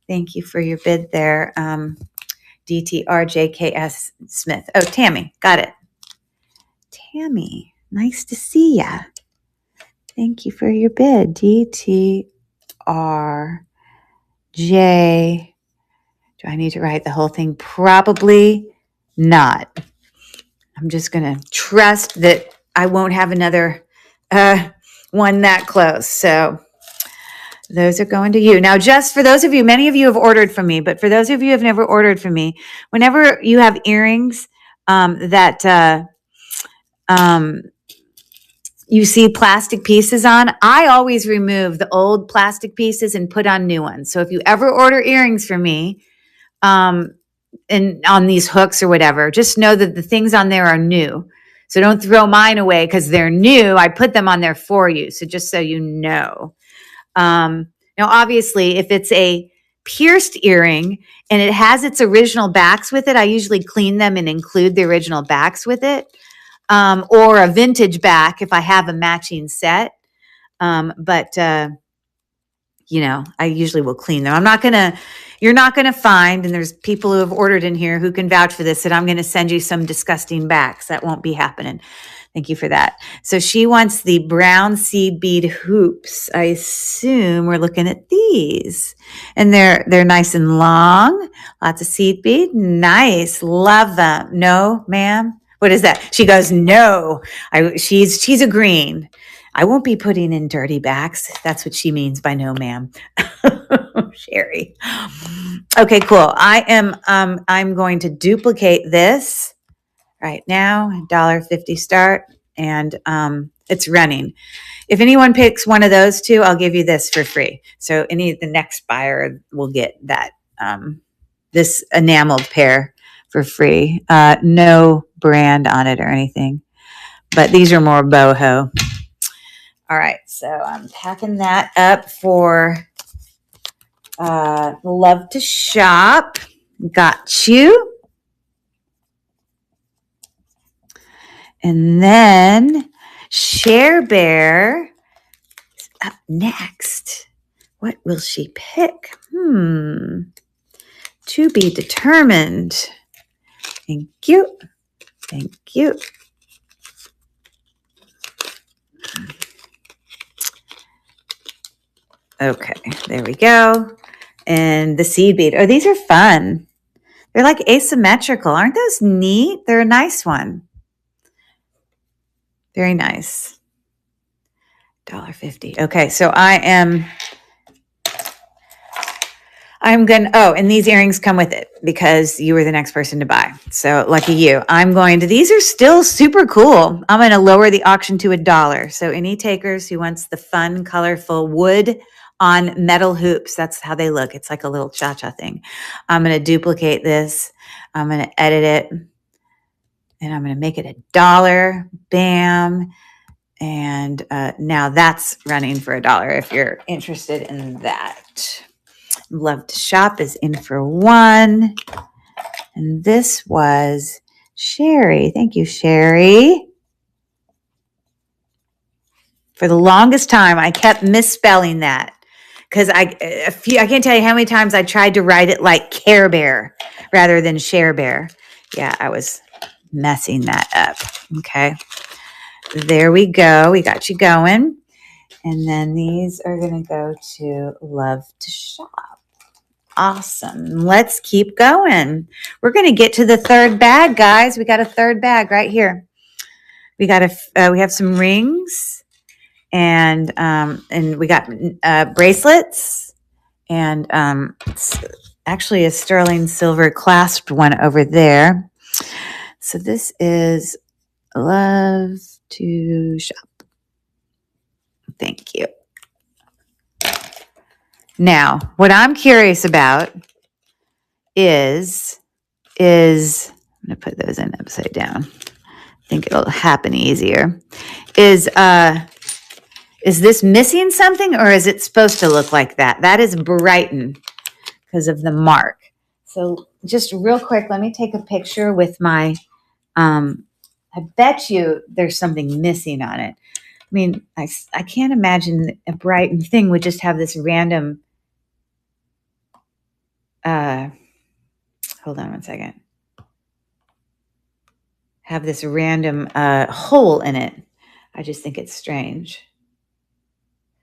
Thank you for your bid there. DTRJKS Smith. Oh, Tammy. Got it. Tammy, nice to see ya. Thank you for your bid. DTRJ. Do I need to write the whole thing? Probably not. I'm just going to trust that I won't have another one that close. So those are going to you. Now, just for those of you, many of you have ordered from me, but for those of you who have never ordered from me, whenever you have earrings that you see plastic pieces on, I always remove the old plastic pieces and put on new ones. So if you ever order earrings from me, and on these hooks or whatever, just know that the things on there are new. So don't throw mine away because they're new. I put them on there for you. So just so you know. Now, obviously, if it's a pierced earring and it has its original backs with it, I usually clean them and include the original backs with it. Or a vintage back if I have a matching set. But you know, I usually will clean them. You're not going to find, and there's people who have ordered in here who can vouch for this, that I'm going to send you some disgusting backs. That won't be happening. Thank you for that. So she wants the brown seed bead hoops. I assume we're looking at these. And they're nice and long. Lots of seed bead. Nice. Love them. No, ma'am. What is that? She goes, no. She's agreeing. I won't be putting in dirty backs. That's what she means by no, ma'am. Sherry. Okay, cool. I'm going to duplicate this right now. $1.50 start, and it's running. If anyone picks one of those two, I'll give you this for free. So the next buyer will get that this enameled pair for free. No brand on it or anything, but these are more boho. All right, so I'm packing that up for Love to Shop. Got you. And then Share Bear is up next. What will she pick? To be determined. Thank you. Thank you. Okay, there we go. And the seed bead. Oh, these are fun. They're like asymmetrical. Aren't those neat? They're a nice one. Very nice. $1.50. Okay, so I'm going to, oh, and these earrings come with it because you were the next person to buy. So lucky you. These are still super cool. I'm going to lower the auction to $1. So any takers who wants the fun, colorful wood on metal hoops, that's how they look. It's like a little cha-cha thing. I'm going to duplicate this. I'm going to edit it and I'm going to make it $1. Bam. And now that's running for $1 if you're interested in that. Love to Shop is in for $1. And this was Sherry. Thank you, Sherry. For the longest time, I kept misspelling that because I can't tell you how many times I tried to write it like Care Bear rather than Share Bear. Yeah, I was messing that up. Okay. There we go. We got you going. And then these are going to go to Love to Shop. Awesome. Let's keep going. We're going to get to the third bag, guys. We got a third bag right here. We have some rings and we got bracelets and actually a sterling silver clasped one over there. So this is Love to Shop. Thank you. Now, what I'm curious about is I'm going to put those in upside down. I think it'll happen easier. Is this missing something or is it supposed to look like that? That is Brighton because of the mark. So just real quick, let me take a picture with my, I bet you there's something missing on it. I mean, I can't imagine a Brighton thing would just have this random, hold on one second. Have this random hole in it. I just think it's strange.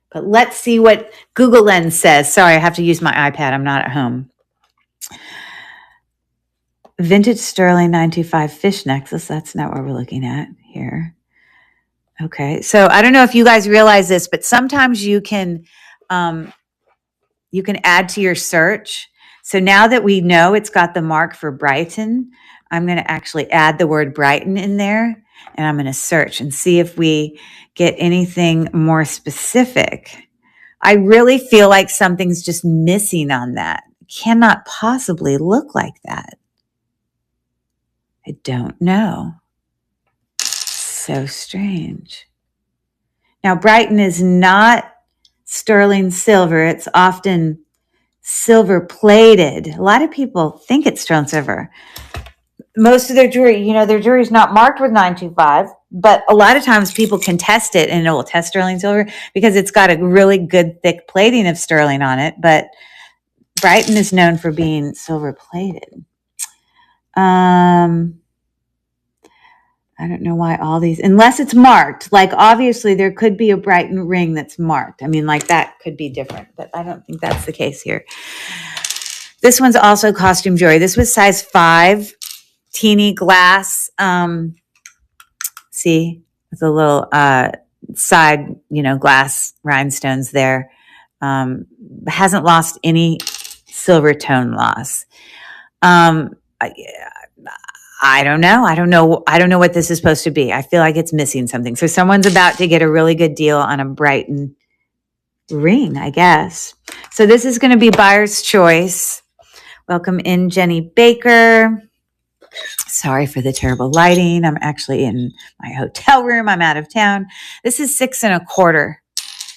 But let's see what Google Lens says. Sorry, I have to use my iPad. I'm not at home. Vintage sterling 925 fish necklace. That's not what we're looking at here. Okay, so I don't know if you guys realize this, but sometimes you can add to your search. So now that we know it's got the mark for Brighton, I'm going to actually add the word Brighton in there, and I'm going to search and see if we get anything more specific. I really feel like something's just missing on that. It cannot possibly look like that. I don't know. So strange. Now, Brighton is not sterling silver. It's often silver plated. A lot of people think it's sterling silver. Most of their jewelry, their jewelry is not marked with 925, but a lot of times people can test it and it will test sterling silver because it's got a really good thick plating of sterling on it. But Brighton is known for being silver plated. I don't know why all these, unless it's marked, like obviously there could be a Brighton ring that's marked. I mean, like that could be different, but I don't think that's the case here. This one's also costume jewelry. This was size 5, teeny glass. See, with a little side, glass rhinestones there. Hasn't lost any silver tone loss. I don't know. I don't know what this is supposed to be. I feel like it's missing something. So someone's about to get a really good deal on a Brighton ring, I guess. So this is going to be buyer's choice. Welcome in, Jenny Baker. Sorry for the terrible lighting. I'm actually in my hotel room. I'm out of town. This is 6 1/4,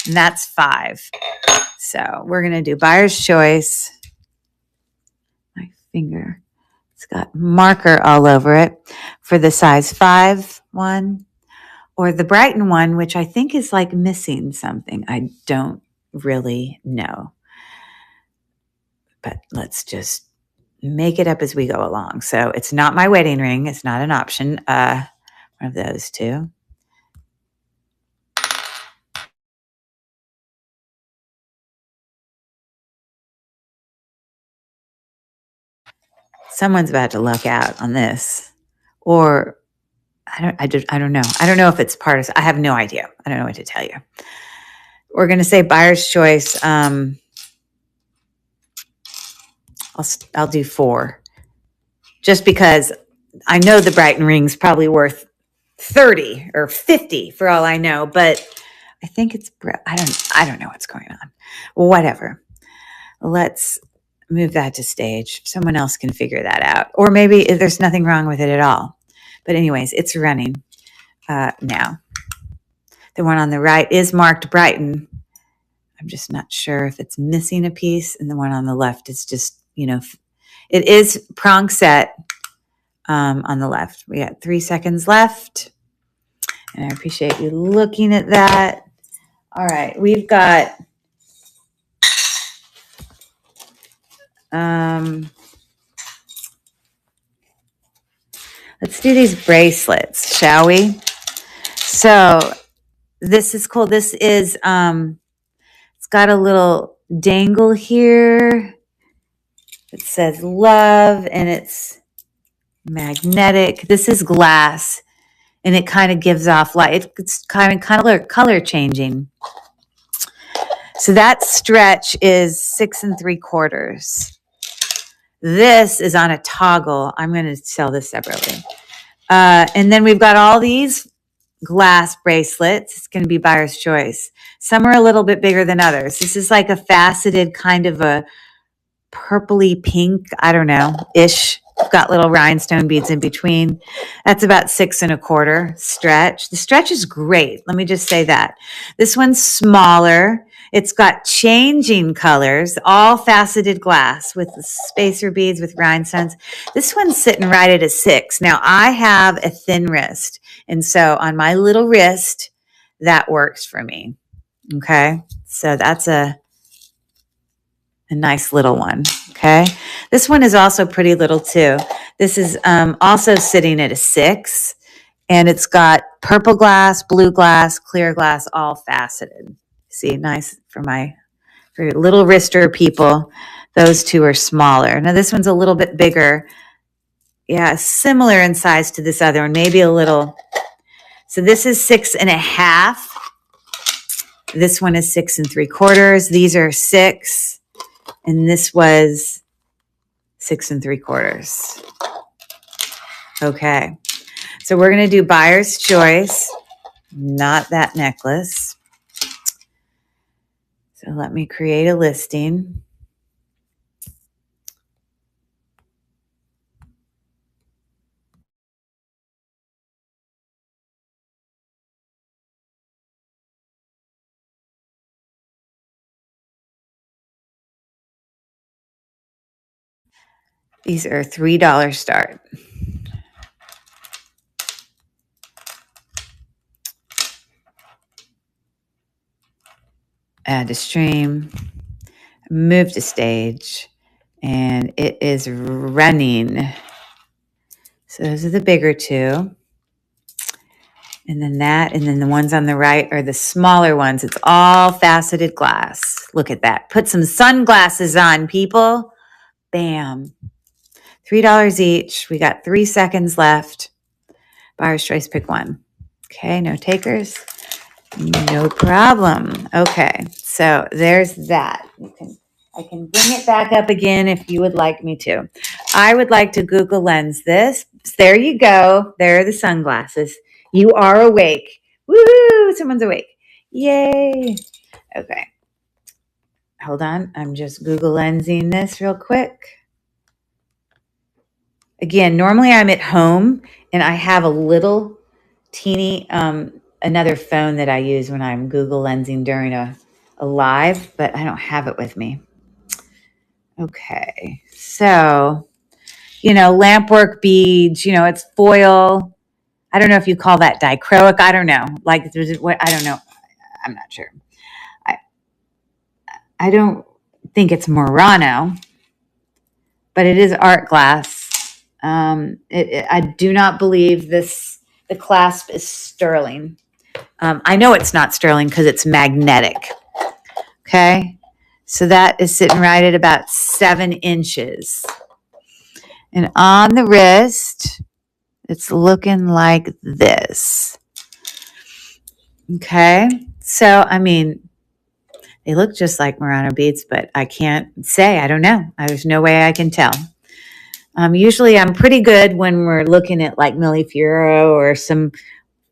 and that's 5. So we're going to do buyer's choice. My finger. It's got marker all over it for the size 5 one or the Brighton one, which I think is like missing something. I don't really know. But let's just make it up as we go along. So it's not my wedding ring. It's not an option. One of those two. Someone's about to luck out on this, or I don't know. I don't know if it's part of. I have no idea. I don't know what to tell you. we're going to say buyer's choice. I'll do 4, just because I know the Brighton ring's probably worth 30 or 50 for all I know, but I think it's, I don't know what's going on. Whatever. Let's move that to stage. Someone else can figure that out. Or maybe there's nothing wrong with it at all. But anyways, it's running now. The one on the right is marked Brighton. I'm just not sure if it's missing a piece. And the one on the left is just, it is prong set on the left. We got 3 seconds left. And I appreciate you looking at that. All right, we've got let's do these bracelets, shall we? So this is cool. This is it's got a little dangle here. It says love, and it's magnetic. This is glass, and it kind of gives off light. It's kind of color changing. So that stretch is 6 3/4. This is on a toggle. I'm going to sell this separately. And then we've got all these glass bracelets. It's going to be buyer's choice. Some are a little bit bigger than others. This is like a faceted kind of a purpley pink, I don't know, ish. Got little rhinestone beads in between. That's about 6 1/4 stretch. The stretch is great. Let me just say that. This one's smaller. It's got changing colors, all faceted glass with spacer beads with rhinestones. This one's sitting right at a 6. Now, I have a thin wrist, and so on my little wrist, that works for me. Okay, so that's a nice little one. Okay, this one is also pretty little too. This is also sitting at a 6, and it's got purple glass, blue glass, clear glass, all faceted. See, nice for little wrister people. Those two are smaller. Now this one's a little bit bigger. Yeah, similar in size to this other one, maybe a little. So this is 6 1/2. This one is 6 3/4. These are 6. And this was 6 3/4. Okay. So we're going to do buyer's choice, not that necklace. So let me create a listing. These are $3 start. Add to stream, move to stage, and it is running. So those are the bigger two. And then and then the ones on the right are the smaller ones. It's all faceted glass. Look at that. Put some sunglasses on, people. Bam. $3 each. We got 3 seconds left. Buyer's choice, pick one. Okay, no takers. No problem. Okay, so there's that. I can bring it back up again if you would like me to. I would like to Google Lens this. There you go. There are the sunglasses. You are awake. Woohoo! Someone's awake. Yay. Okay. Hold on. I'm just Google Lensing this real quick. Again, normally I'm at home and I have a little teeny, another phone that I use when I'm Google Lensing during a live, but I don't have it with me. Okay. So, lampwork beads, it's foil. I don't know if you call that dichroic. I don't know. I don't know. I'm not sure. I don't think it's Murano, but it is art glass. I do not believe the clasp is sterling. I know it's not sterling because it's magnetic. Okay. So that is sitting right at about 7 inches. And on the wrist, it's looking like this. Okay. So, They look just like Murano beads, but I can't say. I don't know. There's no way I can tell. Usually I'm pretty good when we're looking at like Millefiori or some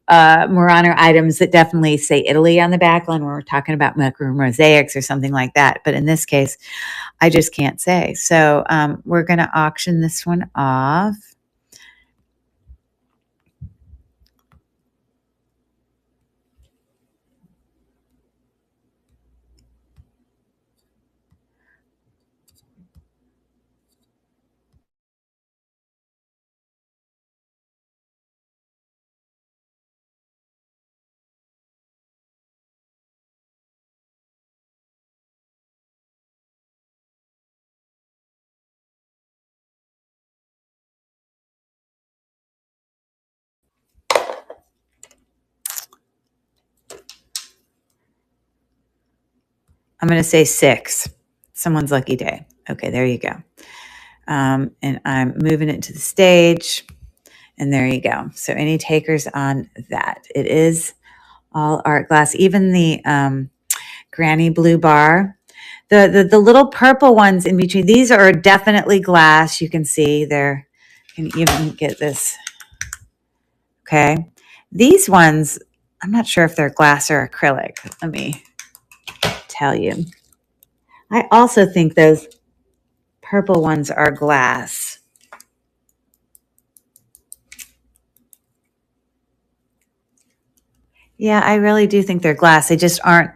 Murano items that definitely say Italy on the back when we're talking about mosaics or something like that. But in this case, I just can't say. So we're going to auction this one off. I'm going to say 6. Someone's lucky day. Okay, there you go. And I'm moving it to the stage. And there you go. So any takers on that? It is all art glass. Even the Granny Blue Bar. The little purple ones in between. These are definitely glass. You can see there. You can even get this. Okay. These ones, I'm not sure if they're glass or acrylic. Let me tell you. I also think those purple ones are glass. Yeah, I really do think they're glass. They just aren't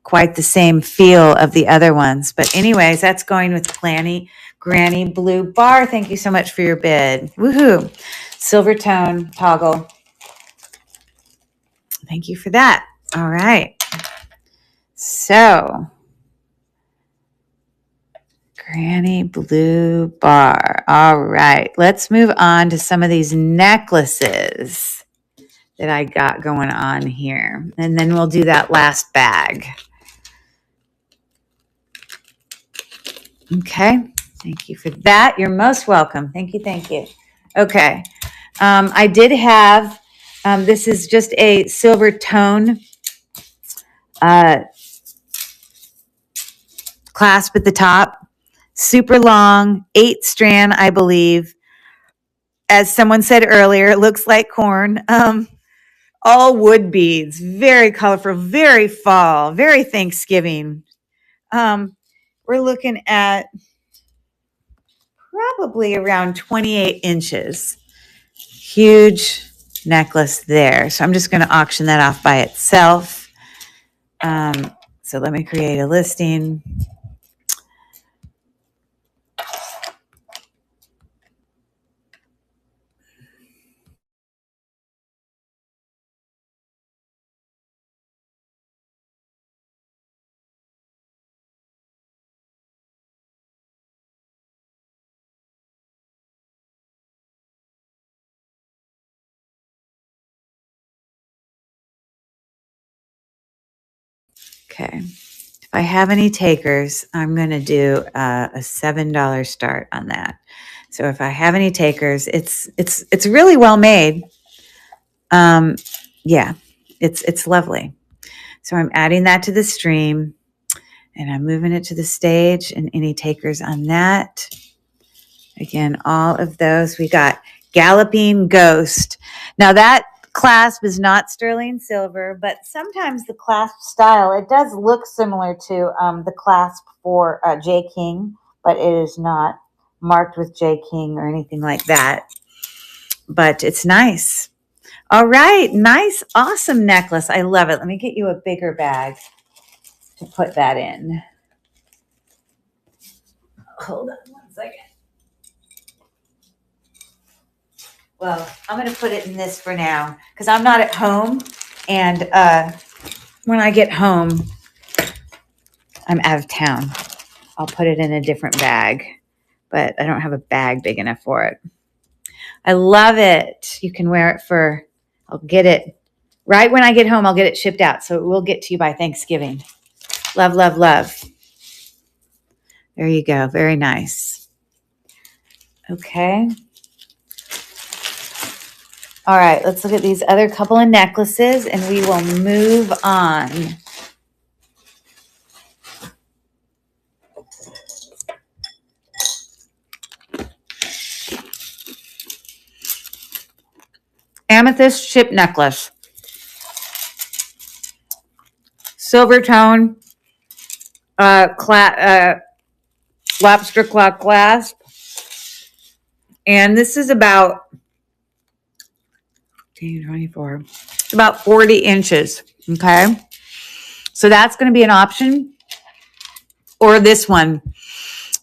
quite the same feel of the other ones. But anyways, that's going with Granny Blue Bar. Thank you so much for your bid. Woohoo. Silver tone toggle. Thank you for that. All right. So, Granny Blue Bar. All right. Let's move on to some of these necklaces that I got going on here. And then we'll do that last bag. Okay. Thank you for that. You're most welcome. Thank you. Thank you. Okay. I did have, this is just a silver tone clasp at the top. Super long, 8 strand, I believe. As someone said earlier, it looks like corn. All wood beads, very colorful, very fall, very Thanksgiving. We're looking at probably around 28 inches. Huge necklace there. So I'm just going to auction that off by itself. So let me create a listing. Okay. If I have any takers, I'm going to do a $7 start on that. So if I have any takers, it's really well made. Yeah, it's lovely. So I'm adding that to the stream and I'm moving it to the stage, and any takers on that. Again, all of those. We got Galloping Ghost. Now that clasp is not sterling silver, but sometimes the clasp style, it does look similar to the clasp for J. King, but it is not marked with J. King or anything like that. But it's nice. All right. Nice, awesome necklace. I love it. Let me get you a bigger bag to put that in. Hold on one second. Well, I'm going to put it in this for now because I'm not at home. And when I get home, I'm out of town. I'll put it in a different bag, but I don't have a bag big enough for it. I love it. You can wear it I'll get it right when I get home. I'll get it shipped out. So it will get to you by Thanksgiving. Love, love, love. There you go. Very nice. Okay. All right, let's look at these other couple of necklaces and we will move on. amethyst chip necklace, silver tone, lobster claw clasp. And this is about 24, it's about 40 inches. Okay. So that's going to be an option. Or this one.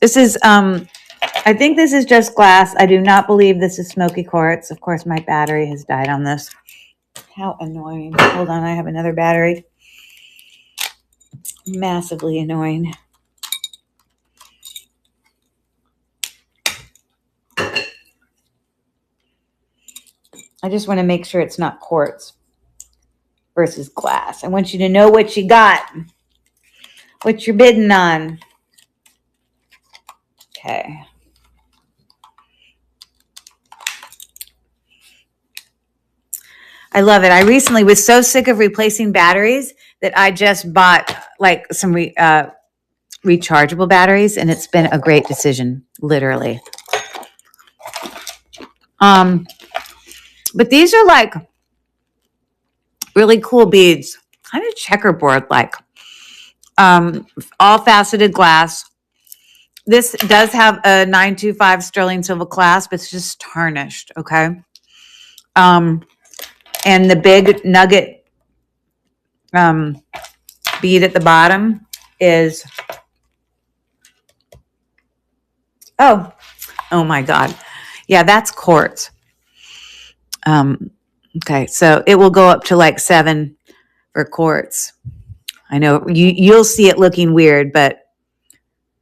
This is, I think this is just glass. I do not believe this is smoky quartz. Of course, my battery has died on this. How annoying. Hold on, I have another battery. Massively annoying. I just want to make sure it's not quartz versus glass. I want you to know what you got, what you're bidding on. Okay. I love it. I recently was so sick of replacing batteries that I just bought like some rechargeable batteries, and it's been a great decision, literally. But these are like really cool beads, kind of checkerboard like, all faceted glass. This does have a 925 sterling silver clasp. It's just tarnished. Okay. And the big nugget bead at the bottom is, oh my God. Yeah, that's quartz. Okay, so it will go up to like 7 for quartz. I know you'll see it looking weird, but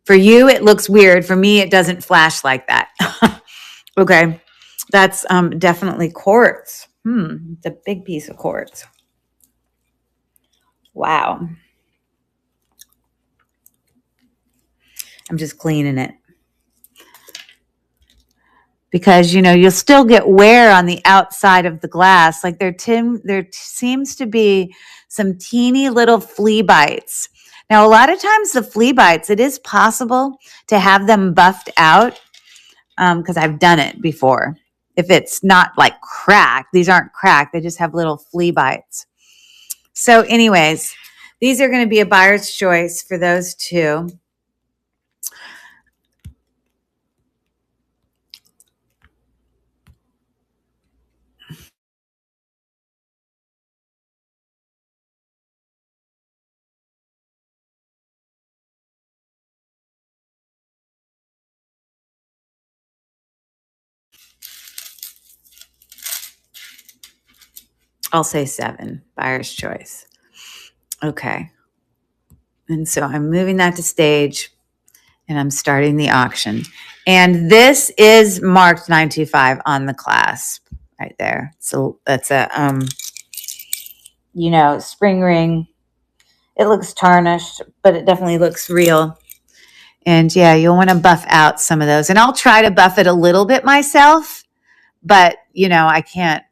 for you, it looks weird. For me, it doesn't flash like that. Okay, that's definitely quartz. It's a big piece of quartz. Wow. I'm just cleaning it. Because, you'll still get wear on the outside of the glass. Like there seems to be some teeny little flea bites. Now, a lot of times the flea bites, it is possible to have them buffed out because I've done it before. If it's not like cracked, these aren't cracked. They just have little flea bites. So anyways, these are going to be a buyer's choice for those two. I'll say 7, buyer's choice. Okay. And so I'm moving that to stage and I'm starting the auction. And this is marked 925 on the clasp right there. So that's a, spring ring. It looks tarnished, but it definitely looks real. And yeah, you'll want to buff out some of those. And I'll try to buff it a little bit myself, but I can't,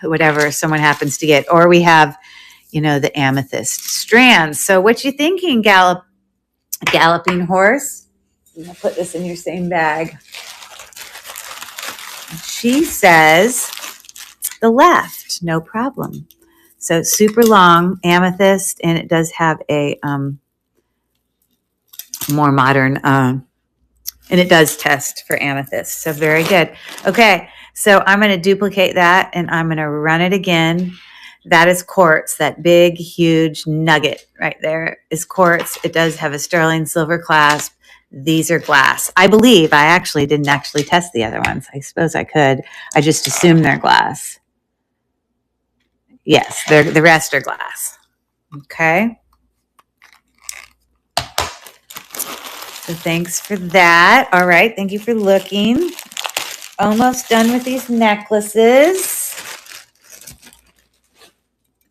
whatever someone happens to get. Or we have, the amethyst strands. So what you thinking, galloping horse? I'm going to put this in your same bag. She says the left, no problem. So super long amethyst, and it does have a more modern, and it does test for amethyst. So very good. Okay, so I'm going to duplicate that, and I'm going to run it again. That is quartz. That big, huge nugget right there is quartz. It does have a sterling silver clasp. These are glass. I believe I actually didn't test the other ones. I suppose I could. I just assumed they're glass. Yes, the rest are glass. Okay. So thanks for that. All right. Thank you for looking. Almost done with these necklaces.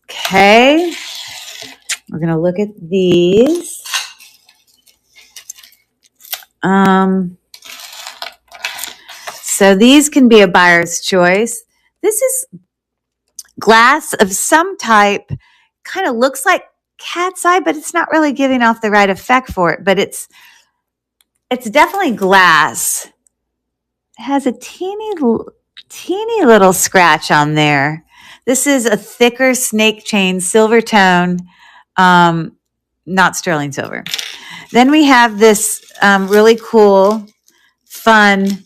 Okay. We're going to look at these. So these can be a buyer's choice. This is glass of some type. Kind of looks like cat's eye, but it's not really giving off the right effect for it. But it's definitely glass. It has a teeny teeny little scratch on there. This is a thicker snake chain, silver tone, not sterling silver. Then we have this really cool, fun,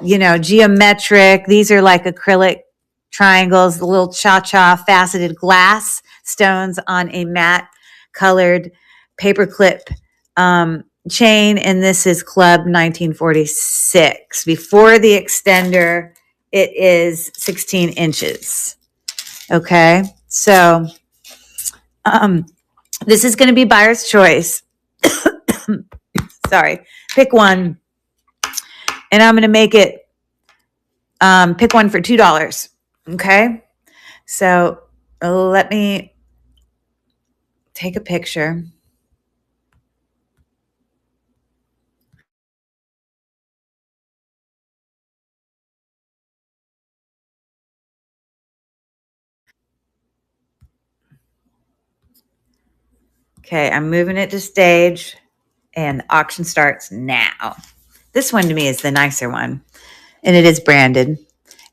geometric. These are like acrylic triangles, the little cha-cha faceted glass stones on a matte colored paperclip chain. And this is Club 1946. Before the extender, it is 16 inches. Okay. So this is going to be buyer's choice. Sorry. Pick one. And I'm going to make it pick one for $2. Okay. So let me take a picture. Okay. I'm moving it to stage and the auction starts now. This one to me is the nicer one and it is branded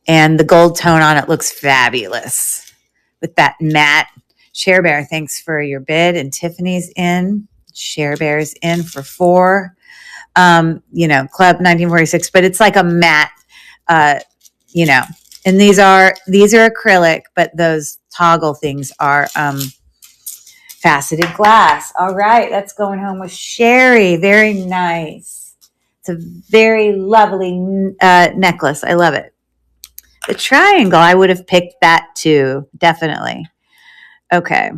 and the gold tone on it looks fabulous with that matte. Share Bear, thanks for your bid. And Tiffany's in. Share Bear's in for 4. Club 1946, but it's like a matte, and these are acrylic, but those toggle things are faceted glass. All right, that's going home with Sherry. Very nice. It's a very lovely necklace. I love it. The triangle, I would have picked that too, definitely. Okay.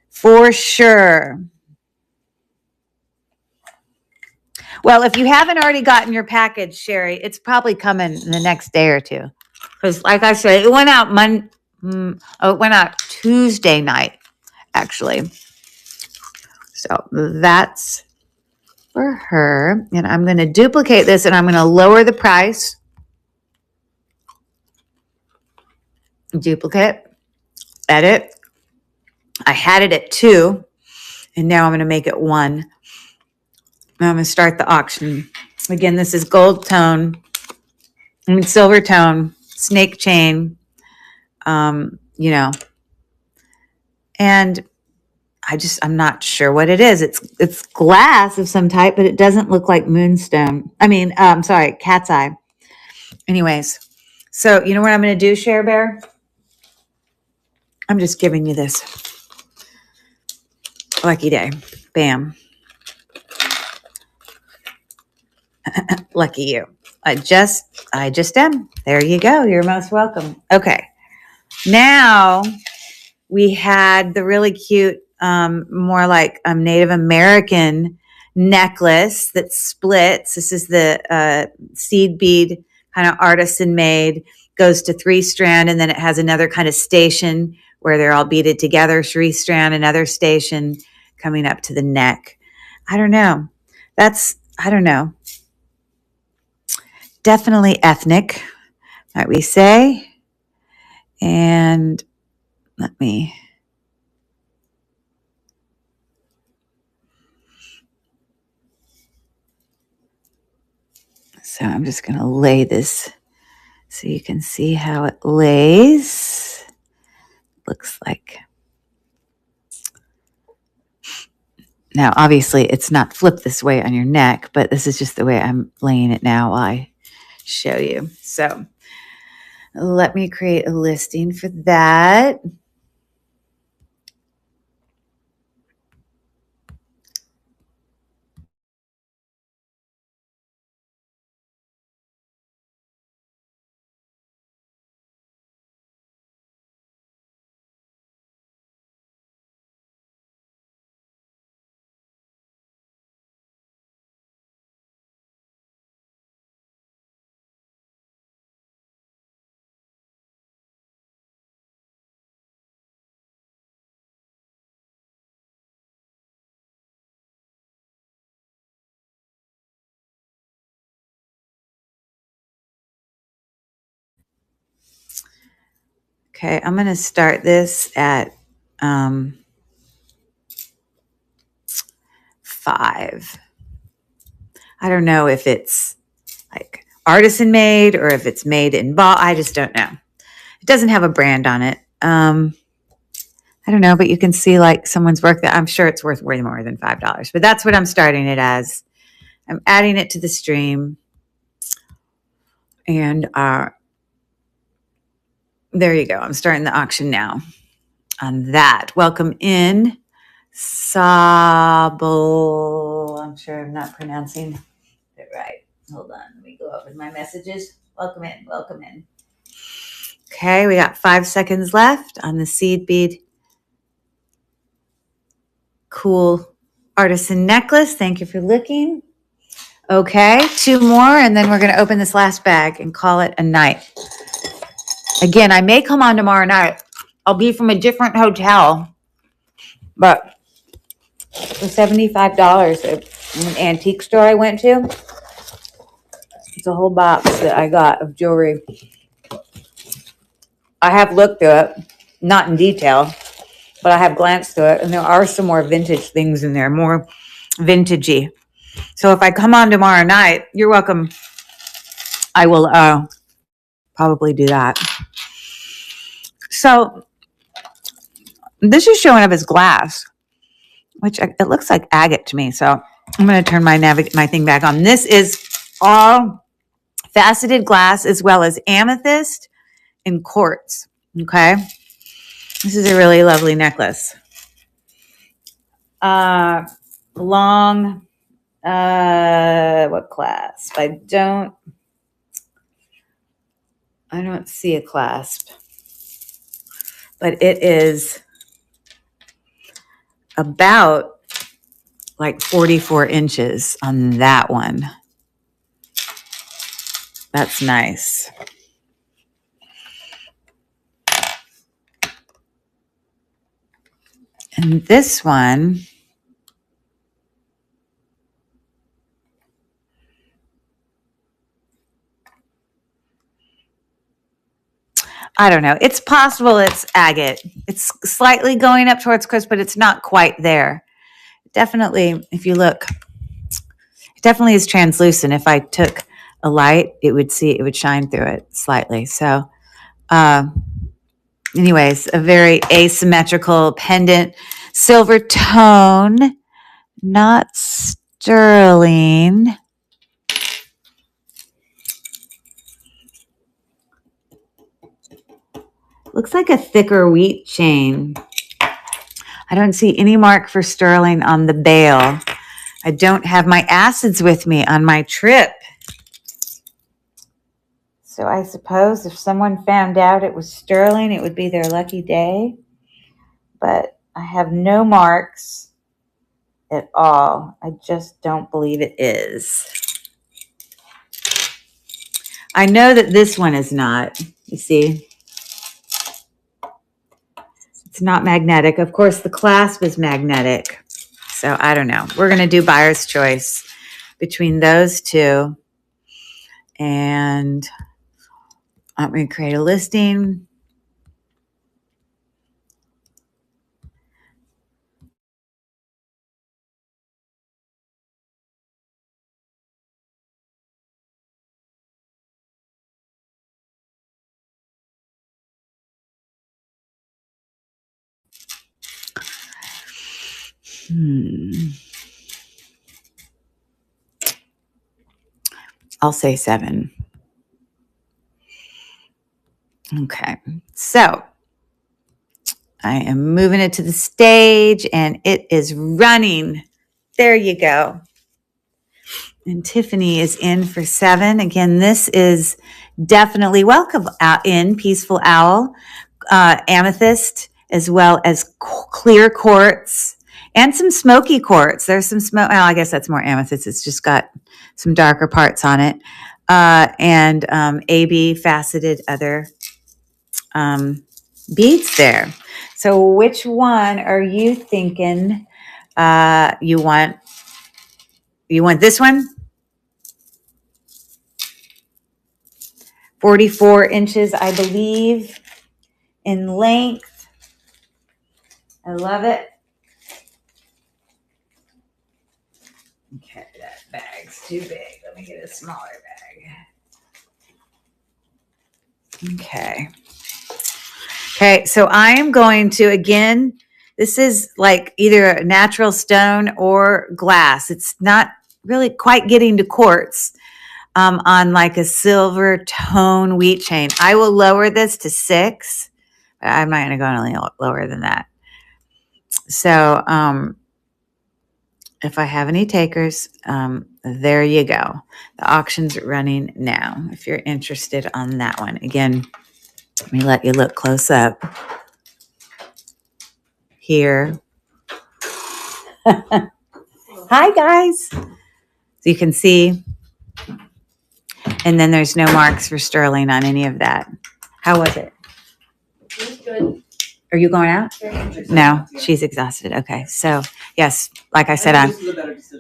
For sure. Well, if you haven't already gotten your package, Sherry, it's probably coming in the next day or two. Because, like I said, it went out it went out Tuesday night, actually. So that's for her. And I'm going to duplicate this and I'm going to lower the price. Duplicate, edit. I had it at 2, and now I'm going to make it 1. Now I'm going to start the auction. Again, this is gold tone, silver tone, snake chain, and I'm not sure what it is. It's glass of some type, but it doesn't look like moonstone. Cat's eye. Anyways, so you know what I'm going to do, Share Bear? I'm just giving you this. Lucky day. Bam. Lucky you. I just am. There you go. You're most welcome. Okay. Now we had the really cute, more like Native American necklace that splits. This is the seed bead kind of artisan made, goes to 3-strand, and then it has another kind of station where they're all beaded together, 3-strand, another station coming up to the neck. I don't know. Definitely ethnic, might we say. And so I'm just going to lay this so you can see how it lays. Looks like. Now, obviously, it's not flipped this way on your neck, but this is just the way I'm laying it now while I show you. So let me create a listing for that. Okay, I'm going to start this at 5. I don't know if it's like artisan made or if it's made in ball. I just don't know. It doesn't have a brand on it. I don't know, but you can see like someone's work that I'm sure it's worth way more than $5, but that's what I'm starting it as. I'm adding it to the stream. And there you go. I'm starting the auction now on that. Welcome in, Sable. I'm sure I'm not pronouncing it right. Hold on. Let me go up with my messages. Welcome in. Welcome in. Okay, we got 5 seconds left on the seed bead. Cool artisan necklace. Thank you for looking. Okay, 2 more, and then we're going to open this last bag and call it a night. Again, I may come on tomorrow night. I'll be from a different hotel, but for $75 at an antique store I went to, it's a whole box that I got of jewelry. I have looked through it, not in detail, but I have glanced through it, and there are some more vintage things in there, more vintagey. So if I come on tomorrow night, you're welcome. I will probably do that. So this is showing up as glass, which it looks like agate to me. So I'm going to turn my thing back on. This is all faceted glass as well as amethyst and quartz. Okay. This is a really lovely necklace. Long, what clasp? I don't see a clasp, but it is about like 44 inches on that one. That's nice. And this one, I don't know. It's possible it's agate. It's slightly going up towards quartz, but it's not quite there. Definitely, if you look, it definitely is translucent. If I took a light, it would shine through it slightly. So, anyways, a very asymmetrical pendant, silver tone, not sterling. Looks like a thicker wheat chain. I don't see any mark for sterling on the bail. I don't have my acids with me on my trip. So I suppose if someone found out it was sterling, it would be their lucky day. But I have no marks at all. I just don't believe it is. I know that this one is not. You see? It's not magnetic. Of course, the clasp is magnetic. So I don't know. We're going to do buyer's choice between those two. And I'm going to create a listing. I'll say 7. Okay, so I am moving it to the stage and it is running. There you go. And Tiffany is in for 7. Again, this is definitely welcome in Peaceful Owl, amethyst, as well as clear quartz and some smoky quartz. There's some smoke. Well, I guess that's more amethyst. It's just got some darker parts on it. And AB faceted other beads there. So which one are you thinking you want? You want this one? 44 inches, I believe, in length. I love it. Okay, that bag's too big. Let me get a smaller bag. Okay. Okay, so I am going to, again, this is like either a natural stone or glass. It's not really quite getting to quartz on like a silver tone wheat chain. I will lower this to 6. But I'm not going to go any lower than that. So if I have any takers, there you go. The auction's running now if you're interested on that one. Again, let me let you look close up here. Hi, guys. So you can see, and then there's no marks for sterling on any of that. How was it? It was good. Are you going out? No, she's exhausted. Okay. So, yes, like I said,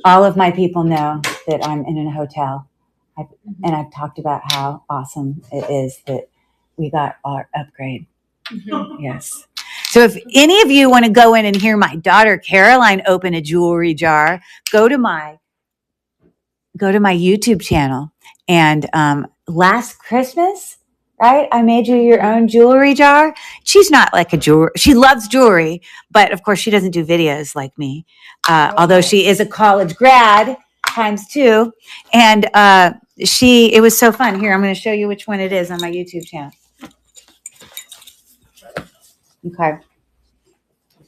all of my people know that I'm in a hotel. And I've talked about how awesome it is that we got our upgrade. Mm-hmm. Yes. So if any of you want to go in and hear my daughter Caroline open a jewelry jar, go to my YouTube channel. And last Christmas, right, I made you your own jewelry jar. She's not like a jeweler. She loves jewelry, but of course she doesn't do videos like me. Although she is a college grad ×2, and it was so fun. Here, I'm going to show you which one it is on my YouTube channel. Okay.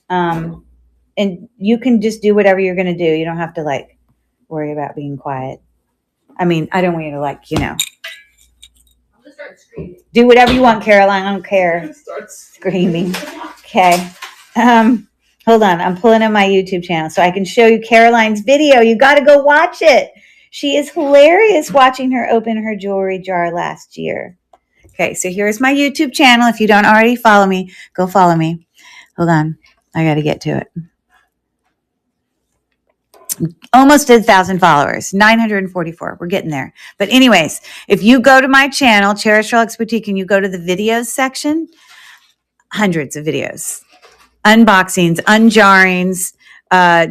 And you can just do whatever you're going to do. You don't have to like worry about being quiet. I mean, I don't want you to like, I'm going to start screaming. Do whatever you want, Caroline. I don't care. Start screaming. Okay. Hold on. I'm pulling up my YouTube channel so I can show you Caroline's video. You got to go watch it. She is hilarious watching her open her jewelry jar last year. Okay, so here's my YouTube channel. If you don't already follow me, go follow me. Hold on. I got to get to it. Almost 1,000 followers, 944. We're getting there. But anyways, if you go to my channel, Cherish Relics Boutique, and you go to the videos section, hundreds of videos, unboxings, unjarrings,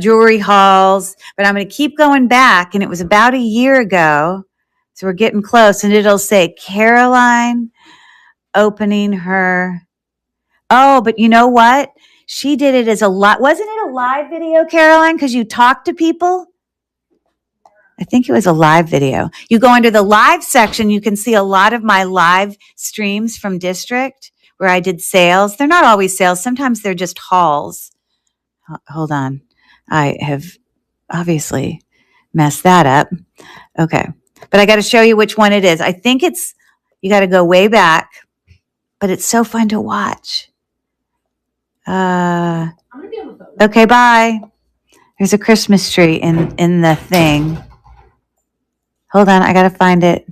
jewelry hauls. But I'm going to keep going back, and it was about a year ago, so we're getting close, and it'll say Caroline opening her. Oh, but you know what? She did it as a live. Wasn't it a live video, Caroline? Because you talked to people? I think it was a live video. You go into the live section, you can see a lot of my live streams from district where I did sales. They're not always sales. Sometimes they're just hauls. Hold on. I have obviously messed that up. Okay. But I got to show you which one it is. I think you got to go way back, but it's so fun to watch. I'm gonna be on the phone. Okay, bye. There's a Christmas tree in the thing. Hold on, I gotta find it.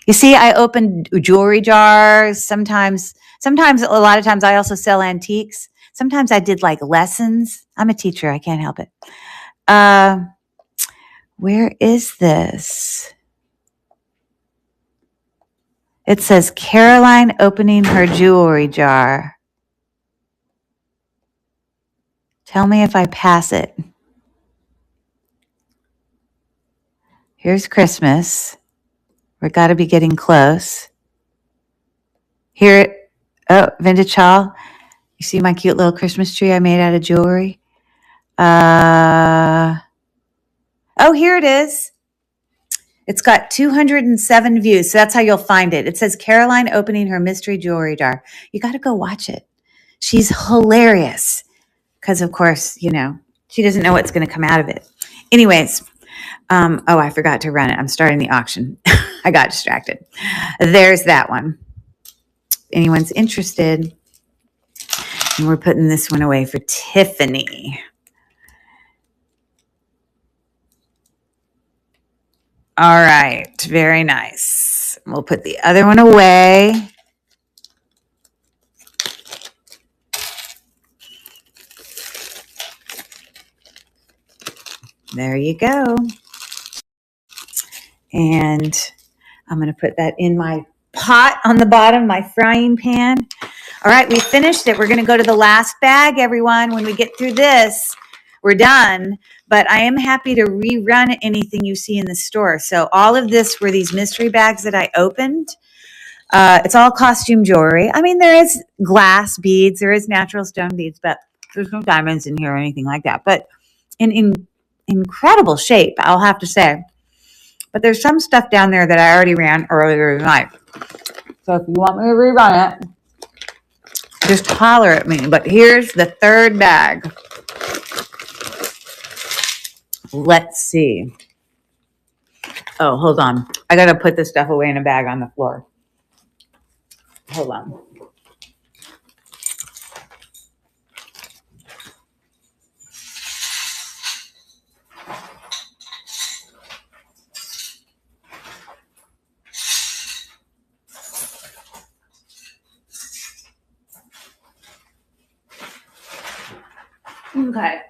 You see, I open jewelry jars. Sometimes, a lot of times I also sell antiques. Sometimes I did like lessons. I'm a teacher, I can't help it. Where is this? It says Caroline opening her jewelry jar. Tell me if I pass it. Here's Christmas. We've got to be getting close. Here, Vintage Hall. You see my cute little Christmas tree I made out of jewelry? Oh, here it is. It's got 207 views, so that's how you'll find it. It says Caroline opening her mystery jewelry jar. You got to go watch it. She's hilarious. Because, of course, she doesn't know what's going to come out of it. Anyways, I forgot to run it. I'm starting the auction. I got distracted. There's that one. If anyone's interested. And we're putting this one away for Tiffany. All right. Very nice. We'll put the other one away. There you go. And I'm going to put that in my pot on the bottom, my frying pan. All right, we finished it. We're going to go to the last bag, everyone. When we get through this, we're done. But I am happy to rerun anything you see in the store. So all of this were these mystery bags that I opened. It's all costume jewelry. I mean, there is glass beads, there is natural stone beads, but there's no diamonds in here or anything like that. But in incredible shape, I'll have to say. But there's some stuff down there that I already ran earlier tonight. So if you want me to rerun it, just holler at me. But here's the third bag. Let's see. Oh, hold on. I got to put this stuff away in a bag on the floor. Hold on. Okay.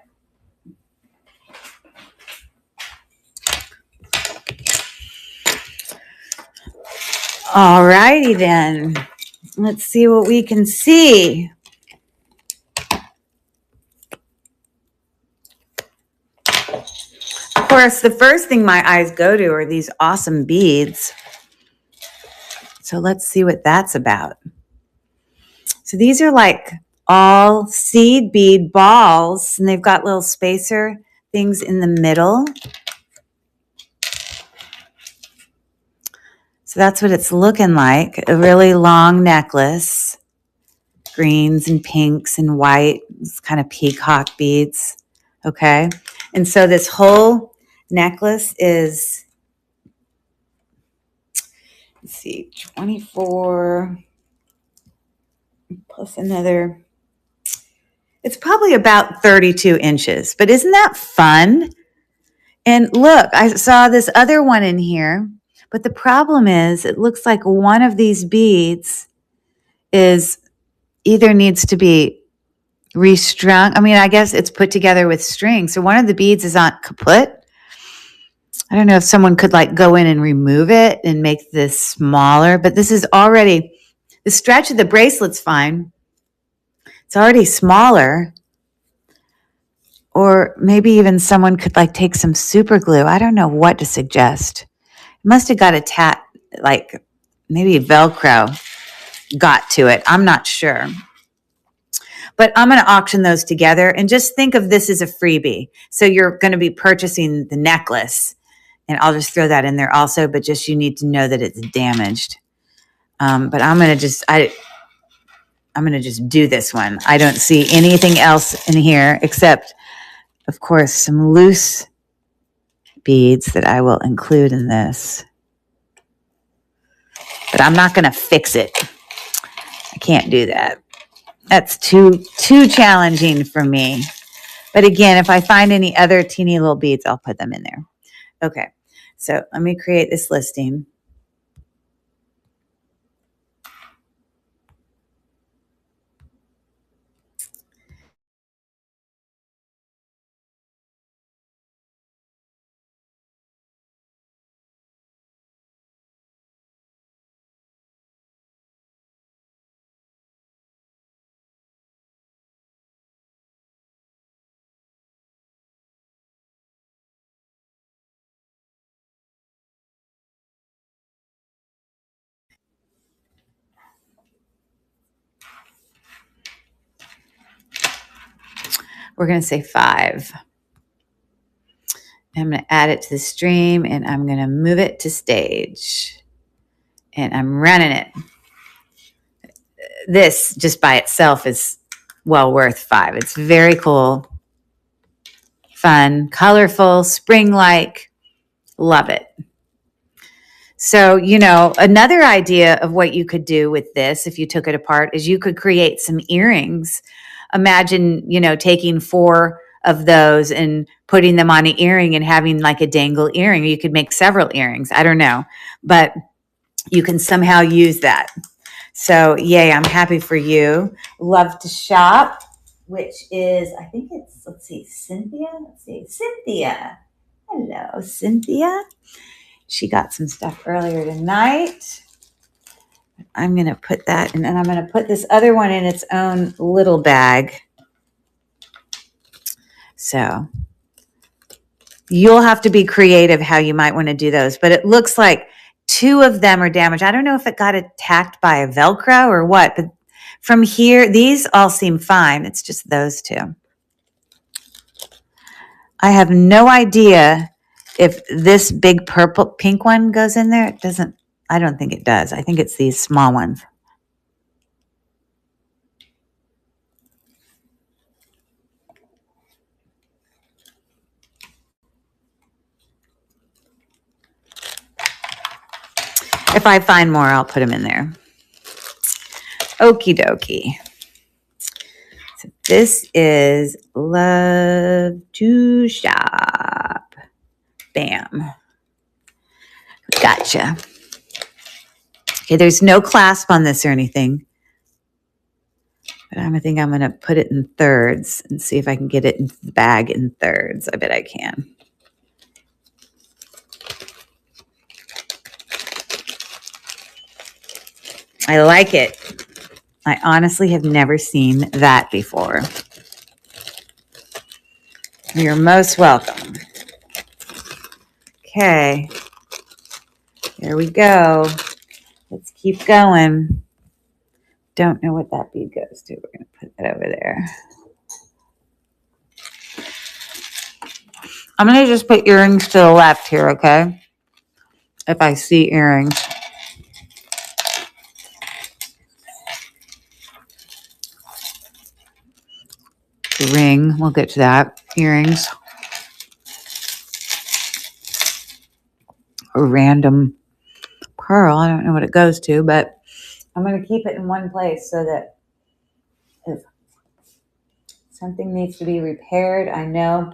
All righty then. Let's see what we can see. Of course, the first thing my eyes go to are these awesome beads. So let's see what that's about. So these are like all seed bead balls, and they've got little spacer things in the middle. So that's what it's looking like. A really long necklace, greens and pinks and white. It's kind of peacock beads. Okay. And so this whole necklace is, let's see, 24 plus another. It's probably about 32 inches, but isn't that fun? And look, I saw this other one in here, but the problem is it looks like one of these beads is either needs to be restrung. I mean, I guess it's put together with string. So one of the beads is on kaput. I don't know if someone could like go in and remove it and make this smaller, but this is already, the stretch of the bracelet's fine. It's already smaller. Or maybe even someone could like take some super glue. I don't know what to suggest. It must have got a like maybe Velcro got to it. I'm not sure. But I'm going to auction those together and just think of this as a freebie. So you're going to be purchasing the necklace, and I'll just throw that in there also, but just you need to know that it's damaged. But I'm going to just do this one. I don't see anything else in here except, of course, some loose beads that I will include in this. But I'm not going to fix it. I can't do that. That's too challenging for me. But again, if I find any other teeny little beads, I'll put them in there. Okay, so let me create this listing. We're going to say 5. I'm going to add it to the stream, and I'm going to move it to stage. And I'm running it. This just by itself is well worth 5. It's very cool, fun, colorful, spring-like. Love it. So, another idea of what you could do with this, if you took it apart, is you could create some earrings. Imagine, taking 4 of those and putting them on an earring and having like a dangle earring. You could make several earrings. I don't know, but you can somehow use that. So, yay, I'm happy for you. Love to shop, which is, I think it's, Cynthia. Cynthia. Hello, Cynthia. She got some stuff earlier tonight. I'm going to put that in, and I'm going to put this other one in its own little bag. So you'll have to be creative how you might want to do those. But it looks like two of them are damaged. I don't know if it got attacked by a Velcro or what, but from here, these all seem fine. It's just those two. I have no idea if this big pink one goes in there. It doesn't, I don't think it does. I think it's these small ones. If I find more, I'll put them in there. Okie dokie. So this is Love to Shop. Bam. Gotcha. Okay, there's no clasp on this or anything. But I think I'm going to put it in thirds and see if I can get it in the bag in thirds. I bet I can. I like it. I honestly have never seen that before. You're most welcome. Okay. Here we go. Let's keep going. Don't know what that bead goes to. We're going to put that over there. I'm going to just put earrings to the left here, okay? If I see earrings. Ring, we'll get to that. Earrings. A random pearl. I don't know what it goes to, but I'm going to keep it in one place so that if something needs to be repaired, I know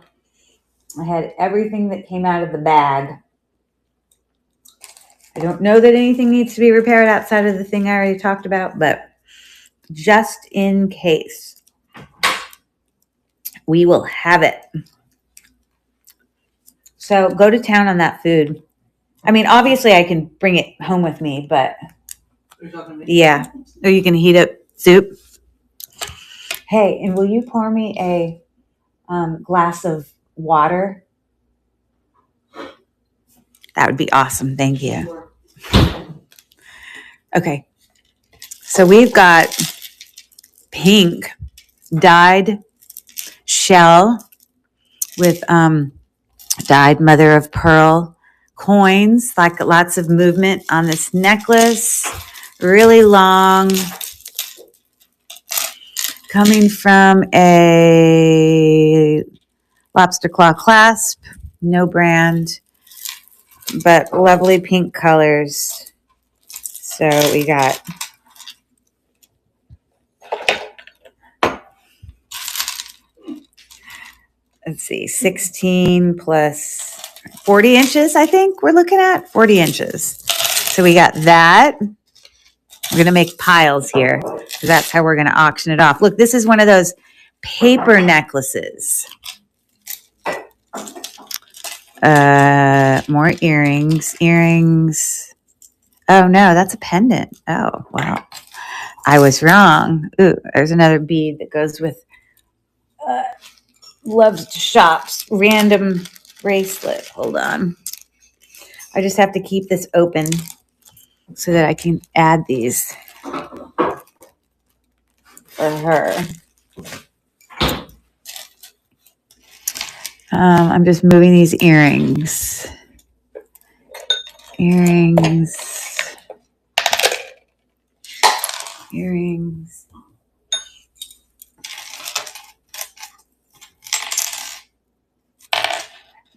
I had everything that came out of the bag. I don't know that anything needs to be repaired outside of the thing I already talked about, but just in case, we will have it. So go to town on that food. I mean, obviously I can bring it home with me, but yeah. Or you can heat up soup. Hey, and will you pour me a glass of water? That would be awesome. Thank you. Okay. So we've got pink dyed shell with dyed mother of pearl coins, like lots of movement on this necklace. Really long. Coming from a lobster claw clasp, no brand, but lovely pink colors. So we got let's see, 16 plus 40 inches, I think we're looking at 40 inches. So we got that. We're going to make piles here because that's how we're going to auction it off. Look, this is one of those paper necklaces. More earrings. Oh, no, that's a pendant. Oh, wow. I was wrong. Ooh, there's another bead that goes with Love to Shop's random bracelet. Hold on. I just have to keep this open so that I can add these for her. I'm just moving these earrings.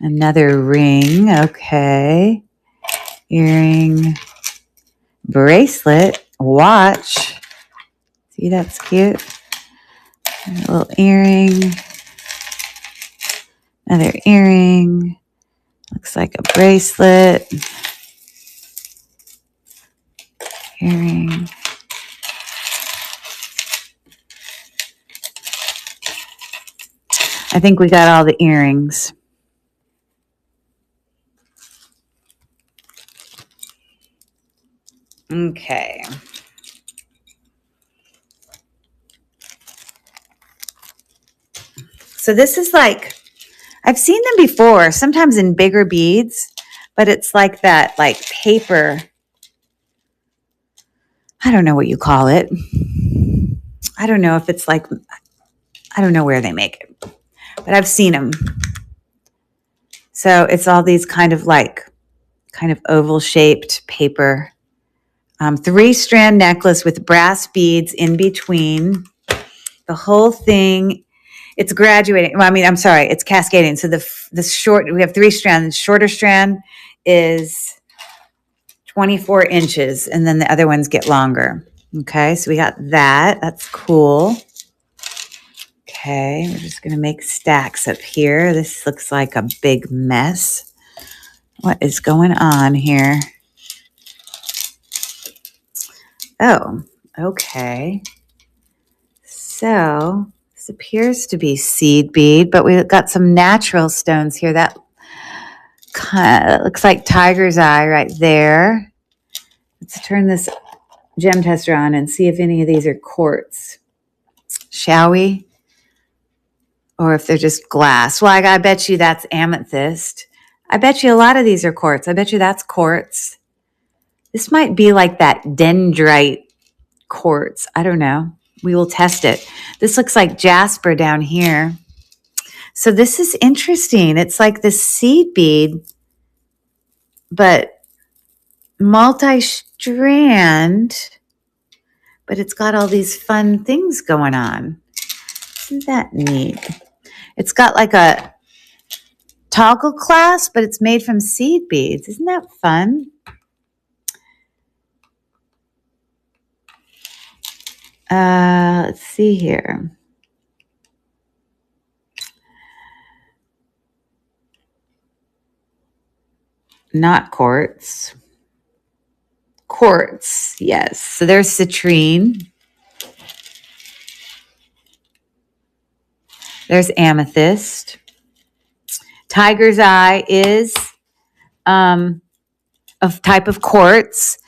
Another ring. Okay. Earring. Bracelet. Watch. See, that's cute. A little earring. Another earring. Looks like a bracelet. Earring. I think we got all the earrings. Okay. So this is like, I've seen them before, sometimes in bigger beads, but it's like that, like paper I don't know what you call it. I don't know if it's like, I don't know where they make it, but I've seen them. So it's all these kind of oval shaped paper. 3-strand necklace with brass beads in between. The whole thing, it's graduating. Well, I mean, I'm sorry, it's cascading. So we have 3 strands. The shorter strand is 24 inches, and then the other ones get longer. Okay, so we got that. That's cool. Okay, we're just going to make stacks up here. This looks like a big mess. What is going on here? Oh, okay. So this appears to be seed bead, but we've got some natural stones here. That kind of looks like tiger's eye right there. Let's turn this gem tester on and see if any of these are quartz. Shall we? Or if they're just glass. Well, I bet you that's amethyst. I bet you a lot of these are quartz. I bet you that's quartz. This might be like that dendrite quartz. I don't know. We will test it. This looks like jasper down here. So this is interesting. It's like this seed bead, but multi-strand, but it's got all these fun things going on. Isn't that neat? It's got like a toggle clasp, but it's made from seed beads. Isn't that fun? Let's see here. Not quartz. Quartz, yes. So there's citrine. There's amethyst. Tiger's eye is a type of quartz.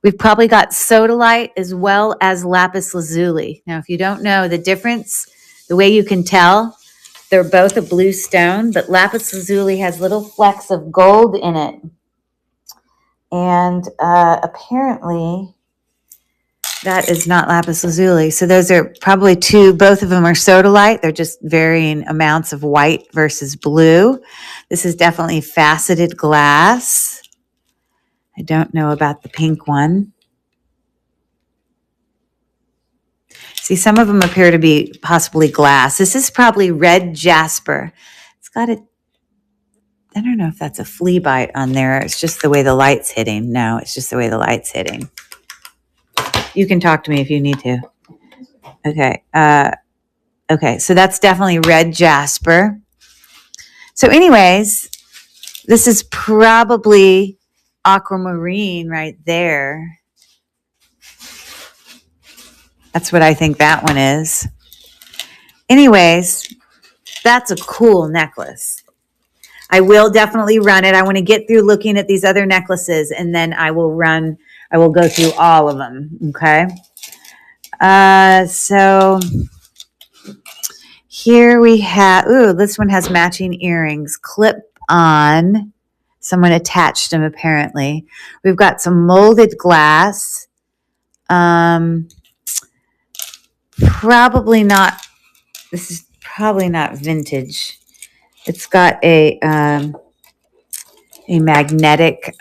We've probably got sodalite as well as lapis lazuli. Now, if you don't know the difference, the way you can tell, they're both a blue stone, but lapis lazuli has little flecks of gold in it. And apparently that is not lapis lazuli. So those are probably two. Both of them are sodalite. They're just varying amounts of white versus blue. This is definitely faceted glass. I don't know about the pink one. See, some of them appear to be possibly glass. This is probably red jasper. It's got a, I don't know if that's a flea bite on there. It's just the way the light's hitting. No, it's just the way the light's hitting. You can talk to me if you need to. Okay. Okay, so that's definitely red jasper. So anyways, this is probably aquamarine right there. That's what I think that one is. Anyways, that's a cool necklace. I will definitely run it. I want to get through looking at these other necklaces, and then I will go through all of them. Okay. So here we have, this one has matching earrings, clip on. Someone attached them apparently. We've got some molded glass. Probably not, this is probably not vintage. It's got a magnetic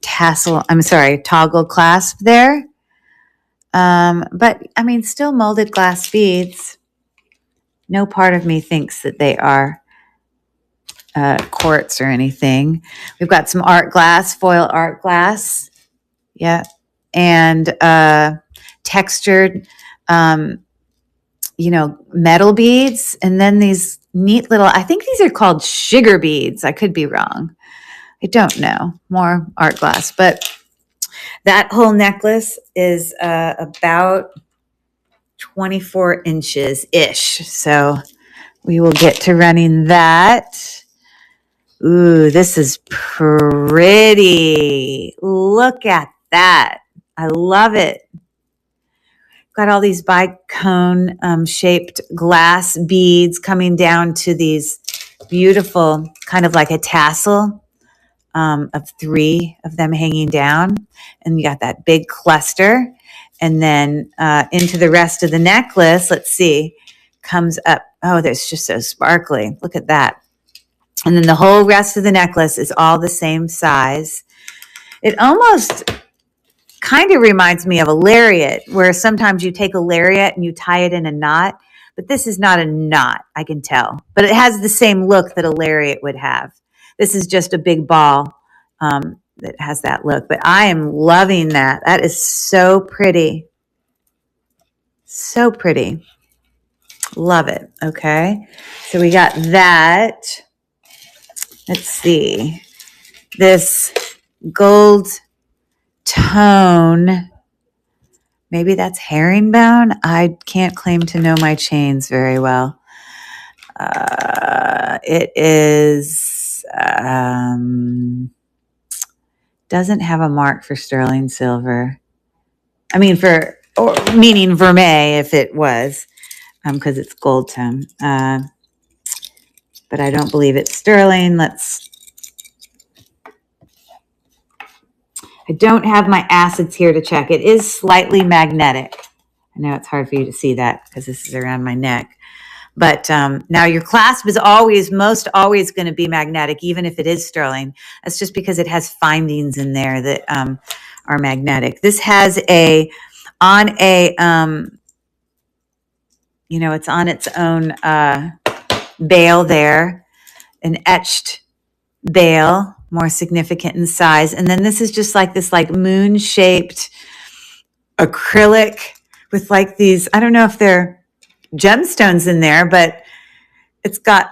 toggle clasp there. But I mean, still molded glass beads. No part of me thinks that they are quartz or anything. We've got some art glass, foil art glass. Yeah. And textured, metal beads. And then these neat little, I think these are called sugar beads. I could be wrong. I don't know. More art glass. But that whole necklace is about 24 inches-ish. So we will get to running that. Ooh, this is pretty. Look at that. I love it. Got all these bicone shaped glass beads coming down to these beautiful, kind of like a tassel of 3 of them hanging down. And you got that big cluster. And then into the rest of the necklace, let's see, comes up. Oh, that's just so sparkly. Look at that. And then the whole rest of the necklace is all the same size. It almost kind of reminds me of a lariat, where sometimes you take a lariat and you tie it in a knot, but this is not a knot, I can tell. But it has the same look that a lariat would have. This is just a big ball that has that look. But I am loving that. That is so pretty. So pretty. Love it. Okay. So we got that. Let's see. This gold tone. Maybe that's herringbone. I can't claim to know my chains very well. It is, doesn't have a mark for sterling silver. I mean, meaning vermeil if it was, because it's gold tone. But I don't believe it's sterling. I don't have my acids here to check. It is slightly magnetic. I know it's hard for you to see that because this is around my neck. But now your clasp is most always going to be magnetic, even if it is sterling. That's just because it has findings in there that are magnetic. This has it's on its own bail there, an etched bail, more significant in size. And then this is just like this moon-shaped acrylic with these, I don't know if they're gemstones in there, but it's got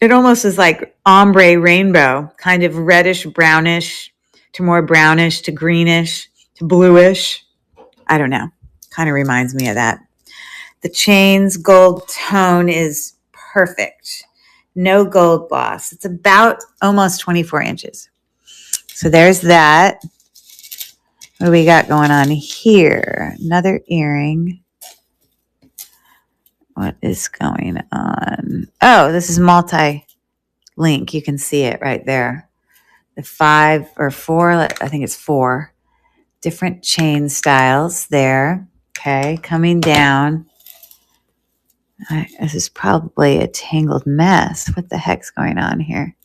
it almost is like ombre rainbow, kind of reddish, brownish to more brownish to greenish to bluish. I don't know. Kind of reminds me of that. The chain's gold tone is perfect. No gold gloss. It's about almost 24 inches. So there's that. What do we got going on here? Another earring. What is going on? Oh, this is multi-link. You can see it right there. The 5 or 4, I think it's 4 different chain styles there. Okay, coming down. This is probably a tangled mess. What the heck's going on here?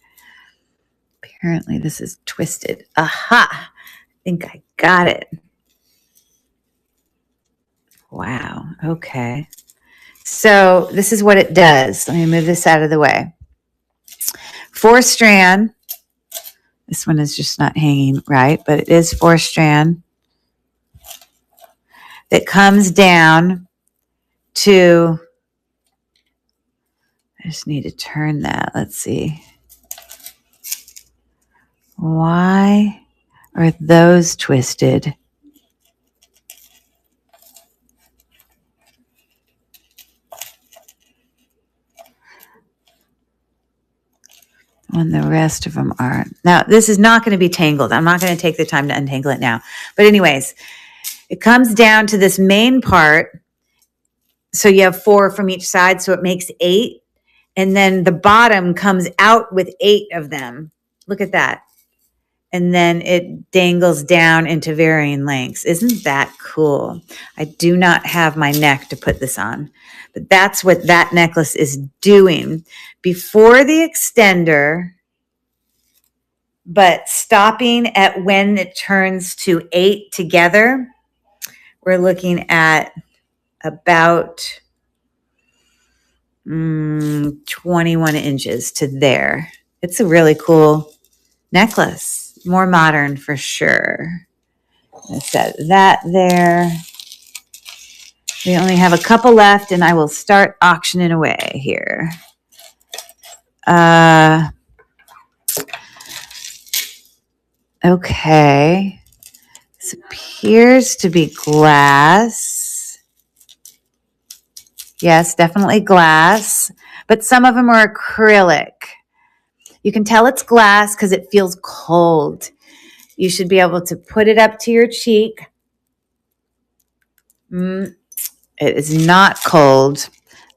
Apparently this is twisted. Aha! I think I got it. Wow. Okay. So this is what it does. Let me move this out of the way. 4-strand. This one is just not hanging right, but it is 4-strand. That comes down to, I just need to turn that. Let's see. Why are those twisted? When the rest of them aren't. Now, this is not going to be tangled. I'm not going to take the time to untangle it now. But anyways, it comes down to this main part. So you have 4 from each side, so it makes 8. And then the bottom comes out with 8 of them. Look at that. And then it dangles down into varying lengths. Isn't that cool? I do not have my neck to put this on, but that's what that necklace is doing. Before the extender, but stopping at when it turns to 8 together, we're looking at about 21 inches to there. It's a really cool necklace. More modern for sure. Let's set that there. We only have a couple left, and I will start auctioning away here. Okay. This appears to be glass. Yes, definitely glass, but some of them are acrylic. You can tell it's glass because it feels cold. You should be able to put it up to your cheek. It is not cold.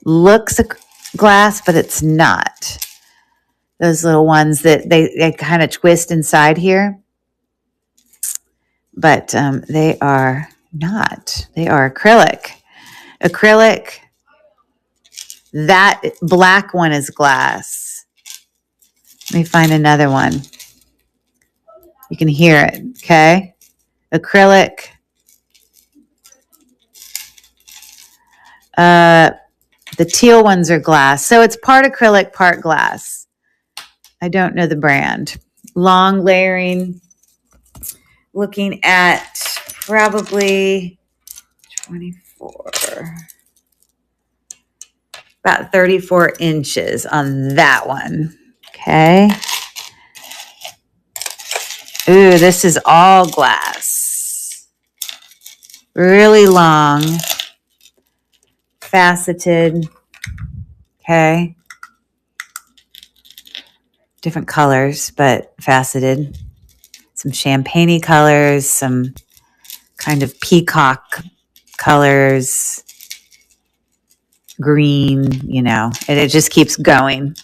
Looks like glass, but it's not. Those little ones that they kind of twist inside here. But they are not. They are acrylic. Acrylic. That black one is glass. Let me find another one. You can hear it, okay? Acrylic. The teal ones are glass. So it's part acrylic, part glass. I don't know the brand. Long layering. Looking at probably 24, about 34 inches on that one. Okay. Ooh, this is all glass. Really long. Faceted. Okay. Different colors, but faceted. Some champagne colors, some kind of peacock colors, green, and it just keeps going.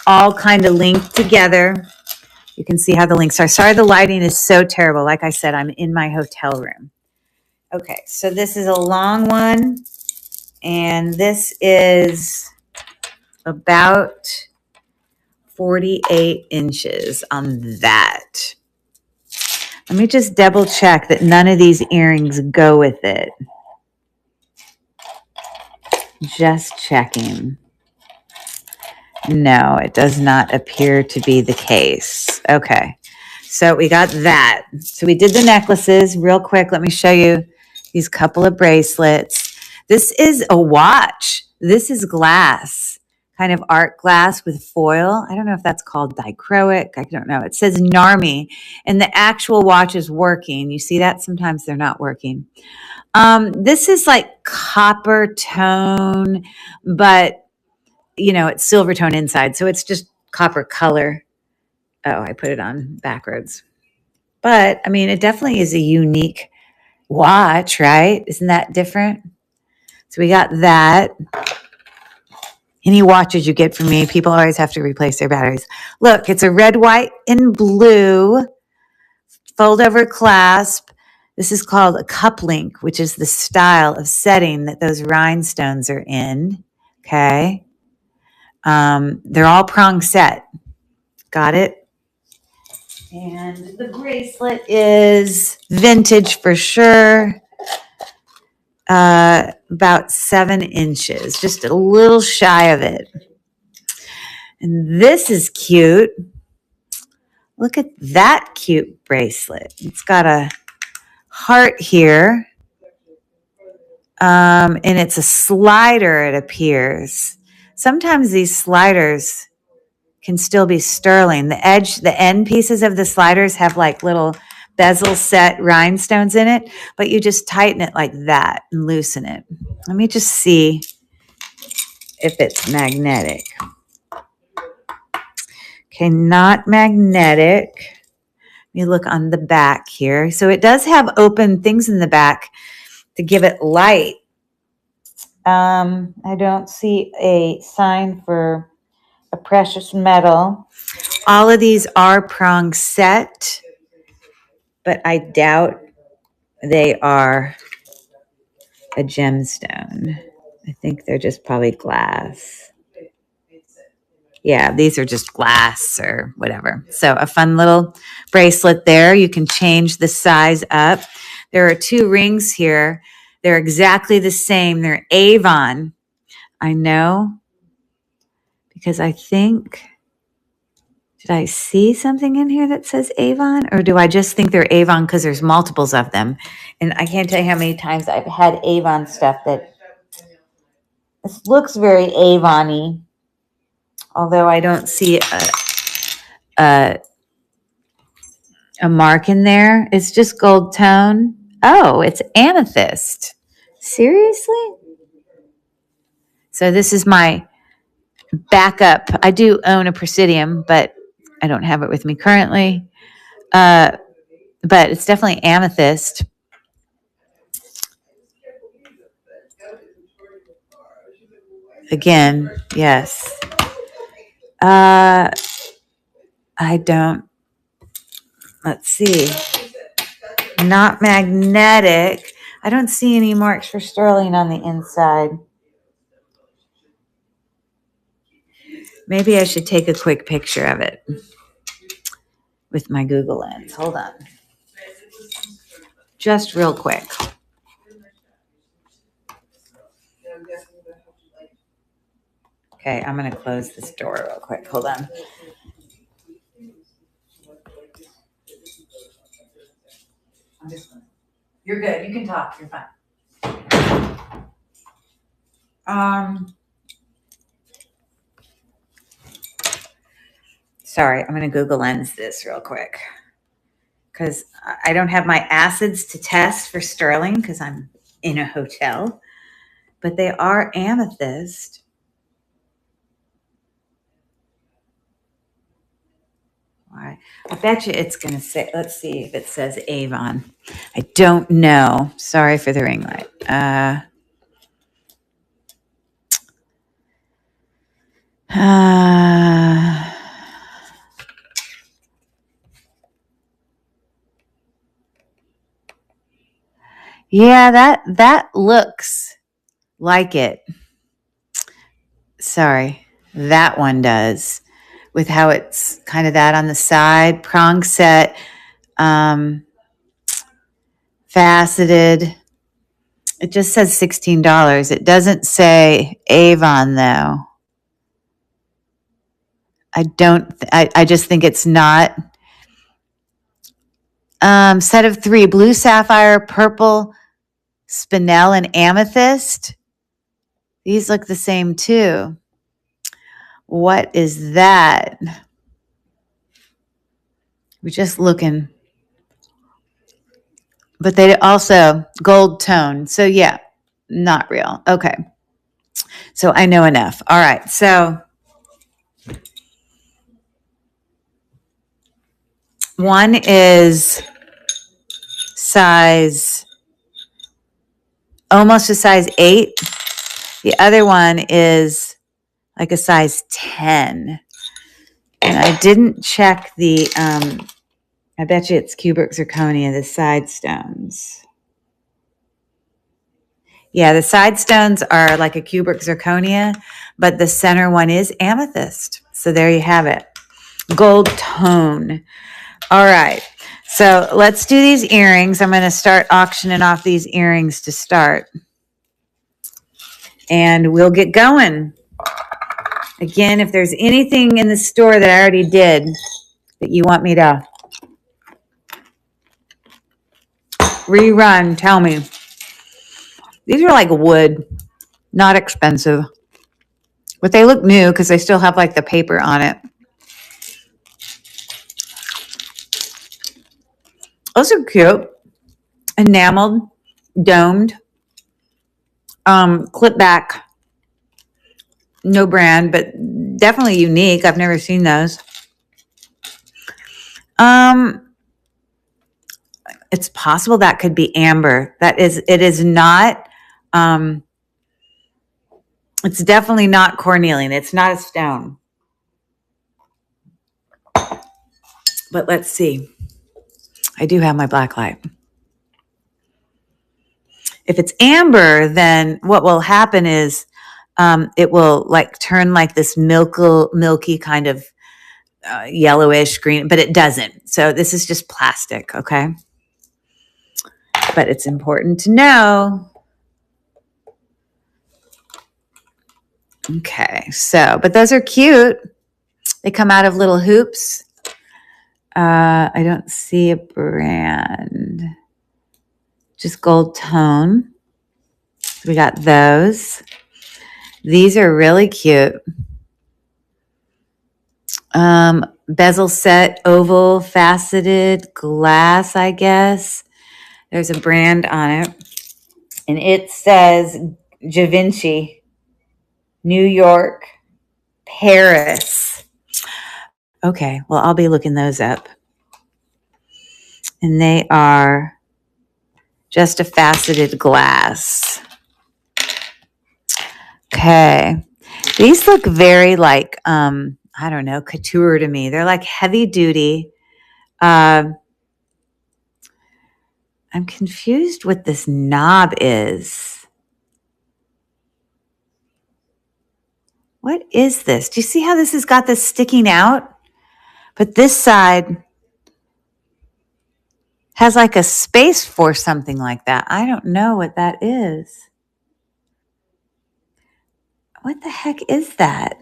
All kind of linked together. You can see how the links are. Sorry, the lighting is so terrible. Like I said, I'm in my hotel room. Okay, so this is a long one, and this is about 48 inches on that. Let me just double check that none of these earrings go with it. Just checking. No, it does not appear to be the case. Okay, so we got that. So we did the necklaces real quick. Let me show you these couple of bracelets. This is a watch. This is glass, kind of art glass with foil. I don't know if that's called dichroic. I don't know. It says Narmi, and the actual watch is working. You see that? Sometimes they're not working. This is like copper tone, but it's silver tone inside. So it's just copper color. Oh, I put it on backwards. But I mean, it definitely is a unique watch, right? Isn't that different? So we got that. Any watches you get from me, people always have to replace their batteries. Look, it's a red, white, and blue fold over clasp. This is called a cup link, which is the style of setting that those rhinestones are in. Okay. They're all prong set. Got it? And the bracelet is vintage for sure. About 7 inches, just a little shy of it. And this is cute. Look at that cute bracelet. It's got a heart here. And it's a slider, it appears. Sometimes these sliders can still be sterling. The end pieces of the sliders have like little bezel set rhinestones in it, but you just tighten it like that and loosen it. Let me just see if it's magnetic. Okay, not magnetic. Let me look on the back here. So it does have open things in the back to give it light. I don't see a sign for a precious metal. All of these are prong set, but I doubt they are a gemstone. I think they're just probably glass. Yeah, these are just glass or whatever. So a fun little bracelet there. You can change the size up. There are 2 rings here. They're exactly the same. They're Avon. I know because I think, did I see something in here that says Avon? Or do I just think they're Avon because there's multiples of them? And I can't tell you how many times I've had Avon stuff that this looks very Avon-y. Although I don't see a mark in there. It's just gold tone. Oh, it's amethyst. Seriously? So this is my backup. I do own a Presidium, but I don't have it with me currently. But it's definitely amethyst. Again, yes. I don't. Let's see. Not magnetic. I don't see any marks for sterling on the inside. Maybe I should take a quick picture of it with my Google Lens. Hold on. Just real quick. Okay, I'm going to close this door real quick. Hold on. You're good. You can talk. You're fine. Sorry, I'm going to Google Lens this real quick because I don't have my acids to test for sterling because I'm in a hotel, but they are amethyst. Why? I bet you it's going to say, let's see if it says Avon. I don't know. Sorry for the ring light. Yeah, that looks like it. Sorry, that one does. With how it's kind of that on the side, prong set, faceted. It just says $16. It doesn't say Avon though. I just think it's not. Set of 3, blue sapphire, purple spinel, and amethyst. These look the same too. What is that? We're just looking. But they also gold tone. So yeah, not real. Okay. So I know enough. All right. So one is size, almost a size 8. The other one is like a size 10. And I didn't check the, I bet you it's cubic zirconia, the side stones. Yeah, the side stones are like a cubic zirconia, but the center one is amethyst. So there you have it. Gold tone. All right. So let's do these earrings. I'm going to start auctioning off these earrings to start. And we'll get going. Again, if there's anything in the store that I already did that you want me to rerun, tell me. These are like wood, not expensive. But they look new because they still have like the paper on it. Those are cute. Enameled, domed, clip back. No brand, but definitely unique. I've never seen those. It's possible that could be amber. It is not, it's definitely not cornelian. It's not a stone. But let's see. I do have my black light. If it's amber, then what will happen is it will like turn like this milky kind of yellowish green, but it doesn't. So this is just plastic, okay? But it's important to know. Okay, so, but those are cute. They come out of little hoops. I don't see a brand. Just gold tone. We got those. These are really cute. Bezel set, oval, faceted, glass, I guess. There's a brand on it. And it says Givenchy, New York, Paris. Okay, well, I'll be looking those up. And they are just a faceted glass. Okay. These look very like, I don't know, couture to me. They're like heavy duty. I'm confused what this knob is. What is this? Do you see how this has got this sticking out? But this side has like a space for something like that. I don't know what that is. What the heck is that?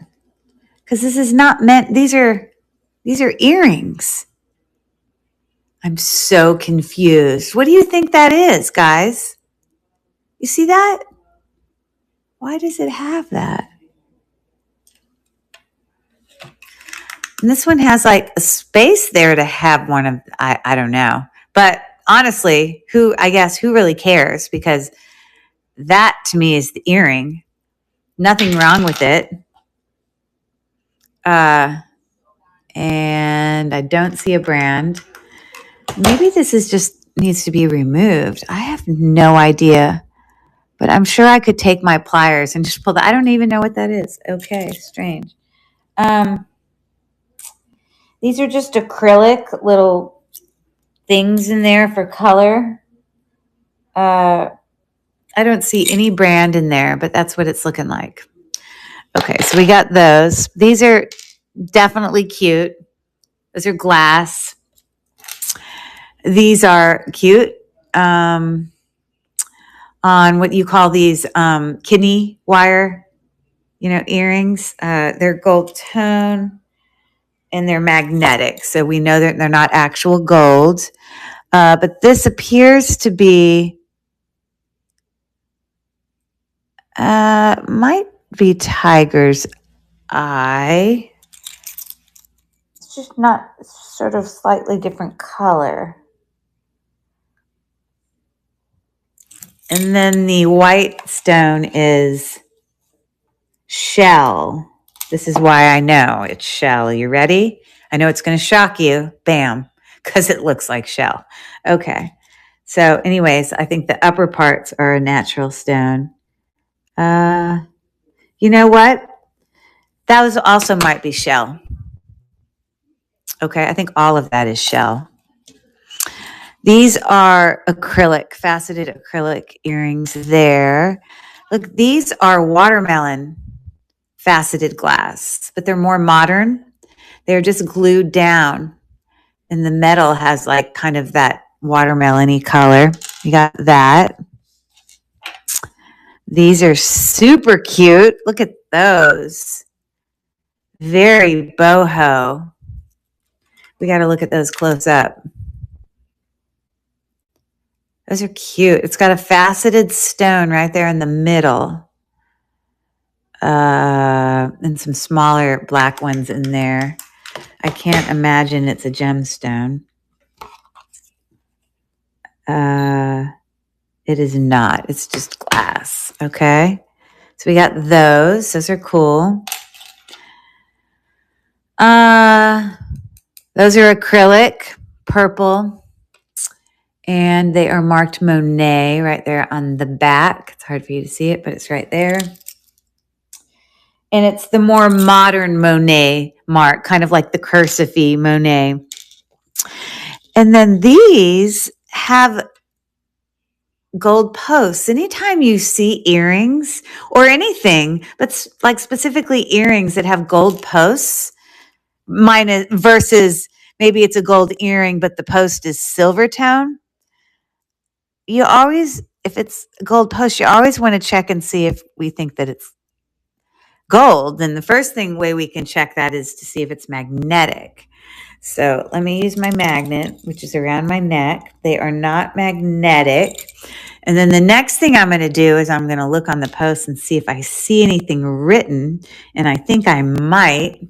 Because this is not meant, these are earrings. I'm so confused. What do you think that is, guys? You see that? Why does it have that? And this one has like a space there to have one of, I don't know. But honestly, who really cares? Because that to me is the earring. Nothing wrong with it. And I don't see a brand. Maybe this is just needs to be removed. I have no idea. But I'm sure I could take my pliers and just pull that. I don't even know what that is. Okay, strange. These are just acrylic little things in there for color. I don't see any brand in there, but that's what it's looking like. Okay, so we got those. These are definitely cute. Those are glass. These are cute. On what you call these kidney wire, earrings. They're gold tone and they're magnetic. So we know that they're not actual gold. But this appears to be, might be tiger's eye. It's just not, it's sort of slightly different color. And then the white stone is shell. This is why I know it's shell. You ready? I know it's going to shock you. Bam. Because it looks like shell. Okay. So anyways, I think the upper parts are a natural stone. You know what? That was also might be shell. Okay. I think all of that is shell. These are acrylic, faceted acrylic earrings there. Look, these are watermelon faceted glass, but they're more modern. They're just glued down, and the metal has like kind of that watermelon-y color. You got that. These are super cute. Look at those. Very boho. We got to look at those close up. Those are cute. It's got a faceted stone right there in the middle. And some smaller black ones in there. I can't imagine it's a gemstone. It is not. It's just glass. Okay. So we got those. Those are cool. Those are acrylic, purple. And they are marked Monet right there on the back. It's hard for you to see it, but it's right there. And it's the more modern Monet mark, kind of like the cursive Monet. And then these have gold posts. Anytime you see earrings or anything, but like specifically earrings that have gold posts, versus maybe it's a gold earring, but the post is silver tone. You always, if it's a gold post, you always want to check and see if we think that it's gold. And the first way we can check that is to see if it's magnetic. So let me use my magnet, which is around my neck. They are not magnetic. And then the next thing I'm going to do is I'm going to look on the post and see if I see anything written. And I think I might.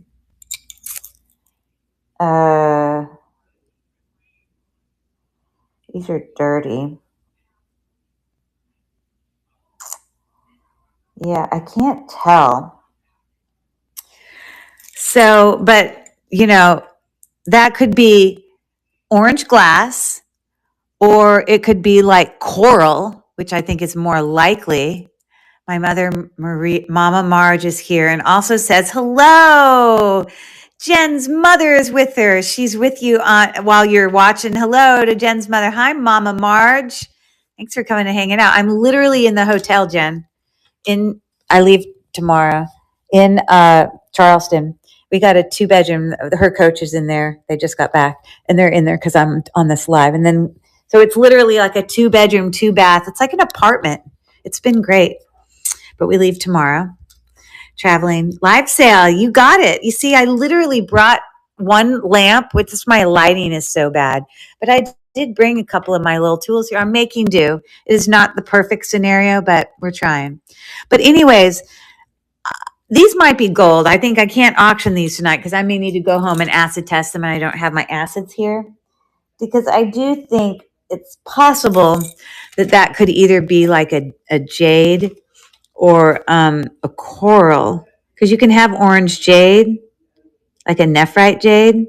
These are dirty. Yeah, I can't tell. So, but, that could be orange glass, or it could be like coral, which I think is more likely. My mother, Mama Marge, is here and also says hello. Jen's mother is with her. She's with you while you're watching. Hello to Jen's mother. Hi, Mama Marge. Thanks for coming and hanging out. I'm literally in the hotel, Jen. I leave tomorrow in Charleston. We got a 2-bedroom. Her coach is in there. They just got back, and they're in there because I'm on this live. And then, so it's literally like a 2-bedroom, 2-bath. It's like an apartment. It's been great, but we leave tomorrow. Traveling live sale. You got it. You see, I literally brought one lamp, which is my lighting is so bad, but I did bring a couple of my little tools here. I'm making do. It is not the perfect scenario, but we're trying. But anyways, these might be gold. I think I can't auction these tonight because I may need to go home and acid test them, and I don't have my acids here. Because I do think it's possible that could either be like a jade or a coral. Because you can have orange jade, like a nephrite jade.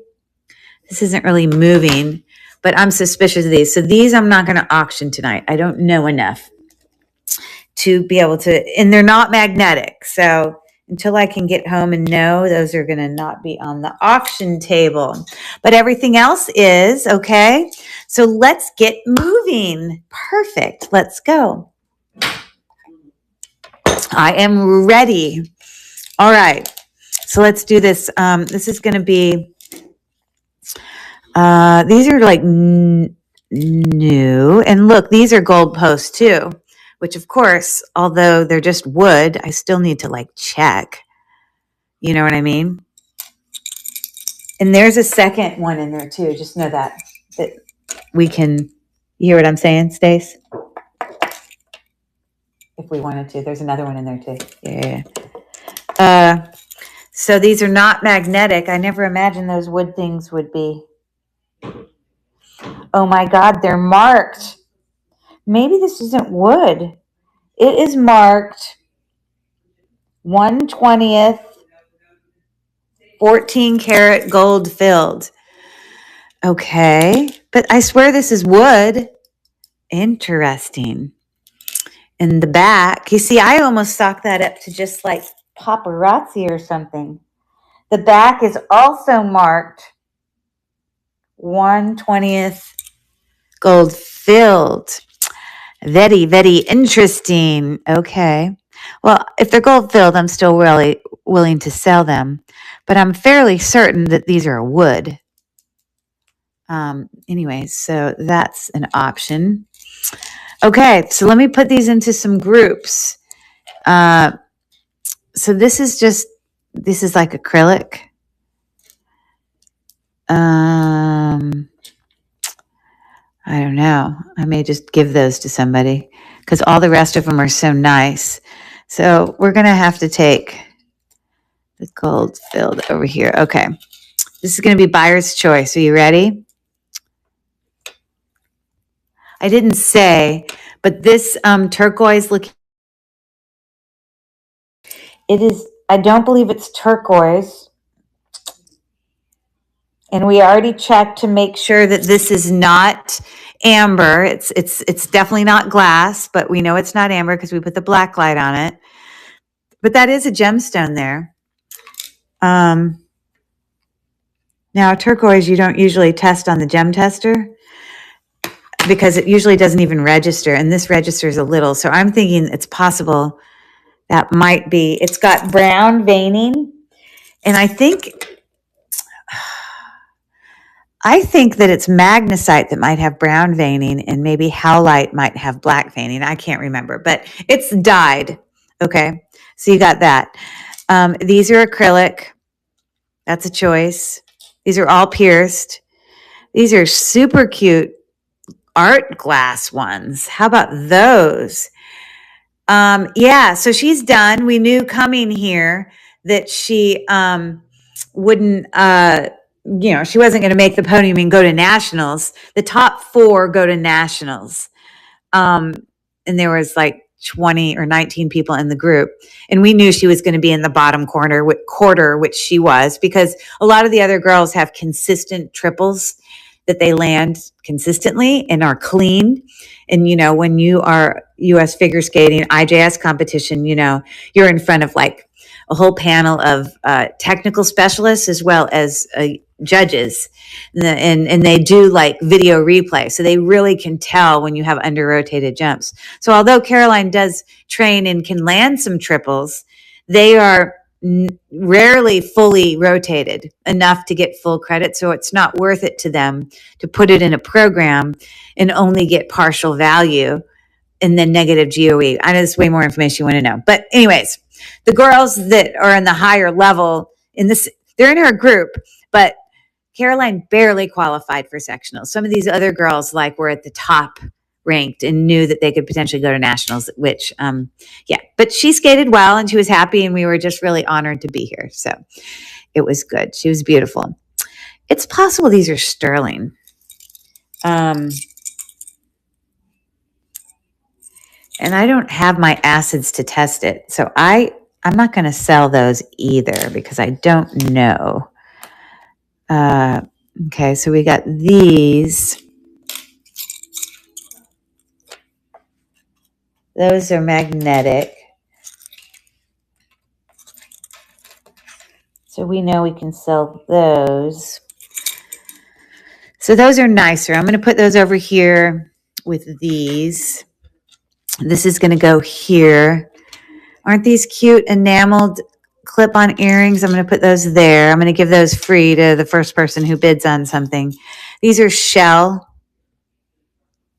This isn't really moving, but I'm suspicious of these. So these I'm not going to auction tonight. I don't know enough to be able to, and they're not magnetic. So until I can get home and know, those are going to not be on the auction table. But everything else is, okay? So let's get moving. Perfect. Let's go. I am ready. All right. So let's do this. This is going to be, these are like new. And look, these are gold posts too. Which, of course, although they're just wood, I still need to like check. You know what I mean? And there's a second one in there too. Just know that we can. You hear what I'm saying, Stace? If we wanted to, there's another one in there too. Yeah. So these are not magnetic. I never imagined those wood things would be. Oh my God, they're marked. Maybe this isn't wood. It is marked 1/20th, 14 karat gold filled. Okay. But I swear this is wood. Interesting. In the back, you see, I almost stocked that up to just like paparazzi or something. The back is also marked 1/20th gold filled. Very, very interesting. Okay. Well, if they're gold filled, I'm still really willing to sell them, but I'm fairly certain that these are wood. Anyways, so that's an option. Okay, so let me put these into some groups. So this is like acrylic. I don't know. I may just give those to somebody because all the rest of them are so nice. So we're going to have to take the gold filled over here. Okay. This is going to be buyer's choice. Are you ready? I didn't say, but this turquoise looking, it is, I don't believe it's turquoise. And we already checked to make sure that this is not amber. It's definitely not glass, but we know it's not amber because we put the black light on it. But that is a gemstone there. Now turquoise you don't usually test on the gem tester because it usually doesn't even register, and this registers a little. So I'm thinking it's possible that might be, it's got brown veining, and I think that it's magnesite that might have brown veining, and maybe howlite might have black veining. I can't remember, but it's dyed. Okay, so you got that. These are acrylic. That's a choice. These are all pierced. These are super cute art glass ones. How about those? Yeah, so she's done. We knew coming here that she wouldn't, she wasn't going to make the podium and go to nationals. The top 4 go to nationals. And there was like 20 or 19 people in the group. And we knew she was going to be in the bottom quarter, which she was, because a lot of the other girls have consistent triples that they land consistently and are clean. And, when you are U.S. figure skating, IJS competition, you're in front of like a whole panel of technical specialists as well as judges, and they do like video replay, so they really can tell when you have under rotated jumps. So although Caroline does train and can land some triples, they are rarely fully rotated enough to get full credit. So it's not worth it to them to put it in a program and only get partial value and then negative GOE. I know there's way more information you want to know. But anyways, the girls that are in the higher level in this, they're in her group, but Caroline barely qualified for sectionals. Some of these other girls like were at the top ranked and knew that they could potentially go to nationals, which, but she skated well and she was happy and we were just really honored to be here. So it was good. She was beautiful. It's possible these are sterling. And I don't have my acids to test it. So I'm not going to sell those either because I don't know. Okay, so we got these. Those are magnetic. So we know we can sell those. So those are nicer. I'm going to put those over here with these. This is going to go here. Aren't these cute enameled clip-on earrings? I'm going to put those there. I'm going to give those free to the first person who bids on something. These are shell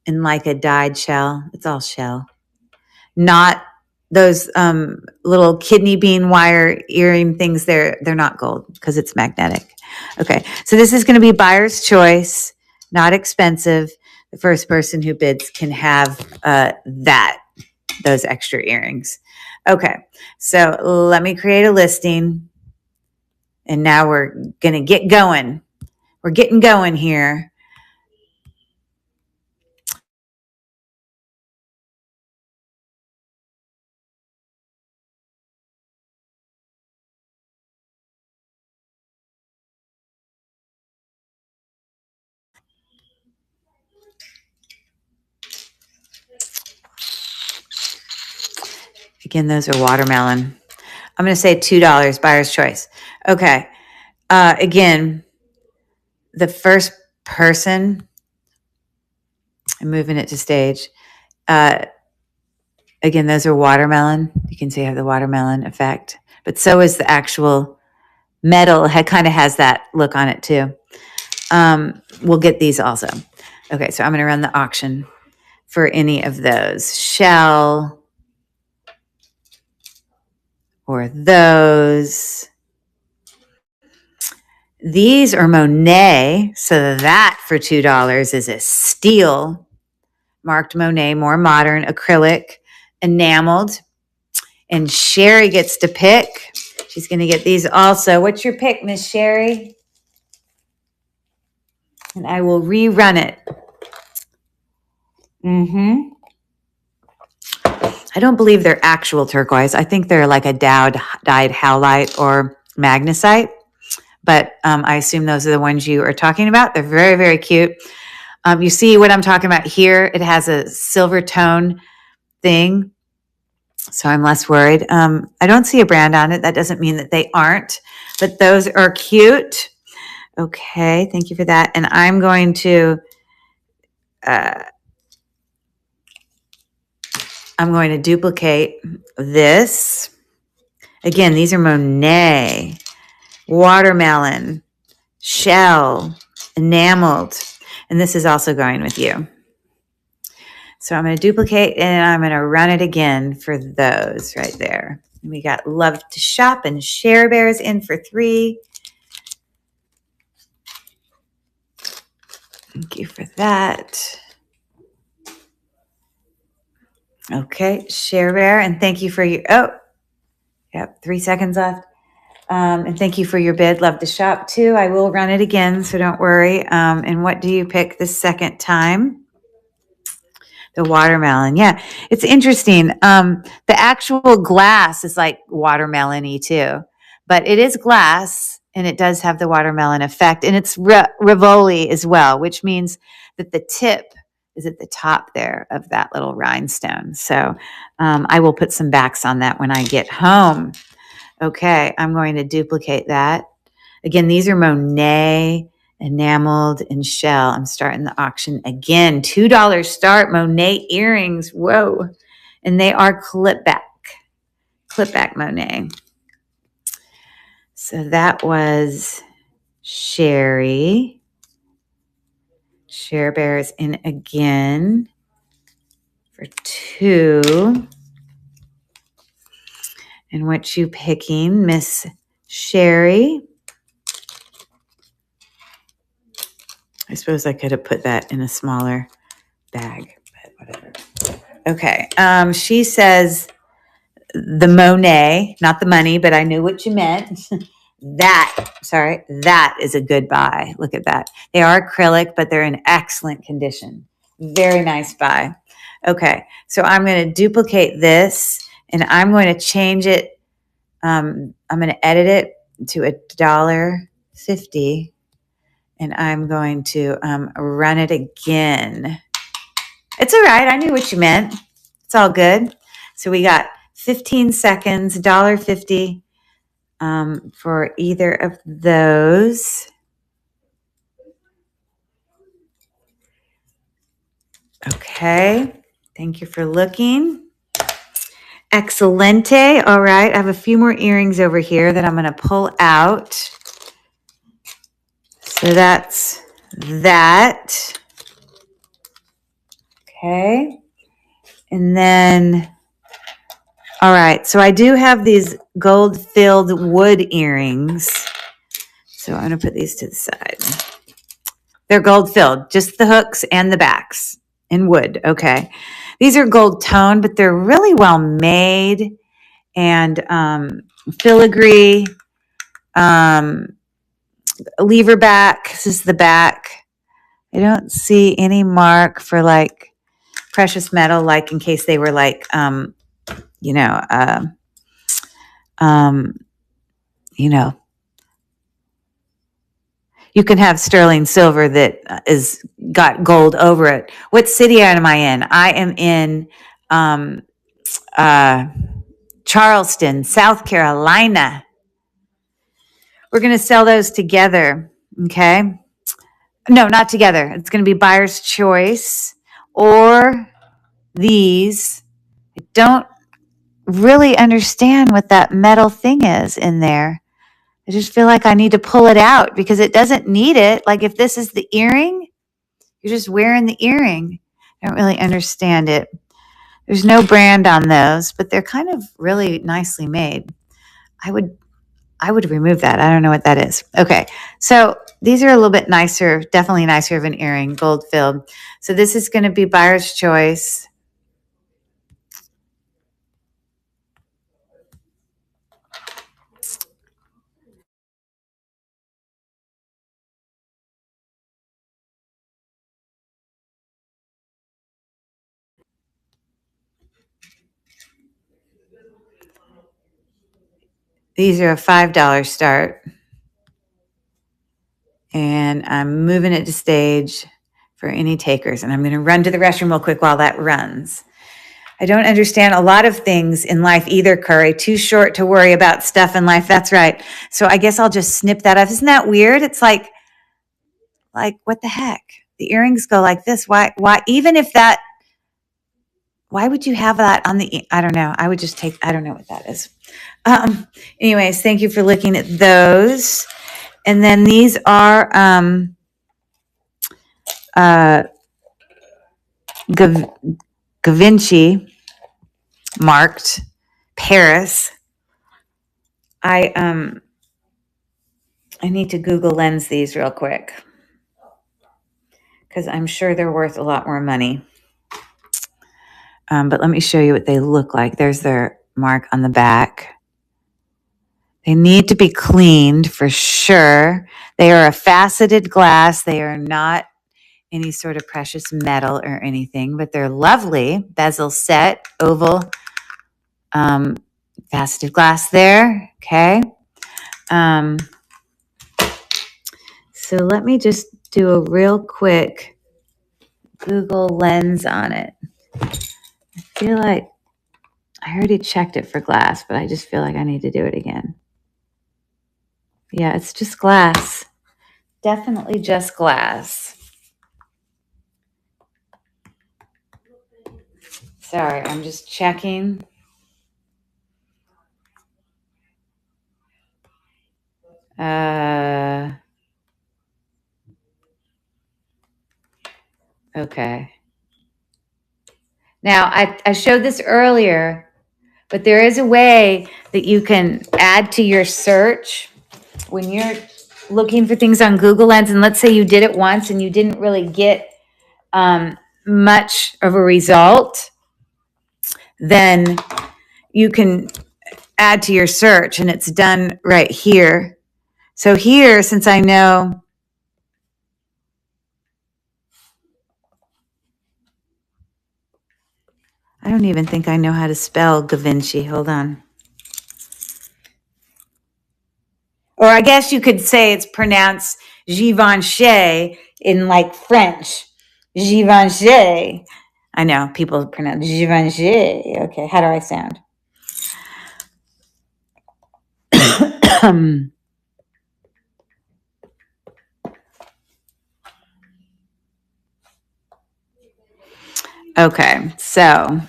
and like a dyed shell. It's all shell. Not those little kidney bean wire earring things. They're not gold because it's magnetic. Okay, so this is going to be buyer's choice, not expensive. The first person who bids can have those extra earrings. Okay, so let me create a listing. And now we're going to get going. We're getting going here. Again, those are watermelon. I'm going to say $2, buyer's choice. Okay. Again, the first person, I'm moving it to stage. Again, those are watermelon. You can see I have the watermelon effect, but so is the actual metal. It kind of has that look on it too. We'll get these also. Okay, so I'm going to run the auction for any of those. Shell or those. These are Monet, so that for $2 is a steal. Marked Monet, more modern, acrylic, enameled. And Sherry gets to pick. She's going to get these also. What's your pick, Miss Sherry? And I will rerun it. I don't believe they're actual turquoise. I think they're like a dyed howlite or magnesite. But I assume those are the ones you are talking about. They're very, very cute. You see what I'm talking about here? It has a silver tone thing. So I'm less worried. I don't see a brand on it. That doesn't mean that they aren't. But those are cute. Okay, thank you for that. And I'm going to... I'm going to duplicate this. Again, these are Monet, watermelon, shell, enameled, and this is also going with you. So I'm going to duplicate and I'm going to run it again for those right there. We got Love to Shop and Share Bears in for 3. Thank you for that. Okay, Share Bear, and thank you for your, 3 seconds left. And thank you for your bid. Love to Shop too. I will run it again, so don't worry. And what do you pick the second time? The watermelon. Yeah, it's interesting. The actual glass is like watermelon-y too, but it is glass and it does have the watermelon effect, and it's Rivoli as well, which means that the tip is at the top there of that little rhinestone. So I will put some backs on that when I get home. Okay, I'm going to duplicate that. Again, these are Monet enameled in shell. I'm starting the auction again. $2 start, Monet earrings. Whoa. And they are clip back Monet. So that was Sherry. Share Bears in again for 2. And what you picking, Miss Sherry? I suppose I could have put that in a smaller bag, but whatever. Okay. She says the Monet, not the money, but I knew what you meant. That is a good buy. Look at that. They are acrylic, but they're in excellent condition. Very nice buy. Okay. So I'm going to duplicate this and I'm going to change it. I'm going to edit it to $1.50 and I'm going to run it again. It's all right. I knew what you meant. It's all good. So we got 15 seconds, $1.50 for either of those. Okay. Thank you for looking. Excelente. All right. I have a few more earrings over here that I'm going to pull out. So that's that. Okay. And then, all right. So I do have these gold-filled wood earrings. So I'm going to put these to the side. They're gold-filled, just the hooks and the backs in wood. Okay. These are gold toned, but they're really well made and filigree, lever back. This is the back. I don't see any mark for like precious metal, like in case they were like, you know, you can have sterling silver that is got gold over it. What city am I in? I am in Charleston, South Carolina. We're going to sell those together. Okay. No, not together. It's going to be buyer's choice or these. I don't really understand what that metal thing is in there. I just feel like I need to pull it out because it doesn't need it. Like if this is the earring, you're just wearing the earring. I don't really understand it. There's no brand on those, but they're kind of really nicely made. I would remove that. I don't know what that is. Okay. So these are a little bit nicer, definitely nicer of an earring, gold filled. So this is going to be buyer's choice. These are a $5 start. And I'm moving it to stage for any takers. And I'm going to run to the restroom real quick while that runs. I don't understand a lot of things in life either, Curry. Too short to worry about stuff in life. That's right. So I guess I'll just snip that off. Isn't that weird? It's like what the heck? The earrings go like this. Why, even if that, why would you have that on the, I don't know. I would just take, I don't know what that is. Anyways, thank you for looking at those. And then these are, Givenchy marked Paris. I need to Google Lens these real quick because I'm sure they're worth a lot more money. But let me show you what they look like. There's their mark on the back. They need to be cleaned for sure. They are a faceted glass. They are not any sort of precious metal or anything, but they're lovely. Bezel set, oval, faceted glass there. Okay. So let me just do a real quick Google Lens on it. I feel like I already checked it for glass, but I just feel like I need to do it again. Yeah, it's just glass. Definitely just glass. Sorry, I'm just checking. Okay. Now, I showed this earlier, but there is a way that you can add to your search when you're looking for things on Google Lens. And let's say you did it once and you didn't really get much of a result, then you can add to your search, and it's done right here. So here, since I know, I don't even think I know how to spell Givenchy. Hold on. Or I guess you could say it's pronounced Givenchy in like French. Givenchy. I know people pronounce Givenchy. Okay, how do I sound? Okay, so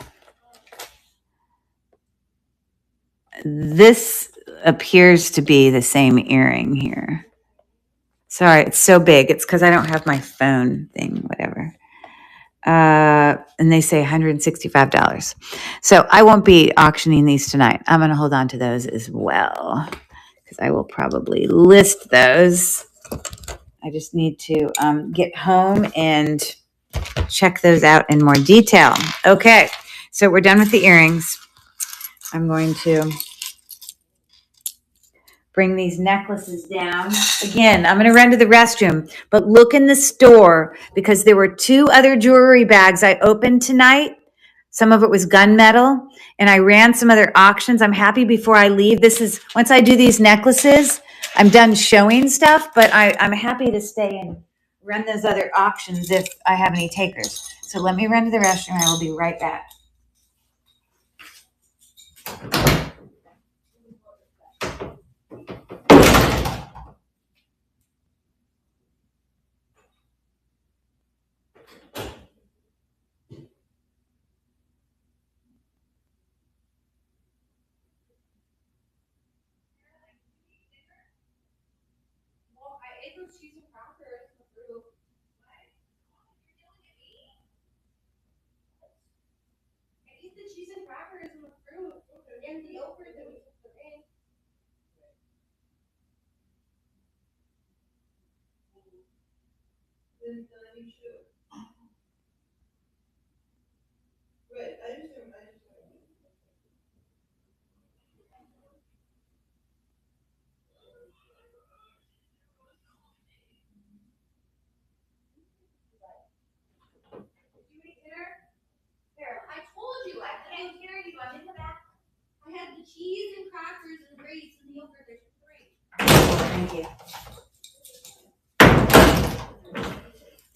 this appears to be the same earring here. Sorry, it's so big. It's because I don't have my phone thing, whatever. And they say $165. So I won't be auctioning these tonight. I'm going to hold on to those as well because I will probably list those. I just need to get home and check those out in more detail. Okay, so we're done with the earrings. I'm going to bring these necklaces down. Again, I'm going to run to the restroom, but look in the store because there were 2 other jewelry bags I opened tonight. Some of it was gunmetal, and I ran some other auctions. I'm happy before I leave. This is, once I do these necklaces, I'm done showing stuff, but I'm happy to stay and run those other auctions if I have any takers. So let me run to the restroom. I will be right back. Well, I ate those cheese and crackers with fruit. I ate the cheese and crackers and the fruit and the yogurt that we took today. Then you should. Right, I just. You ate dinner? Here, I told you, I can't hear you, I'm in the back. I had the cheese and crackers and grapes and the yogurt, there's 3. Thank you.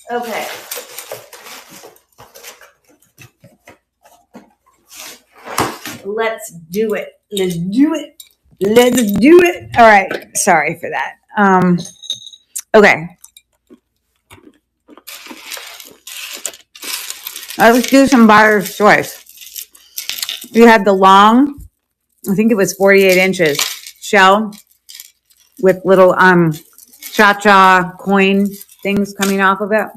Okay. Let's do it. Let's do it. Let's do it. All right. Sorry for that. Okay. Let's do some buyer's choice. You have the long, I think it was 48 inches shell with little cha-cha coin things coming off of it.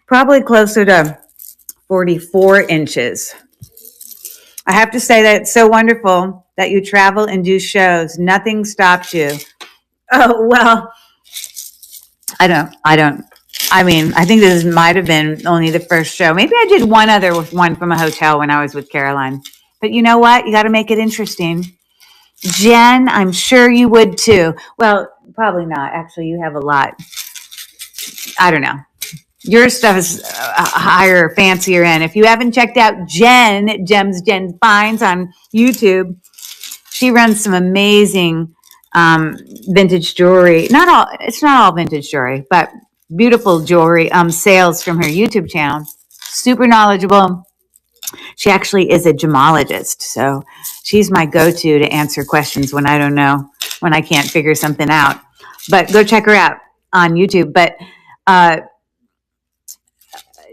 Probably closer to 44 inches. I have to say that it's so wonderful that you travel and do shows. Nothing stops you. Oh, well, I mean, I think this might have been only the first show. Maybe I did one other with one from a hotel when I was with Caroline. But you know what? You got to make it interesting. Jen, I'm sure you would too. Well, probably not. Actually, you have a lot. I don't know. Your stuff is higher, fancier end. If you haven't checked out Jen Finds on YouTube, she runs some amazing vintage jewelry. It's not all vintage jewelry, but beautiful jewelry sales from her YouTube channel. Super knowledgeable. She actually is a gemologist, so she's my go-to to answer questions when I don't know, when I can't figure something out. But go check her out on YouTube. But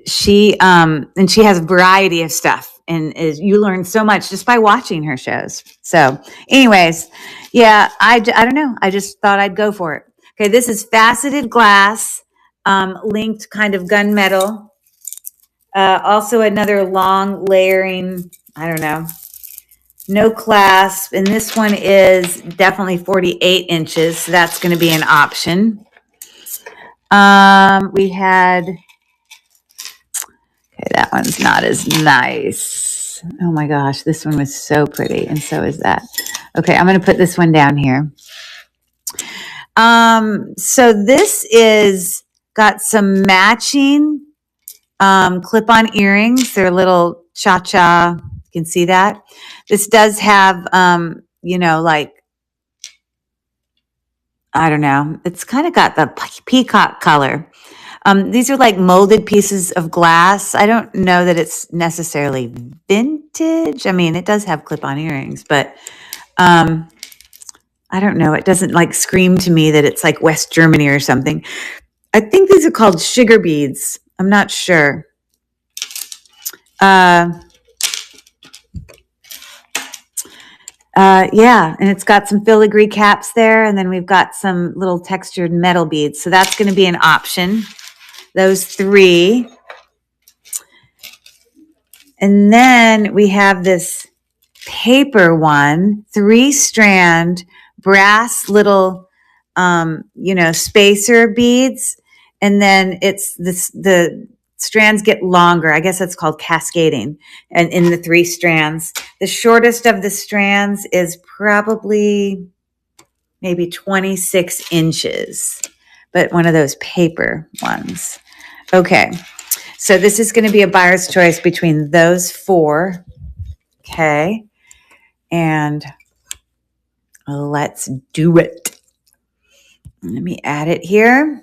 she has a variety of stuff, and you learn so much just by watching her shows. So, anyways, yeah, I don't know. I just thought I'd go for it. Okay, this is faceted glass, linked kind of gunmetal. Also another long layering, I don't know, no clasp. And this one is definitely 48 inches. So that's going to be an option. We had, okay, that one's not as nice. Oh my gosh, this one was so pretty. And so is that. Okay, I'm going to put this one down here. So this is got some matching clip-on earrings. They're little cha-cha. You can see that. This does have, like, I don't know. It's kind of got the peacock color. These are like molded pieces of glass. I don't know that it's necessarily vintage. I mean, it does have clip-on earrings, but I don't know. It doesn't like scream to me that it's like West Germany or something. I think these are called sugar beads. I'm not sure. Yeah, and it's got some filigree caps there, and then we've got some little textured metal beads. So that's going to be an option. Those three. And then we have this paper one, 3-strand brass little, spacer beads. And then it's the strands get longer. I guess that's called cascading. And in the 3 strands, the shortest of the strands is probably maybe 26 inches, but one of those paper ones. Okay. So this is going to be a buyer's choice between those 4. Okay. And let's do it. Let me add it here.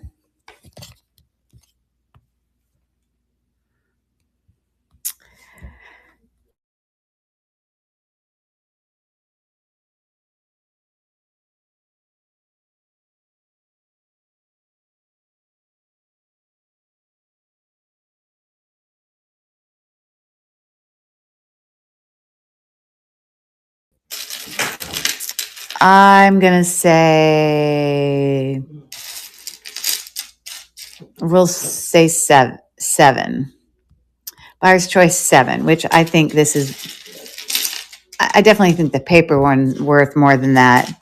I'm going to say, we'll say 7. Buyer's choice 7, which I think this is, I definitely think the paper one's worth more than that.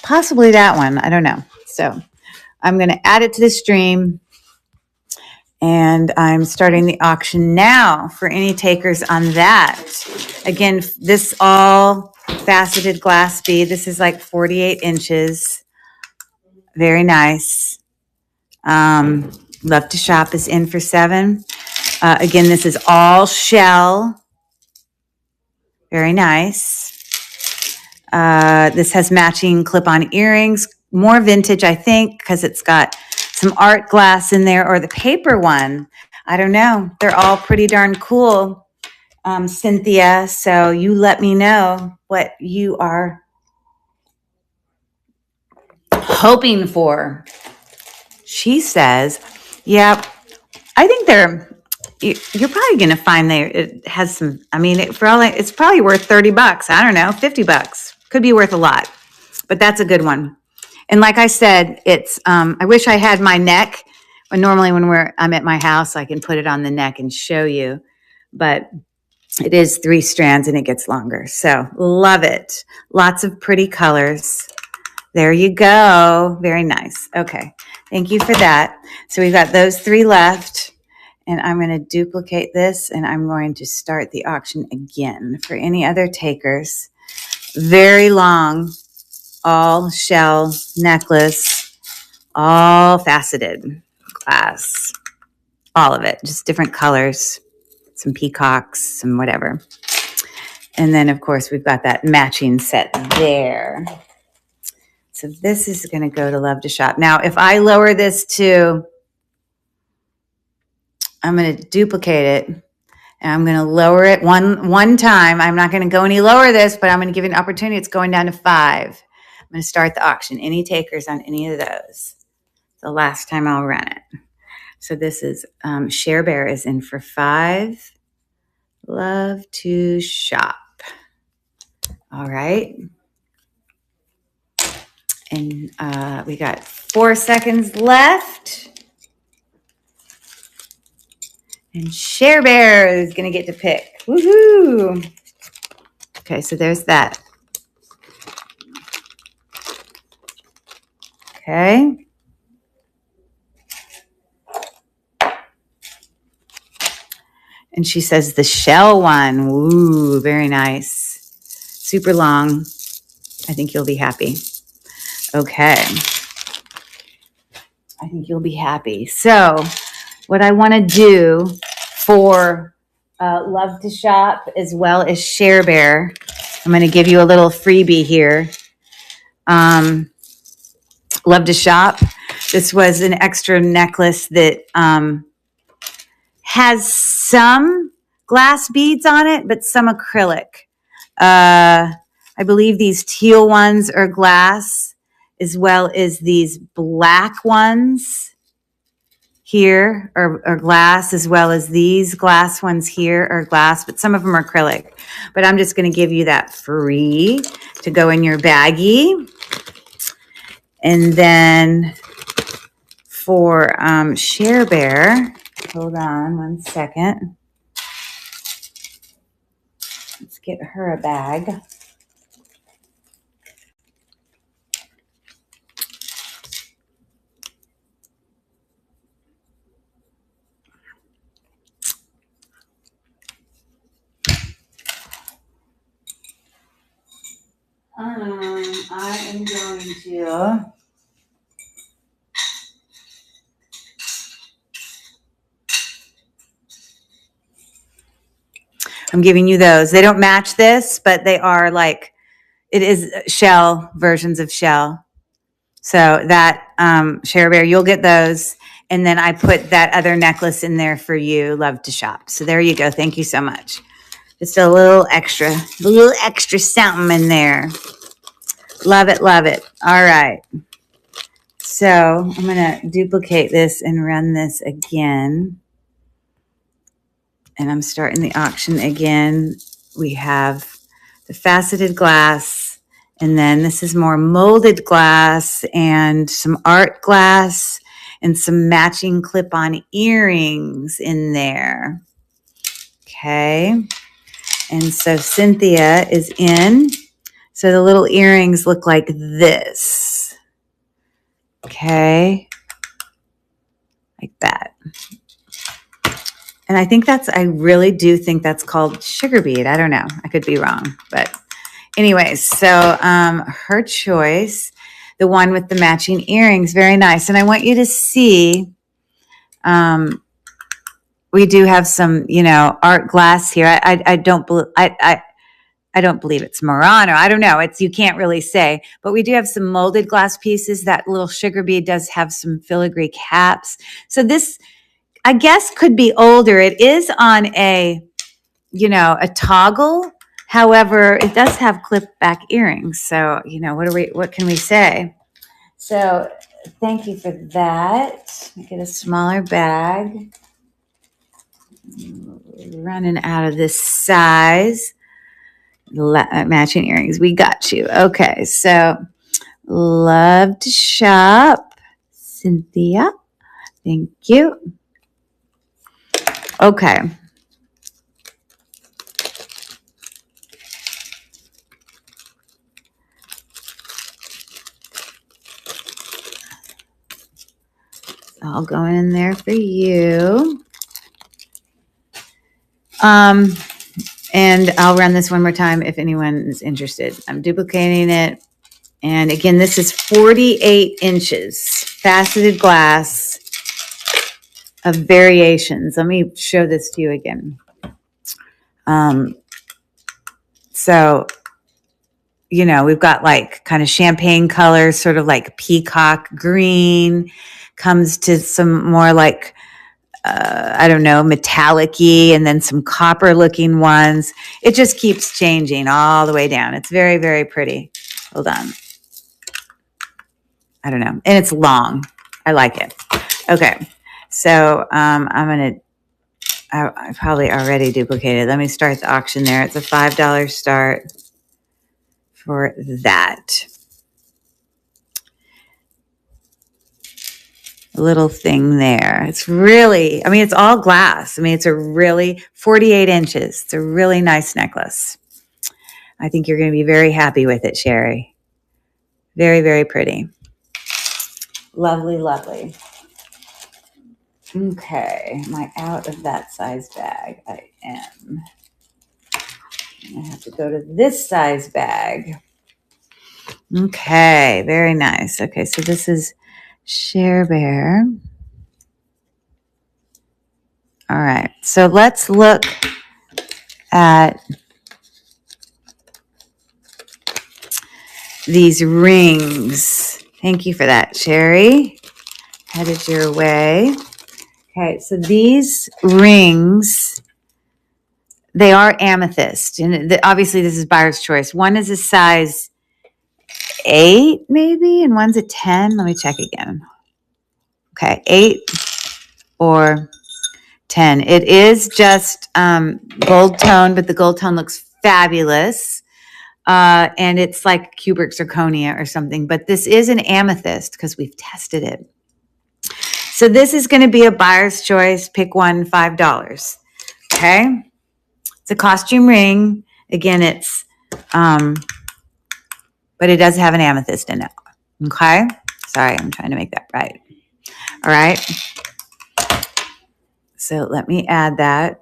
Possibly that one. I don't know. So I'm going to add it to the stream. And I'm starting the auction now for any takers on that. Again, this all faceted glass bead. This is like 48 inches. Very nice. Love to Shop is in for 7. Again, this is all shell. Very nice. This has matching clip-on earrings. More vintage, I think, because it's got some art glass in there, or the paper one. I don't know. They're all pretty darn cool, Cynthia. So you let me know what you are hoping for. She says, yep. I think you're probably going to find it has some, I mean, it's probably worth $30. I don't know, $50. Could be worth a lot, but that's a good one. And like I said, it's, I wish I had my neck. But normally when I'm at my house, I can put it on the neck and show you. But it is 3 strands and it gets longer. So love it. Lots of pretty colors. There you go. Very nice. Okay. Thank you for that. So we've got those 3 left. And I'm going to duplicate this and I'm going to start the auction again for any other takers. Very long. All shell necklace, all faceted glass, all of it, just different colors, some peacocks, some whatever. And then, of course, we've got that matching set there. So this is going to go to Love to Shop. Now, if I lower this to, I'm going to duplicate it, and I'm going to lower it one time. I'm not going to go any lower this, but I'm going to give you an opportunity. It's going down to 5. I'm going to start the auction. Any takers on any of those? The last time I'll run it. So this is Share Bear is in for 5. Love to Shop. All right. And we got 4 seconds left. And Share Bear is going to get to pick. Woohoo! Okay, so there's that. Okay. And she says the shell one. Ooh, very nice. Super long. I think you'll be happy. Okay. I think you'll be happy. So what I want to do for Love to Shop as well as Share Bear, I'm going to give you a little freebie here. Love to Shop. This was an extra necklace that has some glass beads on it, but some acrylic. I believe these teal ones are glass, as well as these black ones here are glass, as well as these glass ones here are glass, but some of them are acrylic. But I'm just going to give you that free to go in your baggie. And then for Share Bear, hold on 1 second. Let's get her a bag. I am going to I'm giving you those. They don't match this, but they are like, it is shell versions of shell. So that Share Bear, you'll get those. And then I put that other necklace in there for you, Love to Shop. So there you go. Thank you so much. Just a little extra something in there. Love it, love it. All right. So I'm going to duplicate this and run this again. And I'm starting the auction again. We have the faceted glass, and then this is more molded glass and some art glass and some matching clip-on earrings in there. Okay. And so Cynthia is in. So the little earrings look like this. Okay. Like that. And I really do think that's called sugar bead. I don't know. I could be wrong. But anyways, so her choice, the one with the matching earrings, very nice. And I want you to see, we do have some, art glass here. I don't believe it's Murano. I don't know. You can't really say. But we do have some molded glass pieces. That little sugar bead does have some filigree caps. So this, I guess, could be older. It is on a toggle. However, it does have clip back earrings. So, what can we say? So thank you for that. Get a smaller bag. Running out of this size. Matching earrings. We got you. Okay. So Love to Shop. Cynthia. Thank you. Okay. It's all going in there for you. And I'll run this one more time if anyone is interested. I'm duplicating it. And again, this is 48 inches, faceted glass of variations. Let me show this to you again. So you know, we've got like kind of champagne colors, sort of like peacock green, comes to some more like, I don't know, metallic-y, and then some copper looking ones. It just keeps changing all the way down. It's very, very pretty. Hold on. I don't know. And it's long. I like it. Okay. So I'm going to, I probably already duplicated. Let me start the auction there. It's a $5 start for that little thing there. It's really, I mean, it's all glass. I mean, it's a really 48 inches. It's a really nice necklace. I think you're going to be very happy with it, Sherry. Very, very pretty. Lovely, lovely. Okay, am I out of that size bag? I am. I have to go to this size bag. Okay, very nice. Okay, so this is Share Bear. All right, so let's look at these rings. Thank you for that, Sherry. Headed your way. Okay, so these rings, they are amethyst. And obviously this is buyer's choice. One is a size 8 maybe, and one's a 10. Let me check again. Okay, 8 or 10. It is just gold tone, but the gold tone looks fabulous. And it's like cubic zirconia or something, but this is an amethyst because we've tested it. So this is going to be a buyer's choice. Pick one, $5. Okay. It's a costume ring. Again, it's, but it does have an amethyst in it. Okay. Sorry, I'm trying to make that right. All right. So let me add that.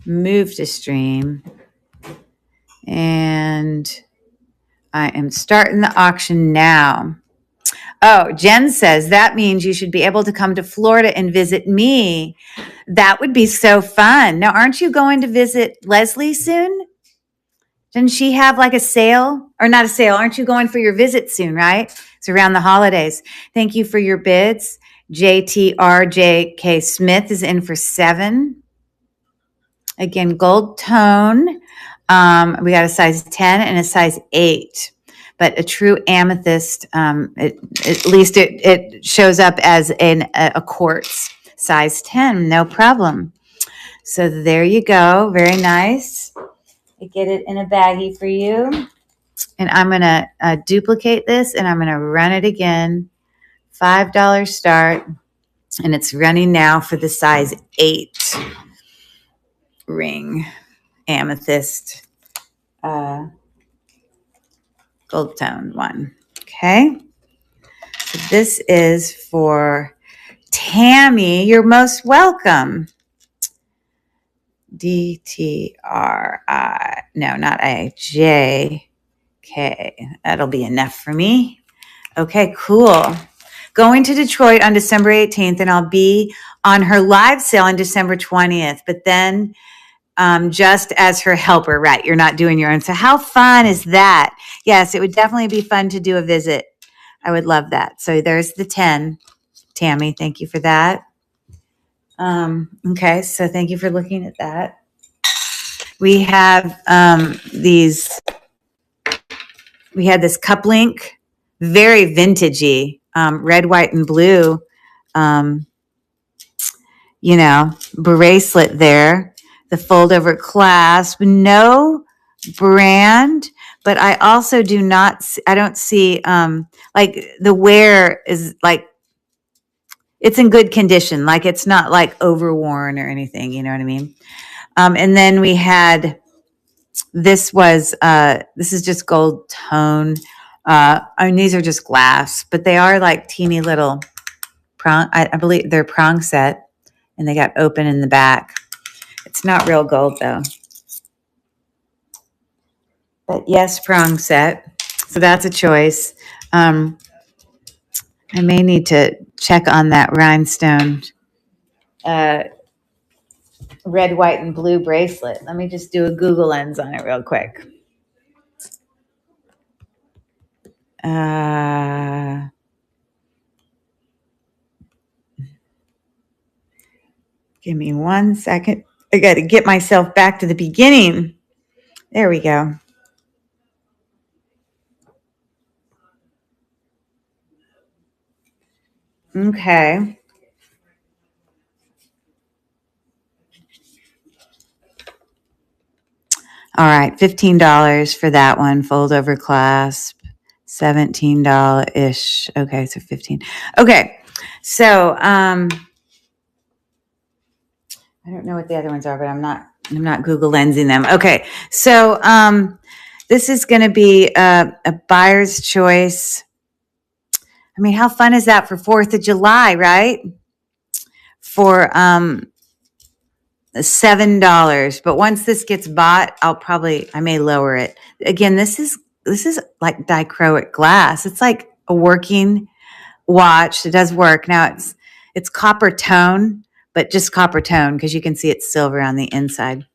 Move to stream. And I am starting the auction now. Oh, Jen says that means you should be able to come to Florida and visit me. That would be so fun. Now, aren't you going to visit Leslie soon? Didn't she have like a sale? Or not a sale? Aren't you going for your visit soon, right? It's around the holidays. Thank you for your bids. JTRJK Smith is in for 7. Again, gold tone. We got a size 10 and a size 8. But a true amethyst, at least it shows up as a quartz, size 10, no problem. So there you go, very nice. I get it in a baggie for you. And I'm going to duplicate this, and I'm going to run it again. $5 start, and it's running now for the size 8 ring, amethyst. Gold tone one. Okay. So this is for Tammy. You're most welcome. DTRI. No, not A. JK. That'll be enough for me. Okay, cool. Going to Detroit on December 18th, and I'll be on her live sale on December 20th. But then just as her helper, right? You're not doing your own. So how fun is that? Yes, it would definitely be fun to do a visit. I would love that. So there's the 10. Tammy, thank you for that. Okay, so thank you for looking at that. We have we had this cup link, very vintagey, red, white, and blue, bracelet there. The fold over clasp, no brand, but I also I don't see, like the wear is like, it's in good condition. Like it's not like overworn or anything, you know what I mean? And then we had this is just gold tone. These are just glass, but they are like teeny little prong. I believe they're prong set, and they got open in the back. It's not real gold though. But yes, prong set. So that's a choice. I may need to check on that rhinestone red, white, and blue bracelet. Let me just do a Google lens on it real quick. Give me 1 second. I got to get myself back to the beginning. There we go. Okay. All right, $15 for that one. Fold over clasp, $17-ish. Okay, so 15. Okay, so I don't know what the other ones are, but I'm not Google lensing them. Okay, so this is going to be a buyer's choice. I mean, how fun is that for 4th of July, right? For $7. But once this gets bought, I may lower it. Again, this is like dichroic glass. It's like a working watch. It does work. Now it's copper tone, but just copper tone because you can see it's silver on the inside.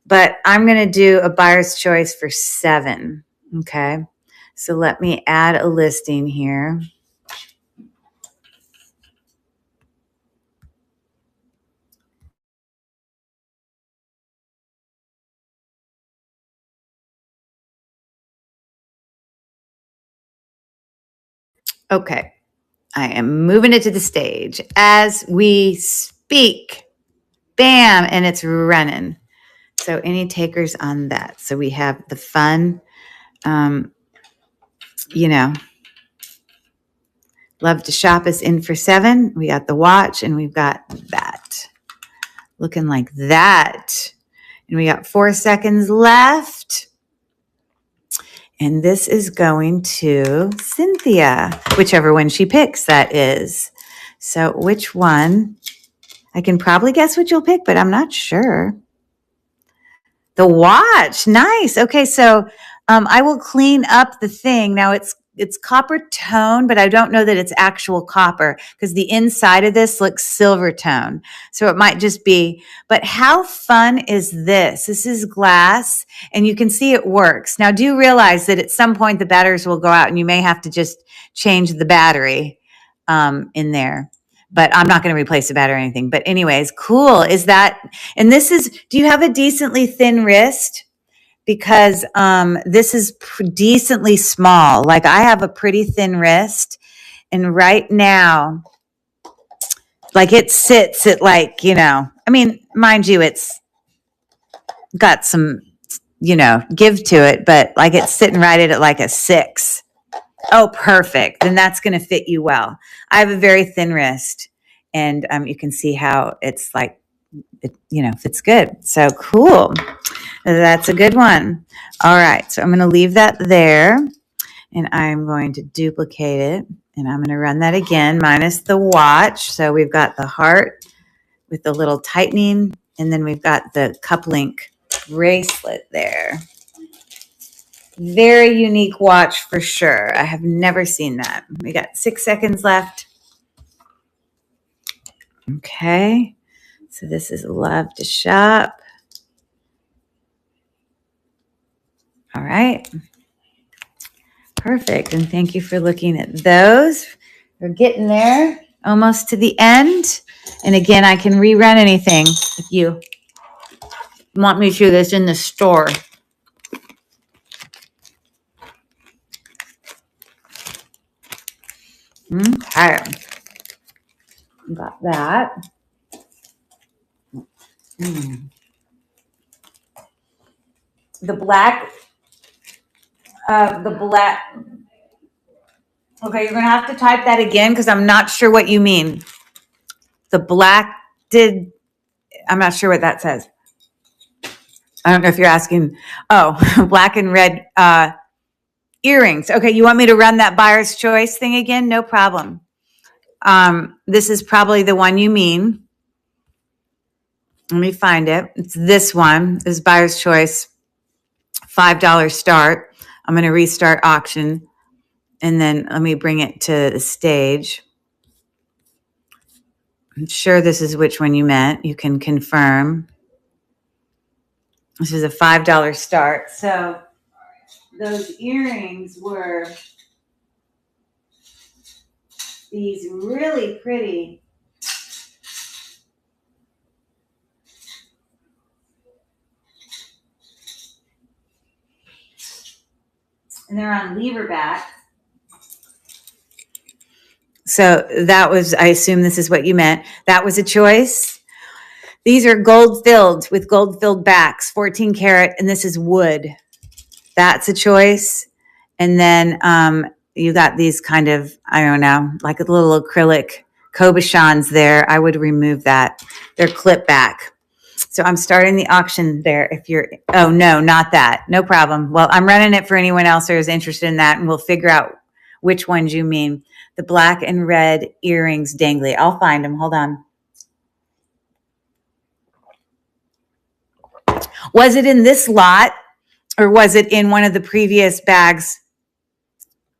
But I'm going to do a buyer's choice for $7. Okay. So let me add a listing here. Okay. I am moving it to the stage as we speak. Bam. And it's running. So any takers on that? So we have the fun, love to shop is in for $7. We got the watch and we've got that looking like that. And we got 4 seconds left. And this is going to Cynthia, whichever one she picks, that is. So which one? I can probably guess what you'll pick, but I'm not sure. The watch. Nice. Okay, so I will clean up the thing. Now it's copper tone, but I don't know that it's actual copper because the inside of this looks silver tone. So it might just be, but how fun is this? This is glass and you can see it works. Now do realize that at some point the batteries will go out and you may have to just change the battery in there. But I'm not going to replace the battery or anything. But anyways, cool. Is that, and this is, do you have a decently thin wrist? Because this is decently small. Like I have a pretty thin wrist. And right now, like it sits at like, I mean, mind you, it's got some, give to it. But like it's sitting right at like a 6. Oh, perfect. Then that's going to fit you well. I have a very thin wrist and you can see how it's like, it, fits good. So cool. That's a good one. All right. So I'm going to leave that there and I'm going to duplicate it and I'm going to run that again minus the watch. So we've got the heart with the little tightening and then we've got the cup link bracelet there. Very unique watch for sure. I have never seen that. We got 6 seconds left. Okay. So this is Love to Shop. All right. Perfect. And thank you for looking at those. We're getting there almost to the end. And again, I can rerun anything if you want me to. This in the store. Okay. Got that. The black. Okay, you're going to have to type that again because I'm not sure what you mean. The black I'm not sure what that says. I don't know if you're asking. Oh, black and red earrings. Okay, you want me to run that buyer's choice thing again? No problem. This is probably the one you mean. Let me find it. It's this one. This is buyer's choice, $5 start. I'm going to restart auction, and then let me bring it to the stage. I'm sure this is which one you meant. You can confirm. This is a $5 start. So those earrings were these really pretty and they're on lever back. So that was, I assume this is what you meant. That was a choice. These are gold filled with gold filled backs, 14 karat, and this is wood. That's a choice. And then you got these kind of, I don't know, like a little acrylic Cobichons there. I would remove that. They're clip back. So I'm starting the auction there. If you're, oh no, not that. No problem. Well, I'm running it for anyone else who is interested in that, and we'll figure out which ones you mean. The black and red earrings dangly. I'll find them. Hold on. Was it in this lot, or was it in one of the previous bags?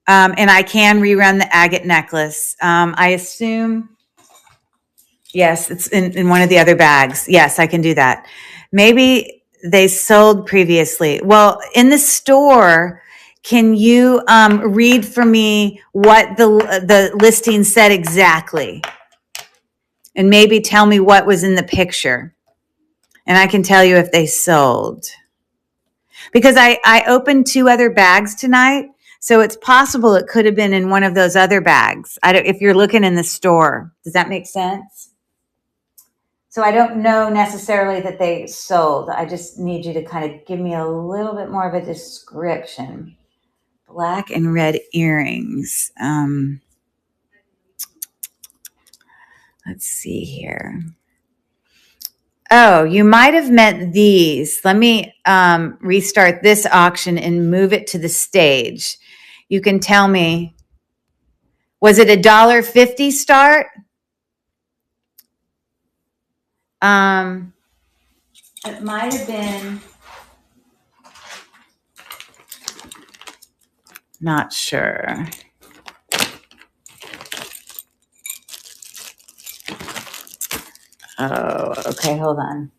And I can rerun the agate necklace. I assume, yes, it's in one of the other bags. Yes, I can do that. Maybe they sold previously. Well, in the store, can you read for me what the listing said exactly? And maybe tell me what was in the picture. And I can tell you if they sold. Because I opened 2 other bags tonight. So it's possible it could have been in one of those other bags. If you're looking in the store. Does that make sense? So I don't know necessarily that they sold. I just need you to kind of give me a little bit more of a description. Black and red earrings. Let's see here. Oh, you might have meant these. Let me restart this auction and move it to the stage. You can tell me, was it $1.50 start? It might have been, not sure. Oh, okay, hold on.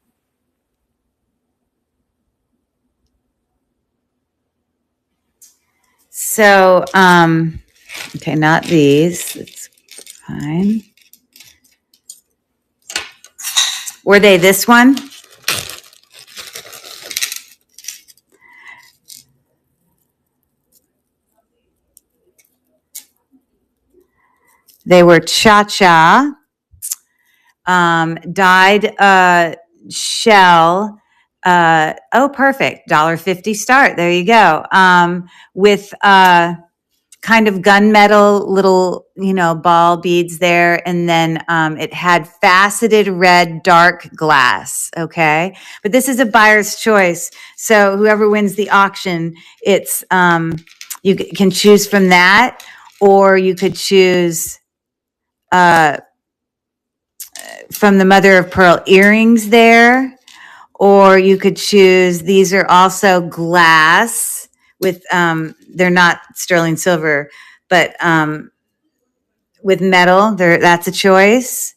So, okay, not these. It's fine. Were they this one? They were Cha-Cha, dyed shell. Oh, perfect. $1.50 start. There you go. With kind of gunmetal little, ball beads there. And then it had faceted red dark glass. Okay. But this is a buyer's choice. So whoever wins the auction, it's, you can choose from that, or you could choose from the mother of pearl earrings there, or you could choose, these are also glass with, they're not sterling silver, but with metal, that's a choice.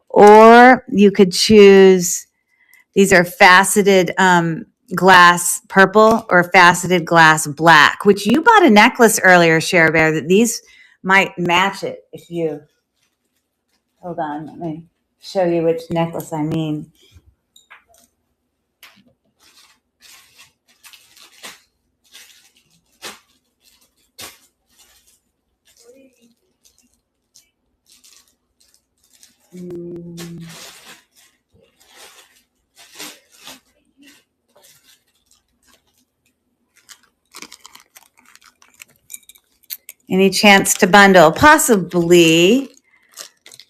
Or you could choose, these are faceted glass purple or faceted glass black, which you bought a necklace earlier, Cher Bear, that these might match it if you, hold on, let me show you which necklace I mean. Any chance to bundle? Possibly.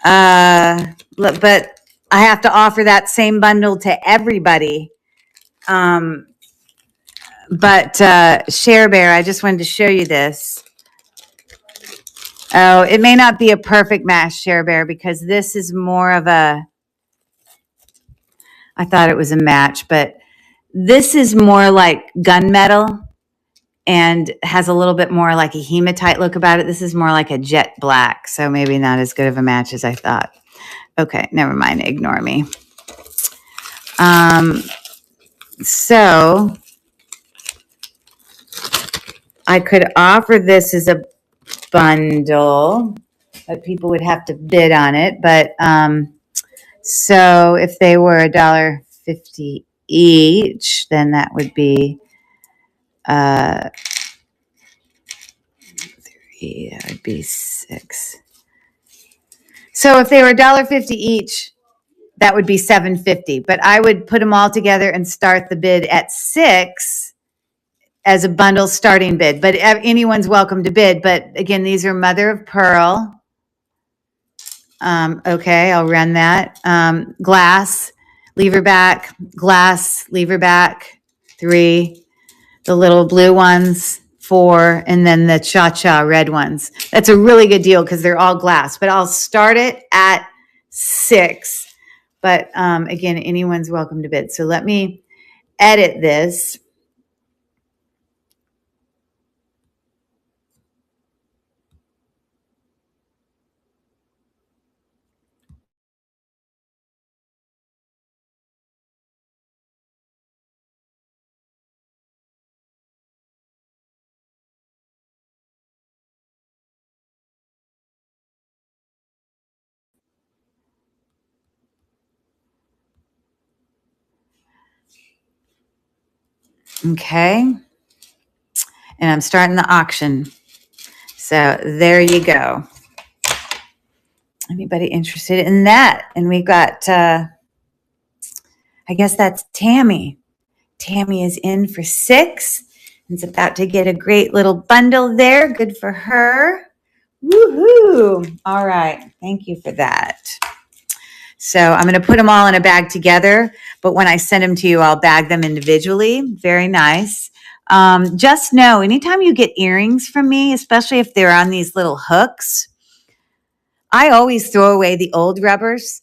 But I have to offer that same bundle to everybody. But Share Bear, I just wanted to show you this. Oh, it may not be a perfect match, Share Bear, because this is more of a, I thought it was a match, but this is more like gunmetal and has a little bit more like a hematite look about it. This is more like a jet black, so maybe not as good of a match as I thought. Okay, never mind, ignore me. So I could offer this as a bundle, but people would have to bid on it. But so if they were $1.50 each, then that would be that would be 6. So if they were $1.50 each, that would be $7.50. But I would put them all together and start the bid at 6 as a bundle starting bid. But anyone's welcome to bid. But again, these are mother of pearl. Okay, I'll run that. Glass, lever back, glass, lever back, 3. The little blue ones, 4, and then the cha-cha red ones. That's a really good deal because they're all glass. But I'll start it at 6. But again, anyone's welcome to bid. So let me edit this. Okay. And I'm starting the auction. So there you go. Anybody interested in that? And we got, I guess that's Tammy. Tammy is in for 6. It's about to get a great little bundle there. Good for her. Woohoo. All right. Thank you for that. So I'm going to put them all in a bag together, but when I send them to you, I'll bag them individually. Very nice. Just know, anytime you get earrings from me, especially if they're on these little hooks, I always throw away the old rubbers,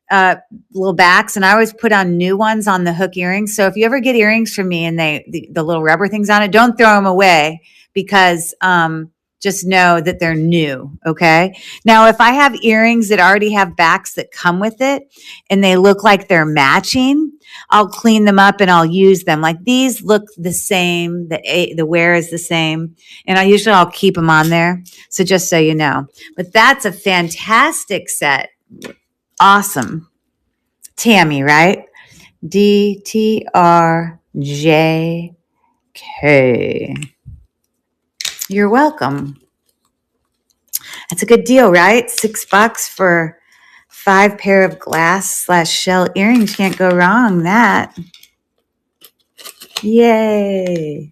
little backs, and I always put on new ones on the hook earrings. So if you ever get earrings from me and the little rubber things on it, don't throw them away because just know that they're new. Okay. Now, if I have earrings that already have backs that come with it and they look like they're matching, I'll clean them up and I'll use them. Like these look the same. The wear is the same. And I'll keep them on there. So just so you know, but that's a fantastic set. Awesome. Tammy, right? DTRJK. You're welcome. That's a good deal, right? $6 for 5 pair of glass/shell earrings. Can't go wrong that. Yay.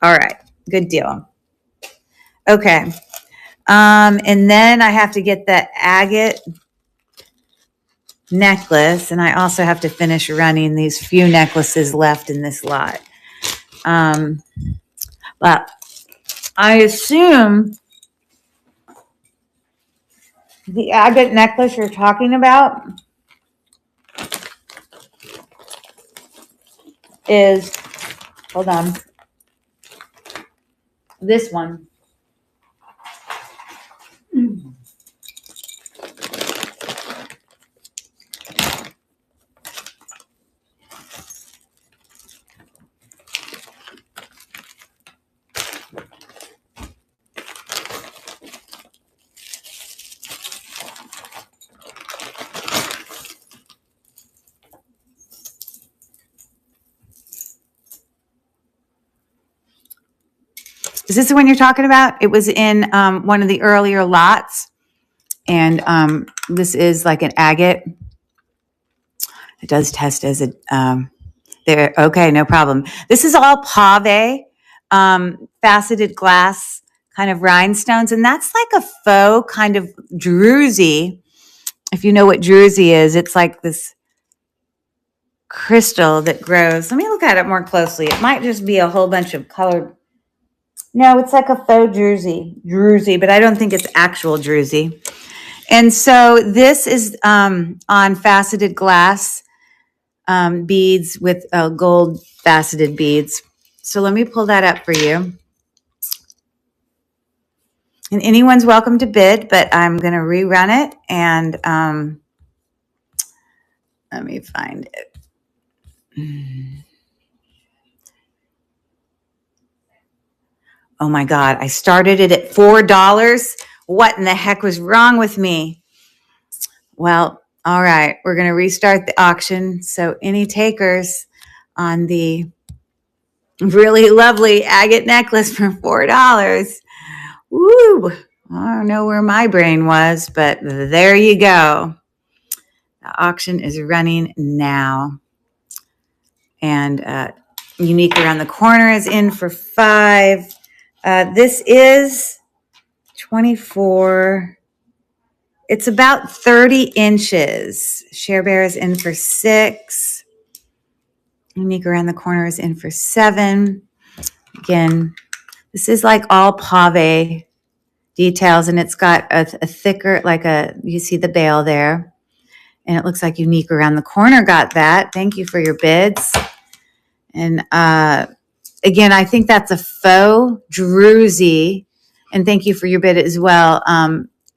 All right. Good deal. Okay. And then I have to get the agate necklace, and I also have to finish running these few necklaces left in this lot. But I assume the agate necklace you're talking about is, hold on, this one. Is this the one you're talking about? It was in one of the earlier lots. And this is like an agate. It does test as a, there. Okay, no problem. This is all pave, faceted glass kind of rhinestones. And that's like a faux kind of druzy. If you know what druzy is, it's like this crystal that grows. Let me look at it more closely. It might just be a whole bunch of colored. No, it's like a faux druzy, but I don't think it's actual druzy. And so this is on faceted glass beads with gold faceted beads. So let me pull that up for you. And anyone's welcome to bid, but I'm going to rerun it. And let me find it. Oh my God, I started it at $4. What in the heck was wrong with me? Well, all right, we're going to restart the auction. So any takers on the really lovely agate necklace for $4? Woo! I don't know where my brain was, but there you go. The auction is running now. And Unique Around the Corner is in for $5. This is 24. It's about 30 inches. Share Bear is in for $6. Unique Around the Corner is in for $7. Again, this is like all pave details, and it's got a thicker, you see the bail there. And it looks like Unique Around the Corner got that. Thank you for your bids. And again, I think that's a faux druzy. And thank you for your bid as well,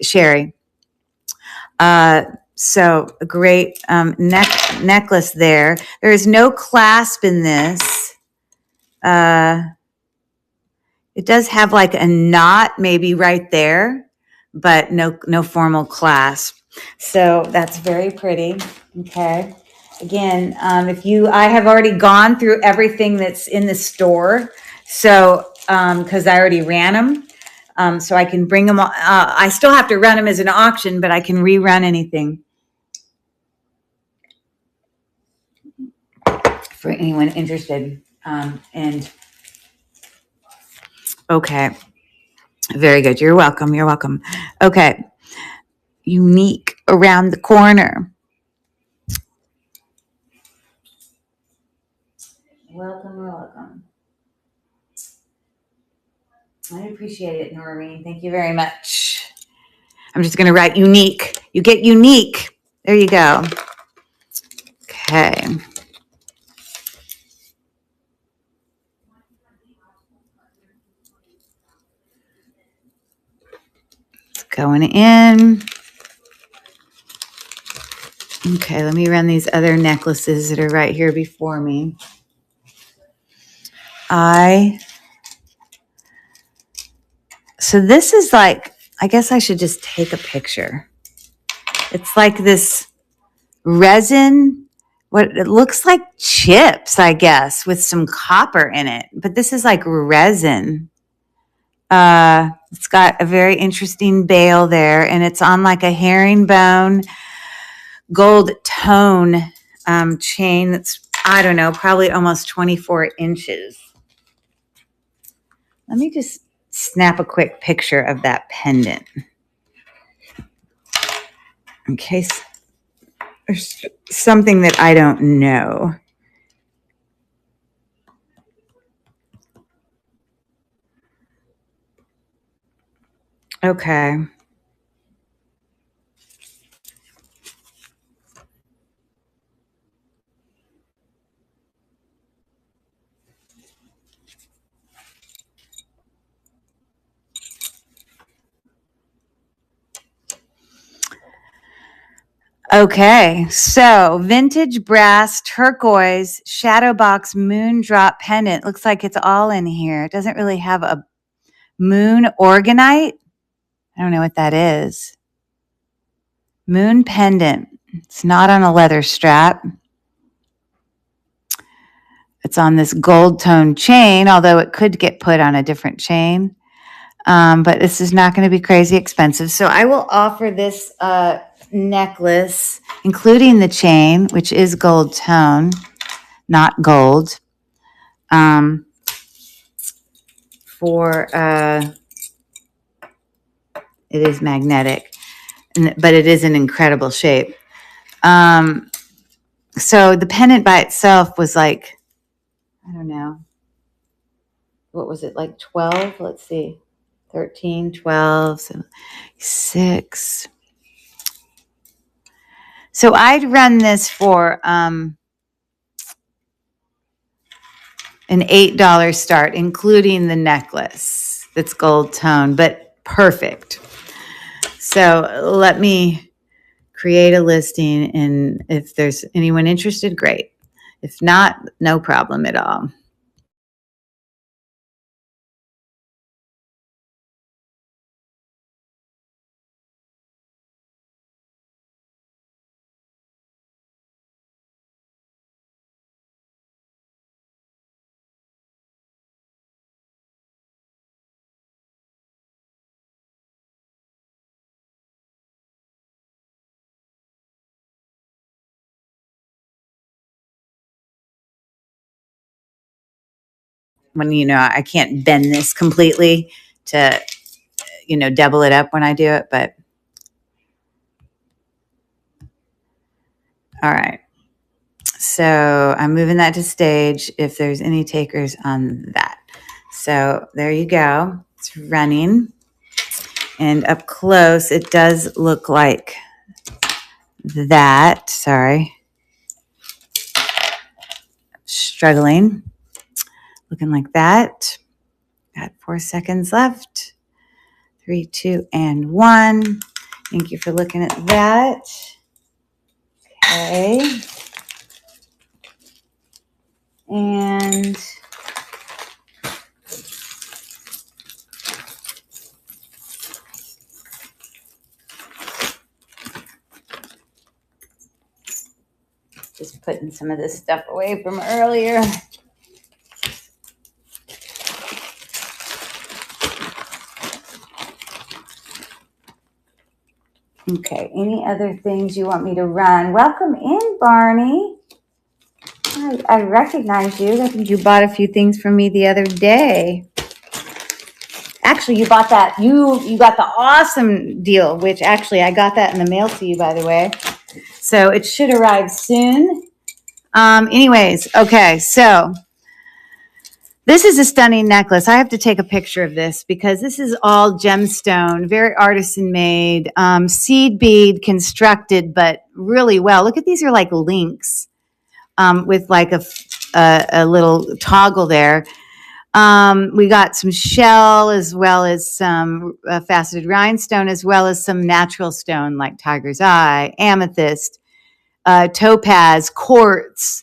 Sherry. So a great necklace there. There is no clasp in this. It does have like a knot maybe right there, but no formal clasp. So that's very pretty. Okay. Again, I have already gone through everything that's in the store. So, because I already ran them. So I can bring them. I still have to run them as an auction, but I can rerun anything. For anyone interested. And okay. Very good. You're welcome. You're welcome. Okay. Unique Around the Corner. Welcome. I appreciate it, Noreen. Thank you very much. I'm just going to write unique. You get unique. There you go. Okay. It's going in. Okay, let me run these other necklaces that are right here before me. So this is like, I guess I should just take a picture. It's like this resin, what it looks like chips, I guess, with some copper in it. But this is like resin. It's got a very interesting bail there, and it's on like a herringbone gold tone chain that's, I don't know, probably almost 24 inches. Let me just snap a quick picture of that pendant in case there's something that I don't know. Okay. Okay, so vintage brass turquoise shadow box moon drop pendant. Looks like it's all in here. It doesn't really have a moon organite. I don't know what that is. Moon pendant. It's not on a leather strap. It's on this gold tone chain, although it could get put on a different chain. But this is not going to be crazy expensive. So I will offer this necklace, including the chain, which is gold tone, not gold, for it is magnetic, but it is in incredible shape. So the pendant by itself was like, I don't know. What was it, like 12? Let's see. 13, 12, 6. So I'd run this for an $8 start, including the necklace that's gold tone, but perfect. So let me create a listing, and if there's anyone interested, great. If not, no problem at all. When, I can't bend this completely to, double it up when I do it, but all right. So I'm moving that to stage if there's any takers on that. So there you go. It's running. And up close, it does look like that. Sorry. Struggling. Looking like that. Got 4 seconds left. 3, 2, and 1. Thank you for looking at that. Okay. And just putting some of this stuff away from earlier. Okay, any other things you want me to run? Welcome in, Barney. I recognize you. I think you bought a few things from me the other day. Actually, you bought that. You got the awesome deal, which actually I got that in the mail to you, by the way. So it should arrive soon. Anyways, okay, so this is a stunning necklace. I have to take a picture of this because this is all gemstone, very artisan made, seed bead constructed, but really well. Look at these are like links with like a little toggle there. We got some shell as well as some faceted rhinestone, as well as some natural stone like tiger's eye, amethyst, topaz, quartz.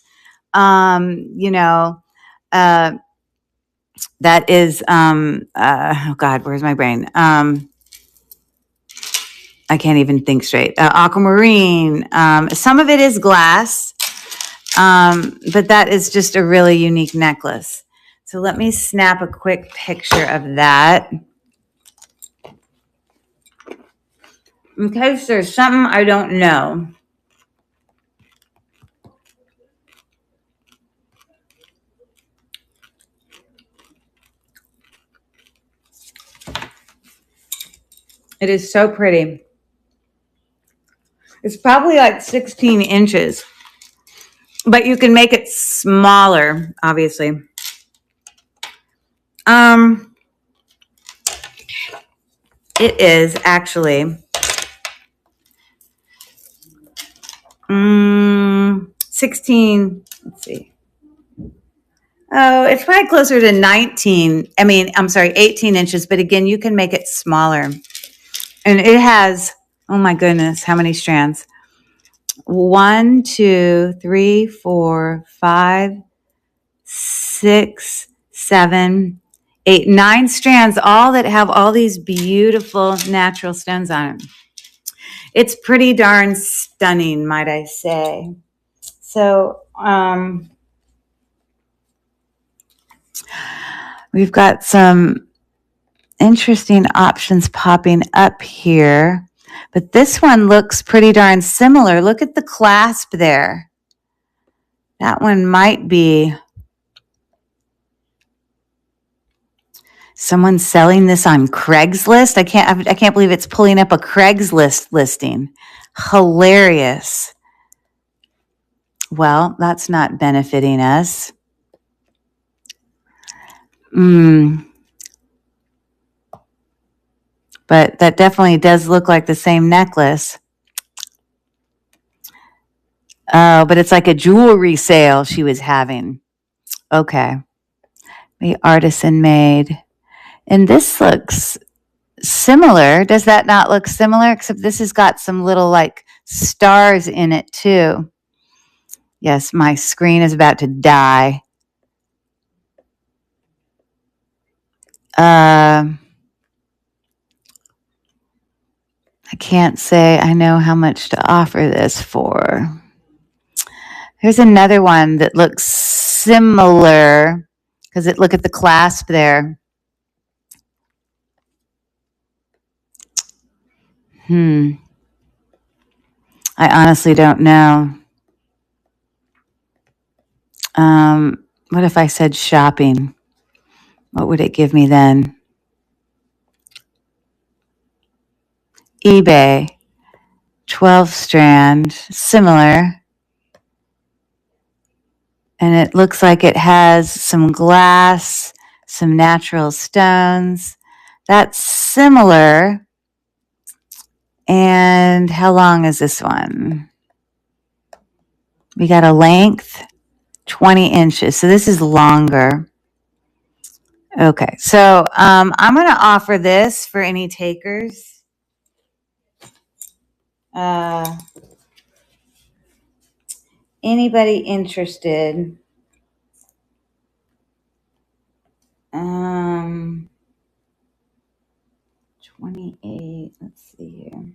That is, oh God, where's my brain? I can't even think straight. Aquamarine. Some of it is glass, but that is just a really unique necklace. So let me snap a quick picture of that. In case there's something I don't know. It is so pretty. It's probably like 16 inches, but you can make it smaller, obviously. It is actually 16. Let's see. Oh, it's probably closer to 19. I'm sorry, 18 inches. But again, you can make it smaller. And it has, oh my goodness, how many strands? 1, 2, 3, 4, 5, 6, 7, 8, 9 strands, all that have all these beautiful natural stones on them. It's pretty darn stunning, might I say. So, we've got some interesting options popping up here, but this one looks pretty darn similar. Look at the clasp there. That one might be someone selling this on Craigslist. I can't believe it's pulling up a Craigslist listing. Hilarious. Well, that's not benefiting us. But that definitely does look like the same necklace. Oh, but it's like a jewelry sale she was having. Okay. The artisan made. And this looks similar. Does that not look similar? Except this has got some little like stars in it too. Yes, my screen is about to die. I can't say I know how much to offer this for. Here's another one that looks similar because look at the clasp there. I honestly don't know. What if I said shopping? What would it give me then? eBay, 12 strand, similar. And it looks like it has some glass, some natural stones. That's similar. And how long is this one? We got a length, 20 inches. So this is longer. Okay, so I'm going to offer this for any takers. Anybody interested? 28. Let's see here.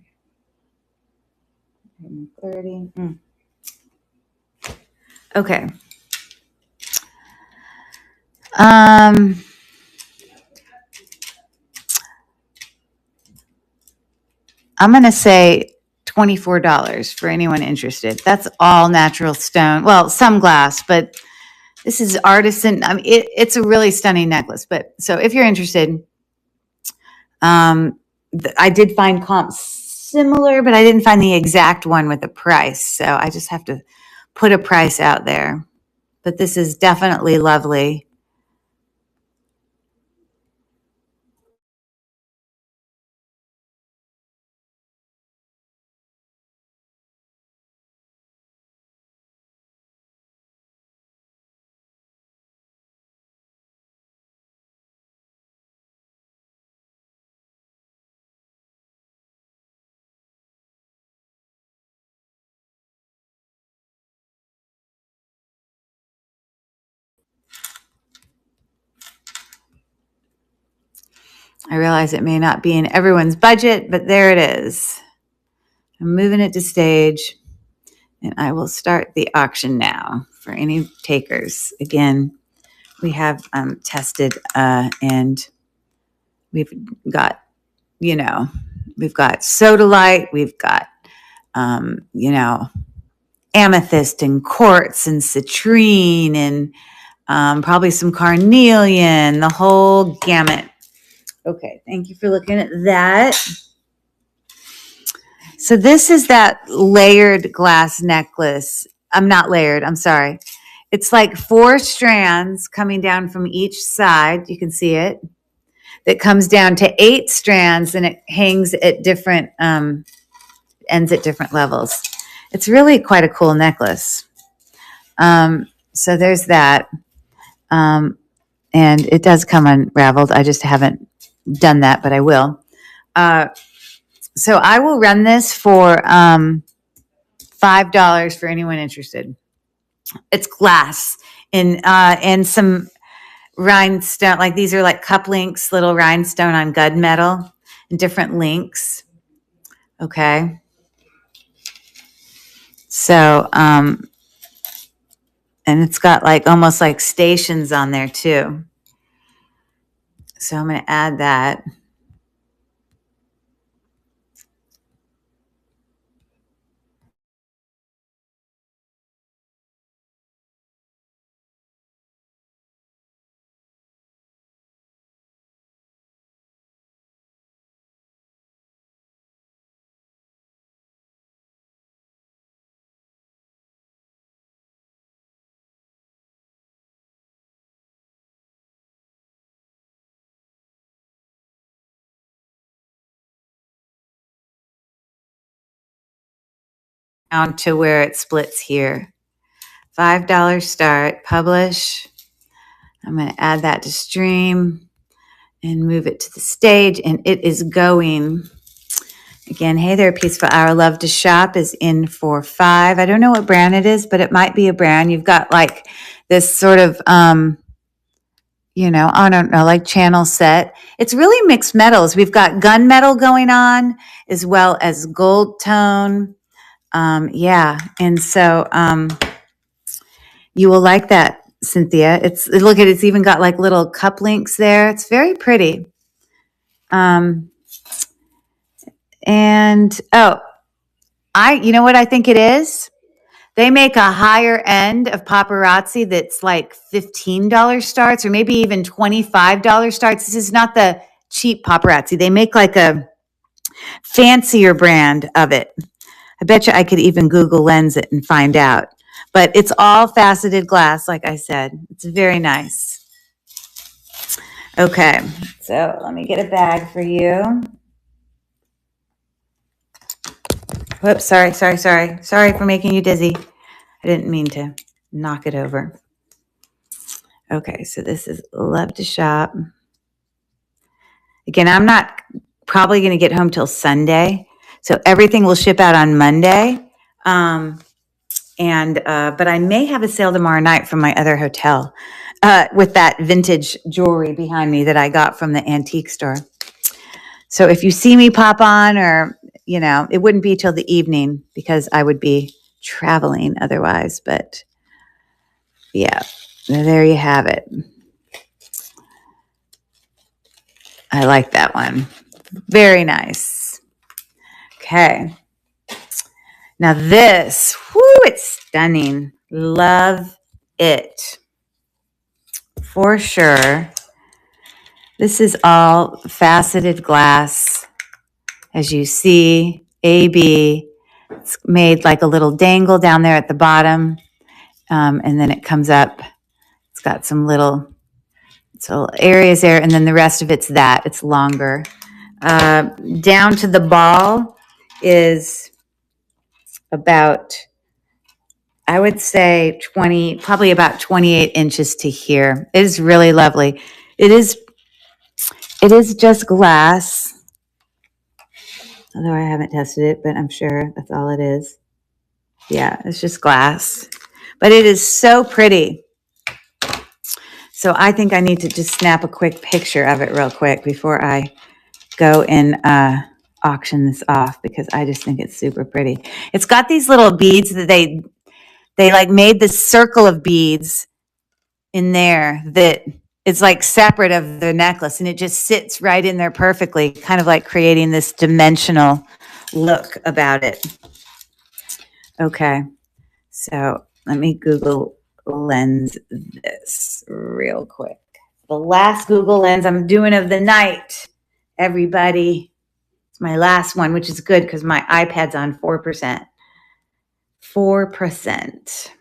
30. Okay. I'm going to say $24 for anyone interested. That's all natural stone. Well, some glass, but this is artisan. I mean, it's a really stunning necklace. But so if you're interested, I did find comps similar, but I didn't find the exact one with the price. So I just have to put a price out there. But this is definitely lovely. I realize it may not be in everyone's budget, but there it is. I'm moving it to stage, and I will start the auction now for any takers. Again, we have tested and we've got, we've got sodalite, we've got, amethyst and quartz and citrine and probably some carnelian, the whole gamut. Okay, thank you for looking at that. So this is that layered glass necklace. I'm not layered, I'm sorry. It's like 4 strands coming down from each side. You can see it. That comes down to 8 strands and it hangs at different, ends at different levels. It's really quite a cool necklace. So there's that. And it does come unraveled. I just haven't done that, but I will. So I will run this for $5 for anyone interested. It's glass and some rhinestone. Like these are like cup links, little rhinestone on gunmetal and different links. Okay. So, and it's got like almost like stations on there too. So I'm going to add that. down to where it splits here. $5 start, publish. I'm going to add that to stream and move it to the stage, and it is going. Again, hey there, Peaceful Hour. Love to Shop is in for $5. I don't know what brand it is, but it might be a brand. You've got like this sort of, I don't know, like channel set. It's really mixed metals. We've got gunmetal going on as well as gold tone. Yeah. And so you will like that, Cynthia. Look at it's even got like little cup links there. It's very pretty. And you know what I think it is? They make a higher end of paparazzi that's like $15 starts or maybe even $25 starts. This is not the cheap paparazzi. They make like a fancier brand of it. I bet you I could even Google Lens it and find out. But it's all faceted glass, like I said. It's very nice. Okay, so let me get a bag for you. Whoops, sorry. Sorry for making you dizzy. I didn't mean to knock it over. Okay, so this is Love to Shop. Again, I'm not probably going to get home till Sunday, so everything will ship out on Monday. But I may have a sale tomorrow night from my other hotel with that vintage jewelry behind me that I got from the antique store. So if you see me pop on, or it wouldn't be till the evening because I would be traveling otherwise. But yeah, there you have it. I like that one. Very nice. Okay. Now this, it's stunning. Love it. For sure. This is all faceted glass. As you see, AB. It's made like a little dangle down there at the bottom. And then it comes up. It's got some little areas there. And then the rest of it's that. It's longer. Down to the ball is about, I would say probably about 28 inches to here. It is really lovely. It is just glass. Although I haven't tested it, but I'm sure that's all it is. Yeah, it's just glass. But it is so pretty. So I think I need to just snap a quick picture of it real quick before I go and auction this off, because I just think it's super pretty. It's got these little beads that they like made this circle of beads in there that it's like separate of the necklace, and it just sits right in there perfectly, kind of like creating this dimensional look about it. Okay, so let me Google Lens this real quick. The last Google Lens I'm doing of the night, everybody. It's my last one, which is good because my iPad's on 4%. 4%.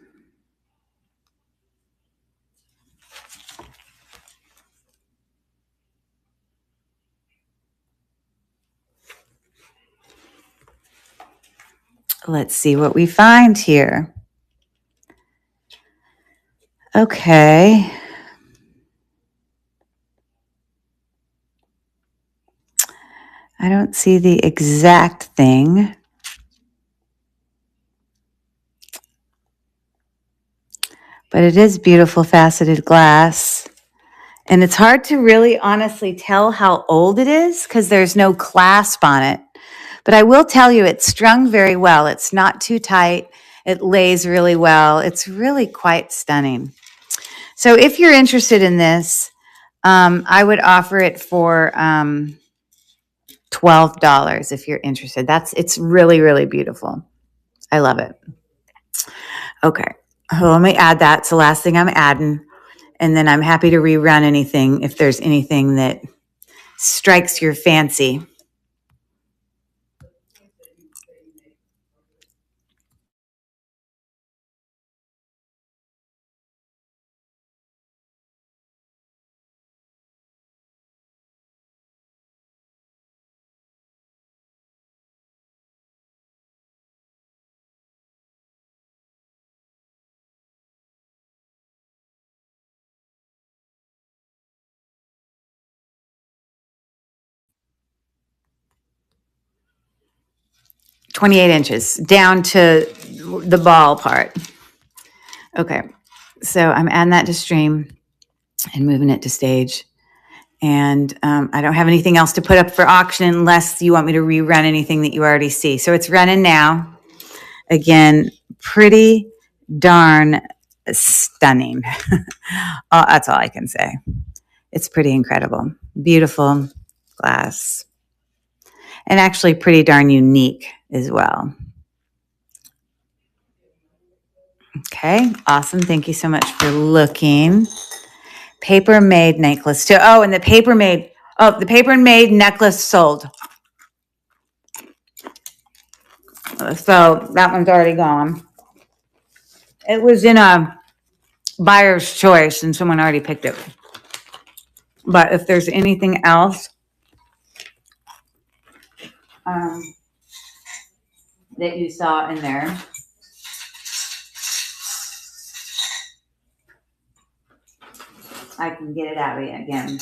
Let's see what we find here. Okay. I don't see the exact thing. But it is beautiful faceted glass. And it's hard to really honestly tell how old it is because there's no clasp on it. But I will tell you, it's strung very well. It's not too tight. It lays really well. It's really quite stunning. So if you're interested in this, I would offer it for $12 if you're interested. It's really, really beautiful. I love it. Okay. Oh, let me add that. It's the last thing I'm adding. And then I'm happy to rerun anything if there's anything that strikes your fancy. 28 inches down to the ball part. Okay, so I'm adding that to stream and moving it to stage. And I don't have anything else to put up for auction unless you want me to rerun anything that you already see. So it's running now. Again, pretty darn stunning. That's all I can say. It's pretty incredible. Beautiful glass. And actually pretty darn unique as well. Okay, awesome. Thank you so much for looking. Paper Made necklace too. Oh, and the Paper Made necklace sold. So that one's already gone. It was in a buyer's choice and someone already picked it. But if there's anything else that you saw in there, I can get it out of you again.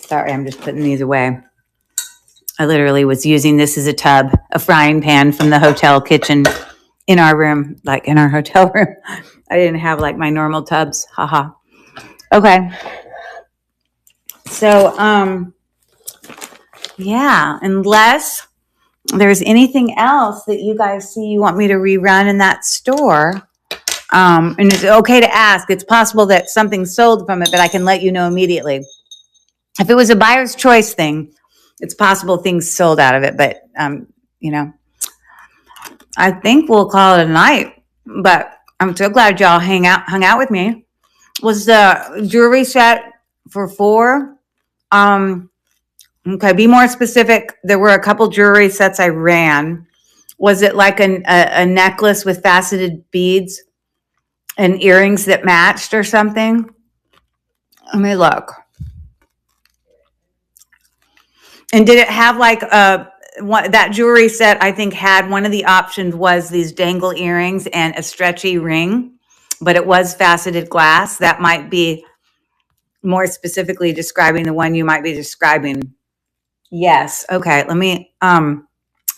Sorry, I'm just putting these away. I literally was using this as a tub, a frying pan from the hotel kitchen in our room, like in our hotel room. I didn't have like my normal tubs. Haha. Okay. So, yeah, unless there's anything else that you guys see you want me to rerun in that store, and it's okay to ask. It's possible that something sold from it, but I can let you know immediately. If it was a buyer's choice thing, it's possible things sold out of it, but, you know, I think we'll call it a night, but I'm so glad y'all hung out with me. Was the jewelry set for 4? Okay, be more specific. There were a couple jewelry sets I ran. Was it like a necklace with faceted beads and earrings that matched or something? Let me look. And did it have like that jewelry set? I think had one of the options was these dangle earrings and a stretchy ring, but it was faceted glass. That might be more specifically describing the one you might be describing. Yes. Okay. Let me, I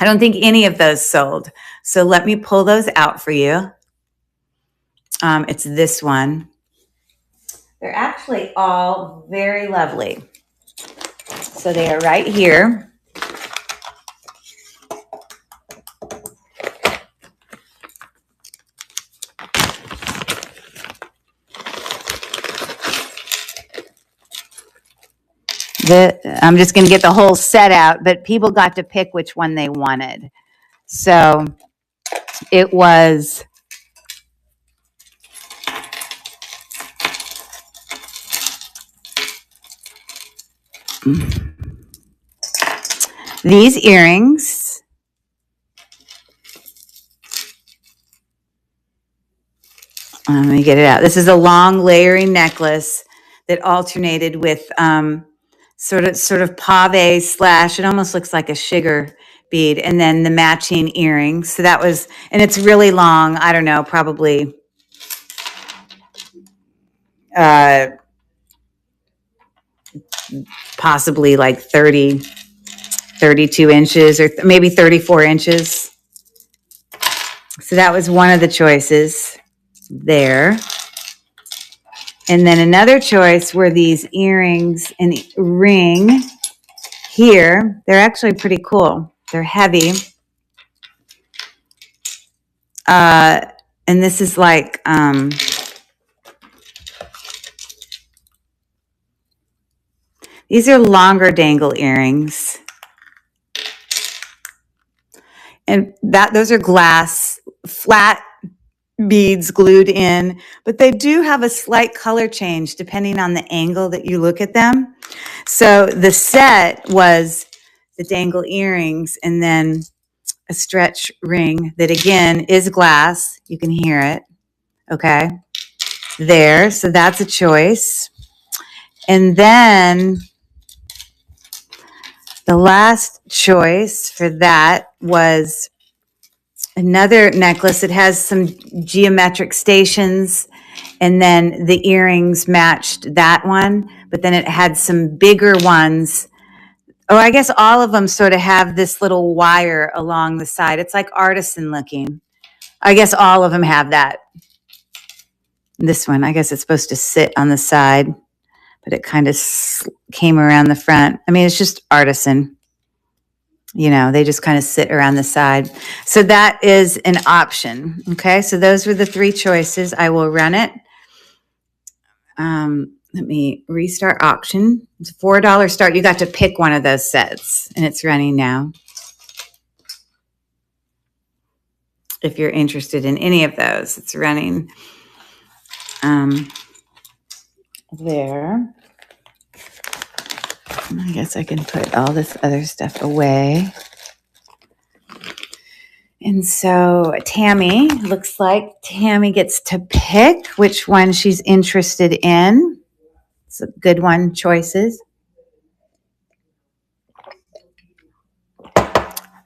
don't think any of those sold. So let me pull those out for you. It's this one. They're actually all very lovely. So they are right here. I'm just going to get the whole set out, but people got to pick which one they wanted. So it was these earrings. Let me get it out. This is a long layering necklace that alternated with sort of pave slash, it almost looks like a sugar bead, and then the matching earrings. So that was, and it's really long. I don't know, probably possibly like 32 inches or maybe 34 inches. So that was one of the choices there. And then another choice were these earrings and ring here. They're actually pretty cool. They're heavy. And this is like, these are longer dangle earrings. And those are glass, flat beads glued in, but they do have a slight color change depending on the angle that you look at them. So the set was the dangle earrings and then a stretch ring that again is glass. You can hear it. Okay. There. So that's a choice. And then the last choice for that was another necklace. It has some geometric stations, and then the earrings matched that one, but then it had some bigger ones. Oh, I guess all of them sort of have this little wire along the side. It's like artisan looking. I guess all of them have that. This one, I guess it's supposed to sit on the side, but it kind of came around the front. I mean, it's just artisan. You know, they just kind of sit around the side. So that is an option. Okay, so those were the three choices. I will run it. Let me restart auction. It's a $4 start. You got to pick one of those sets, and it's running now. If you're interested in any of those, it's running there. I guess I can put all this other stuff away. And so Tammy, looks like Tammy gets to pick which one she's interested in. It's a good one, choices.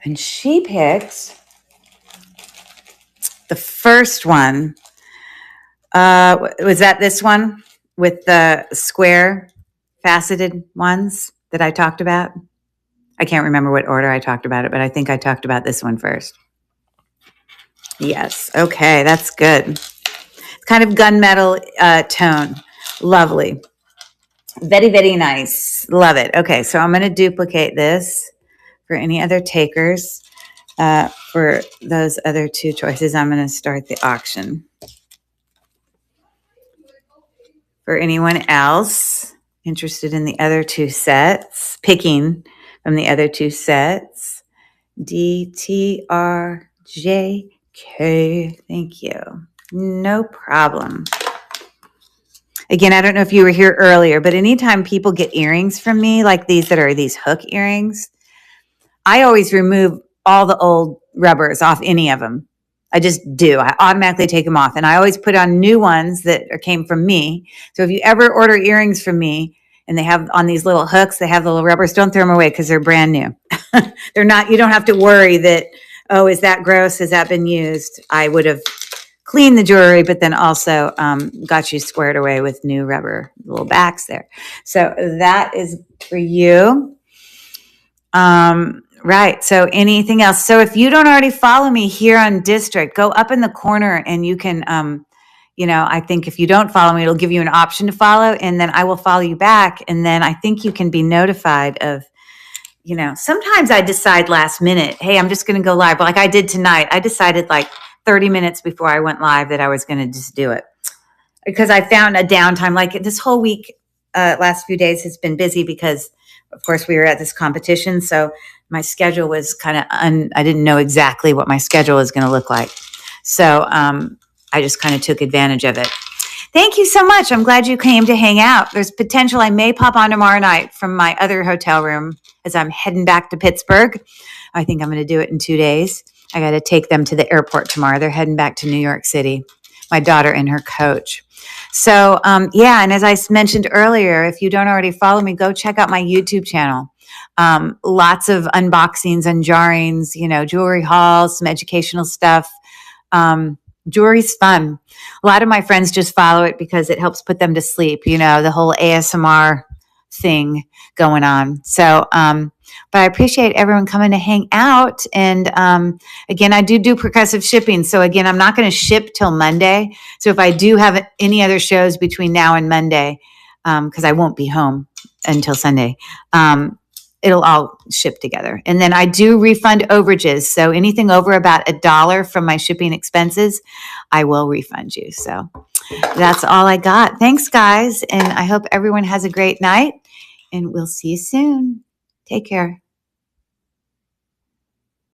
And she picked the first one. Was that this one with the square faceted ones that I talked about? I can't remember what order I talked about it, but I think I talked about this one first. Yes. Okay, that's good. It's kind of gunmetal tone. Lovely. Very, very nice. Love it. Okay, so I'm going to duplicate this for any other takers. For those other two choices, I'm going to start the auction. For anyone else interested in the other two sets, picking from the other two sets, DTRJK. Thank you. No problem. Again, I don't know if you were here earlier, but anytime people get earrings from me, like these that are these hook earrings, I always remove all the old rubbers off any of them. I just do. I automatically take them off. And I always put on new ones that came from me. So if you ever order earrings from me and they have on these little hooks, they have the little rubbers, don't throw them away because they're brand new. They're not, you don't have to worry that, oh, is that gross? Has that been used? I would have cleaned the jewelry, but then also got you squared away with new rubber little backs there. So that is for you. Right. So anything else? So if you don't already follow me here on District, go up in the corner and you can, I think if you don't follow me, it'll give you an option to follow, and then I will follow you back. And then I think you can be notified of, sometimes I decide last minute, hey, I'm just going to go live. But like I did tonight, I decided like 30 minutes before I went live that I was going to just do it because I found a downtime. Like this whole week, last few days has been busy because of course we were at this competition. So my schedule was kind of, I didn't know exactly what my schedule was going to look like. So I just kind of took advantage of it. Thank you so much. I'm glad you came to hang out. There's potential I may pop on tomorrow night from my other hotel room as I'm heading back to Pittsburgh. I think I'm going to do it in 2 days. I got to take them to the airport tomorrow. They're heading back to New York City, my daughter and her coach. So, and as I mentioned earlier, if you don't already follow me, go check out my YouTube channel. Lots of unboxings, unjarrings, jewelry hauls, some educational stuff. Jewelry's fun. A lot of my friends just follow it because it helps put them to sleep, the whole ASMR thing going on. So, but I appreciate everyone coming to hang out. And again, I do progressive shipping. So again, I'm not going to ship till Monday. So if I do have any other shows between now and Monday, because I won't be home until Sunday, it'll all ship together. And then I do refund overages. So anything over about $1 from my shipping expenses, I will refund you. So that's all I got. Thanks, guys. And I hope everyone has a great night. And we'll see you soon. Take care.